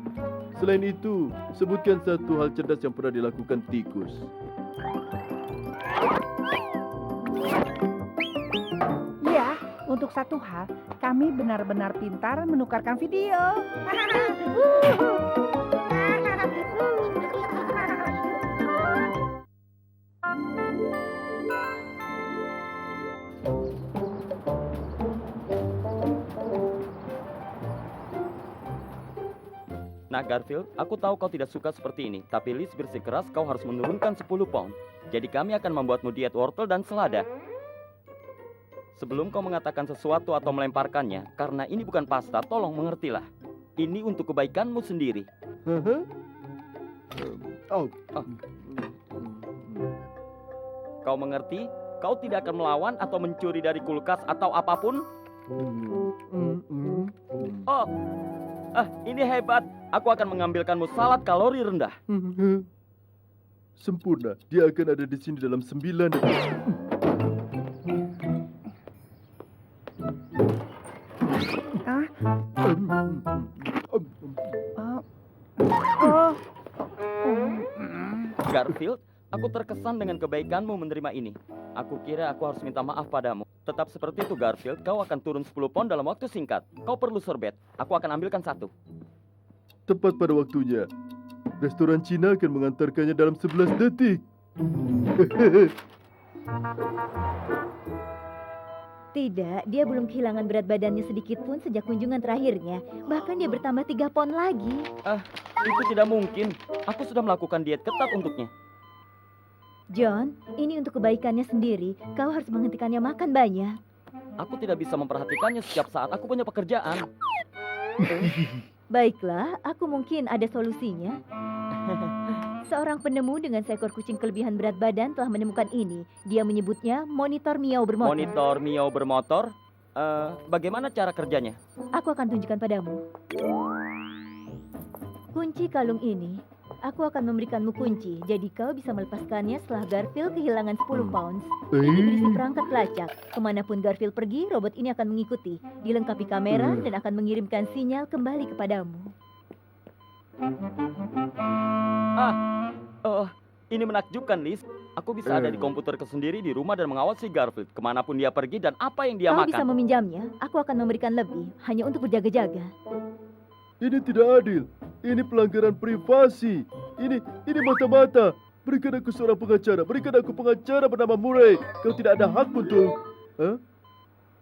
[SPEAKER 4] Selain itu, sebutkan satu hal cerdas yang pernah dilakukan tikus.
[SPEAKER 5] Ya, untuk satu hal, kami benar-benar pintar menukarkan video.
[SPEAKER 3] Nah Garfield, aku tahu kau tidak suka seperti ini, tapi Liz bersikeras kau harus menurunkan 10 pound. Jadi kami akan membuatmu diet wortel dan selada. Sebelum kau mengatakan sesuatu atau melemparkannya, karena ini bukan pasta, tolong mengertilah. Ini untuk kebaikanmu sendiri. Kau mengerti? Kau tidak akan melawan atau mencuri dari kulkas atau apapun? Oh, ini hebat. Aku akan mengambilkanmu salad kalori rendah.
[SPEAKER 4] Sempurna. Dia akan ada di sini dalam 9 detik.
[SPEAKER 3] Garfield, aku terkesan dengan kebaikanmu menerima ini. Aku kira aku harus minta maaf padamu. Tetap seperti itu Garfield, kau akan turun 10 pound dalam waktu singkat. Kau perlu sorbet. Aku akan ambilkan satu.
[SPEAKER 4] Tepat pada waktunya. Restoran Cina akan mengantarkannya dalam 11 detik.
[SPEAKER 10] Tidak, dia belum kehilangan berat badannya sedikit pun sejak kunjungan terakhirnya. Bahkan dia bertambah 3 pound lagi.
[SPEAKER 3] Itu tidak mungkin. Aku sudah melakukan diet ketat untuknya.
[SPEAKER 10] John, ini untuk kebaikannya sendiri. Kau harus menghentikannya makan banyak.
[SPEAKER 3] Aku tidak bisa memperhatikannya setiap saat. Aku punya pekerjaan.
[SPEAKER 10] Baiklah, aku mungkin ada solusinya. Seorang penemu dengan seekor kucing kelebihan berat badan telah menemukan ini. Dia menyebutnya monitor miau bermotor.
[SPEAKER 3] Monitor miau bermotor? Bagaimana cara kerjanya?
[SPEAKER 10] Aku akan tunjukkan padamu. Kunci kalung ini. Aku akan memberikanmu kunci, jadi kau bisa melepaskannya setelah Garfield kehilangan 10 pounds. Ini berisi perangkat pelacak. Kemanapun Garfield pergi, robot ini akan mengikuti. Dilengkapi kamera dan akan mengirimkan sinyal kembali kepadamu.
[SPEAKER 3] Ini menakjubkan, Liz. Aku bisa ada di komputerku sendiri di rumah dan mengawasi Garfield kemanapun dia pergi dan apa yang dia
[SPEAKER 10] Kau
[SPEAKER 3] makan.
[SPEAKER 10] bisa meminjamnya. Aku akan memberikan lebih, hanya untuk berjaga-jaga.
[SPEAKER 4] Ini tidak adil. Ini pelanggaran privasi. Ini mata-mata. Berikan aku seorang pengacara. Berikan aku pengacara bernama Murray. Kau tidak ada hak untuk...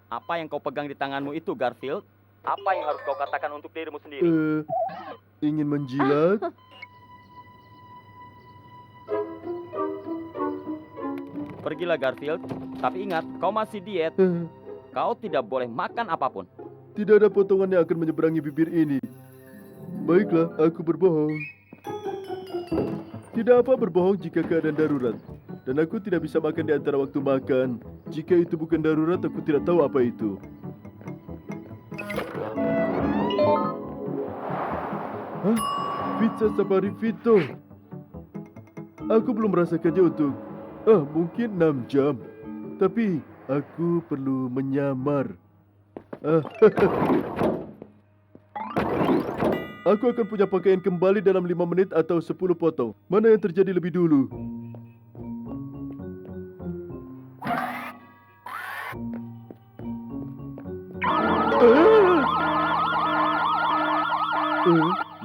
[SPEAKER 3] Apa yang kau pegang di tanganmu itu, Garfield? Apa yang harus kau katakan untuk dirimu sendiri?
[SPEAKER 4] Ingin menjilat?
[SPEAKER 3] Pergilah, Garfield. Tapi ingat, kau masih diet. Kau tidak boleh makan apapun.
[SPEAKER 4] Tidak ada potongan yang akan menyeberangi bibir ini. Baiklah, aku berbohong. Tidak apa berbohong jika keadaan darurat. Dan aku tidak bisa makan di antara waktu makan. Jika itu bukan darurat, aku tidak tahu apa itu. Pizza Safari Vito. Aku belum merasakannya untuk... mungkin 6 jam. Tapi aku perlu menyamar. Aku akan punya pakaian kembali dalam 5 menit atau 10 potong. Mana yang terjadi lebih dulu?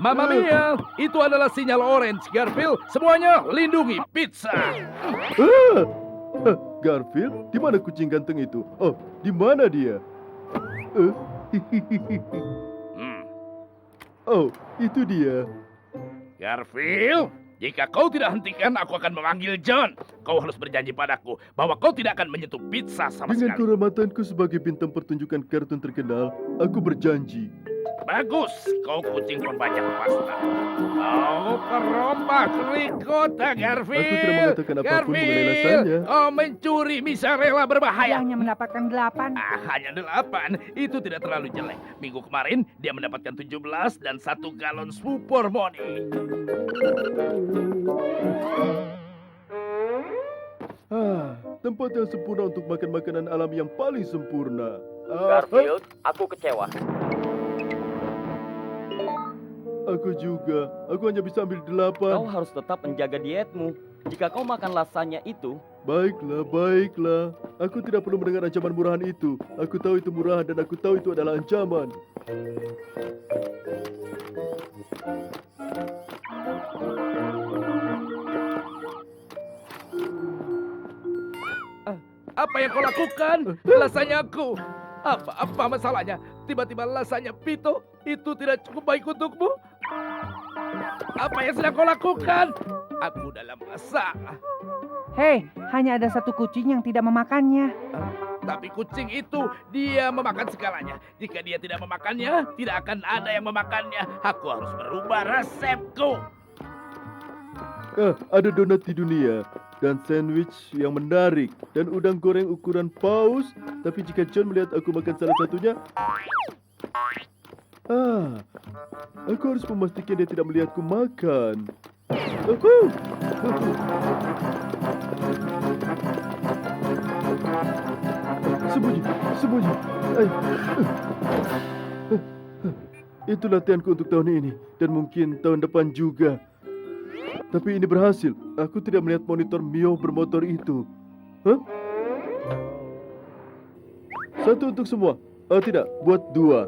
[SPEAKER 6] Mamma mia, itu adalah sinyal orange, Garfield. Semuanya lindungi pizza.
[SPEAKER 4] Garfield, di mana kucing ganteng itu? Oh, di mana dia? Oh, itu dia.
[SPEAKER 6] Garfield, jika kau tidak hentikan, aku akan memanggil John. Kau harus berjanji padaku bahwa kau tidak akan menyentuh pizza sama
[SPEAKER 4] Dengan
[SPEAKER 6] sekali.
[SPEAKER 4] kehormatanku sebagai bintang pertunjukan kartun terkenal, aku berjanji.
[SPEAKER 6] Bagus, kau kucing pembajak pasta. Kau perompak Ricotta, Garfield.
[SPEAKER 4] Aku tidak mengatakan apapun mengenai lasanya.
[SPEAKER 6] Kau mencuri bisa rela
[SPEAKER 5] Dia
[SPEAKER 6] berbahaya.
[SPEAKER 5] hanya mendapatkan 8.
[SPEAKER 6] Hanya 8. Itu tidak terlalu jelek. Minggu kemarin dia mendapatkan 17 dan 1 galon super money.
[SPEAKER 4] Tempat yang sempurna untuk makan makanan alam yang paling sempurna.
[SPEAKER 3] Garfield, aku kecewa.
[SPEAKER 4] Aku juga. Aku hanya bisa ambil 8.
[SPEAKER 3] Kau harus tetap menjaga dietmu. Jika kau makan lasanya itu,
[SPEAKER 4] Baiklah, baiklah. Aku tidak perlu mendengar ancaman murahan itu. Aku tahu itu murahan dan aku tahu itu adalah ancaman.
[SPEAKER 6] Apa yang kau lakukan? Lasanya aku. Apa masalahnya? Tiba-tiba lasanya Pito itu tidak cukup baik untukmu? Apa yang sedang kau lakukan? Aku dalam masalah.
[SPEAKER 5] Hei, hanya ada satu kucing yang tidak memakannya.
[SPEAKER 6] Tapi kucing itu dia memakan segalanya. Jika dia tidak memakannya, tidak akan ada yang memakannya. Aku harus merubah resepku.
[SPEAKER 4] Ada donat di dunia dan sandwich yang menarik dan udang goreng ukuran paus. Tapi jika John melihat aku makan salah satunya, aku harus memastikan dia tidak melihatku makan. Sembunyi, sembunyi. Itu latihanku untuk tahun ini dan mungkin tahun depan juga. Tapi ini berhasil. Aku tidak melihat monitor Mio bermotor itu. Satu untuk semua. Tidak, buat 2.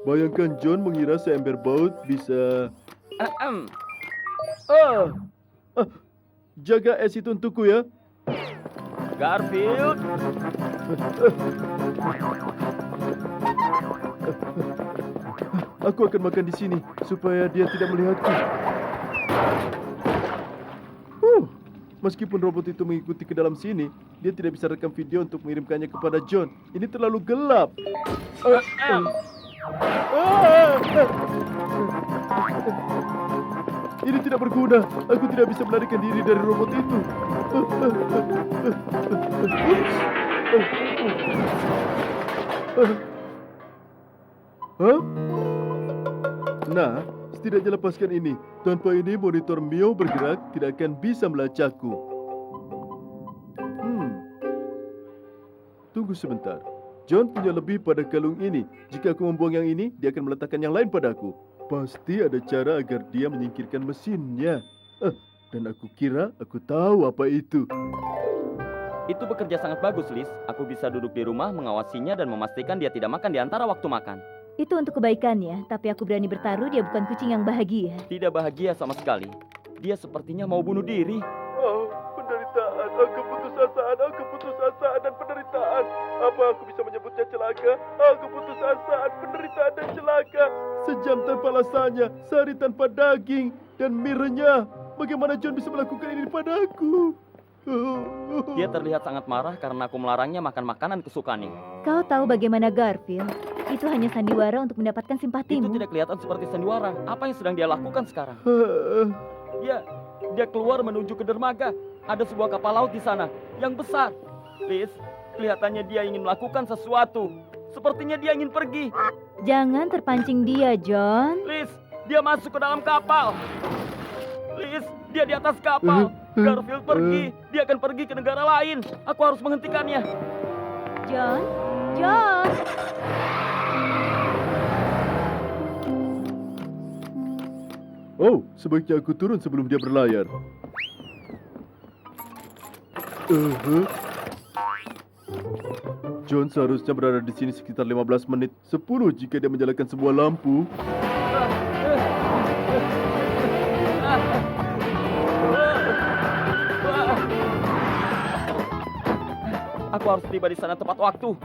[SPEAKER 4] Bayangkan John mengira seember baut bisa... Jaga es itu untukku ya.
[SPEAKER 3] Garfield.
[SPEAKER 4] Aku akan makan di sini supaya dia tidak melihatku. Meskipun robot itu mengikuti ke dalam sini, dia tidak bisa rekam video untuk mengirimkannya kepada John. Ini terlalu gelap. Ini tidak berguna. Aku tidak bisa melarikan diri dari robot itu. Nah, setidaknya lepaskan ini. Tanpa ini monitor Mio bergerak tidak akan bisa melacakku. Tunggu sebentar. John punya lebih pada kalung ini. Jika aku membuang yang ini, dia akan meletakkan yang lain padaku. Pasti ada cara agar dia menyingkirkan mesinnya. Dan aku kira aku tahu apa itu.
[SPEAKER 3] Itu bekerja sangat bagus, Liz. Aku bisa duduk di rumah, mengawasinya dan memastikan dia tidak makan di antara waktu makan.
[SPEAKER 10] Itu untuk kebaikannya, tapi aku berani bertaruh dia bukan kucing yang bahagia.
[SPEAKER 3] Tidak bahagia sama sekali. Dia sepertinya mau bunuh diri.
[SPEAKER 4] Penderitaan, keputusasaan, keputusasaan dan penderitaan. Apa aku bisa menyebutnya celaka? Keputusasaan, penderitaan dan celaka. Sejam tanpa lasanya, sehari tanpa daging dan mie renyah. Bagaimana John bisa melakukan ini padaku?
[SPEAKER 3] Dia terlihat sangat marah karena aku melarangnya makan makanan kesukaannya.
[SPEAKER 10] Kau tahu bagaimana Garfield? Itu hanya sandiwara untuk mendapatkan simpatimu.
[SPEAKER 3] Itu tidak kelihatan seperti sandiwara. Apa yang sedang dia lakukan sekarang? Dia keluar menuju ke dermaga. Ada sebuah kapal laut di sana yang besar. Liz, kelihatannya dia ingin melakukan sesuatu. Sepertinya dia ingin pergi.
[SPEAKER 10] Jangan terpancing dia, John.
[SPEAKER 3] Liz, dia masuk ke dalam kapal. Liz, dia di atas kapal. Garfield pergi. Dia akan pergi ke negara lain. Aku harus menghentikannya.
[SPEAKER 10] John, John.
[SPEAKER 4] Sebaiknya aku turun sebelum dia berlayar. John seharusnya berada di sini sekitar 15 menit. 10 jika dia menyalakan sebuah lampu.
[SPEAKER 3] Aku harus tiba di sana tepat waktu.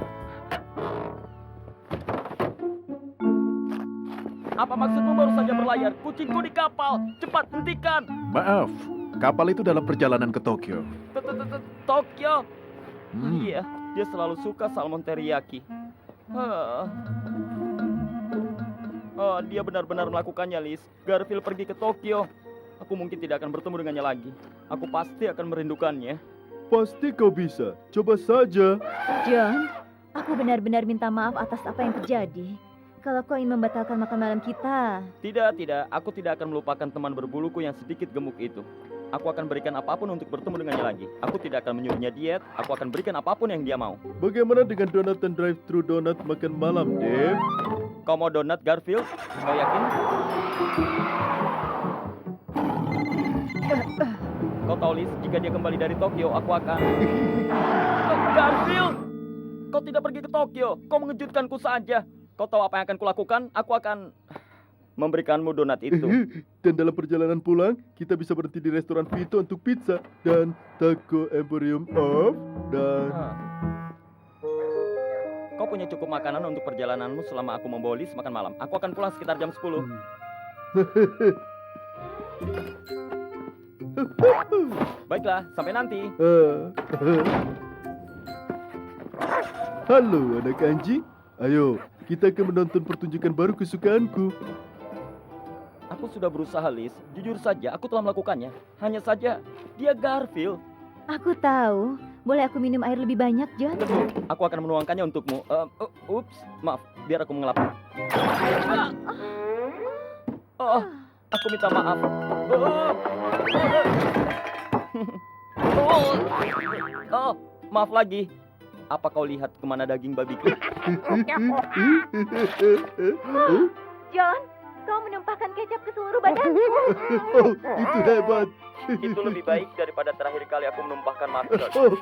[SPEAKER 3] Apa maksudmu baru saja berlayar? Kucingku di kapal. Cepat, hentikan.
[SPEAKER 12] Maaf, kapal itu dalam perjalanan ke Tokyo.
[SPEAKER 3] Tokyo? Iya, dia selalu suka salmon teriyaki. Oh, dia benar-benar melakukannya, Liz. Garfield pergi ke Tokyo. Aku mungkin tidak akan bertemu dengannya lagi. Aku pasti akan merindukannya.
[SPEAKER 4] Pasti kau bisa. Coba saja.
[SPEAKER 10] John, aku benar-benar minta maaf atas apa yang terjadi. Kalau kau ingin membatalkan makan malam kita,
[SPEAKER 3] Tidak. Aku tidak akan melupakan teman berbuluku yang sedikit gemuk itu. Aku akan berikan apapun untuk bertemu dengannya lagi. Aku tidak akan menyuruhnya diet. Aku akan berikan apapun yang dia mau.
[SPEAKER 4] Bagaimana dengan donat dan drive-thru donat makan malam, Dave?
[SPEAKER 3] Kau mau donat, Garfield? Kau yakin? Kau tahu, Liz, jika dia kembali dari Tokyo, aku akan... Garfield! Kau tidak pergi ke Tokyo. Kau mengejutkanku saja. Kau tahu apa yang akan kulakukan? Aku akan memberikanmu donat itu.
[SPEAKER 4] Dan dalam perjalanan pulang, kita bisa berhenti di restoran Vito untuk pizza dan taco Emporium Off dan...
[SPEAKER 3] Kau punya cukup makanan untuk perjalananmu selama aku membawa Liz makan malam. Aku akan pulang sekitar jam 10. Baiklah, sampai nanti.
[SPEAKER 4] Halo anak anjing. Ayo, kita akan menonton pertunjukan baru kesukaanku.
[SPEAKER 3] Aku sudah berusaha, Liz. Jujur saja, aku telah melakukannya. Hanya saja, dia Garfield.
[SPEAKER 10] aku tahu. Boleh aku minum air lebih banyak, John?
[SPEAKER 3] Tentu, aku akan menuangkannya untukmu. Ups, maaf, biar aku mengelap. Oh, aku minta maaf. Oh, maaf lagi. Apa kau lihat kemana daging babiku?
[SPEAKER 10] John, kau menumpahkan kecap ke seluruh badanku.
[SPEAKER 4] Oh, itu hebat.
[SPEAKER 3] Itu lebih baik daripada terakhir kali aku menumpahkan masker.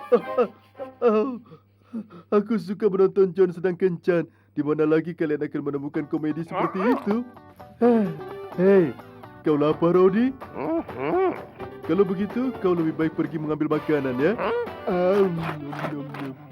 [SPEAKER 4] Aku suka menonton John sedang kencan. Di mana lagi kalian akan menemukan komedi seperti itu? Hei, kau lapar, Rodi? Kalau begitu, kau lebih baik pergi mengambil makanan ya. Nom, nom, nom.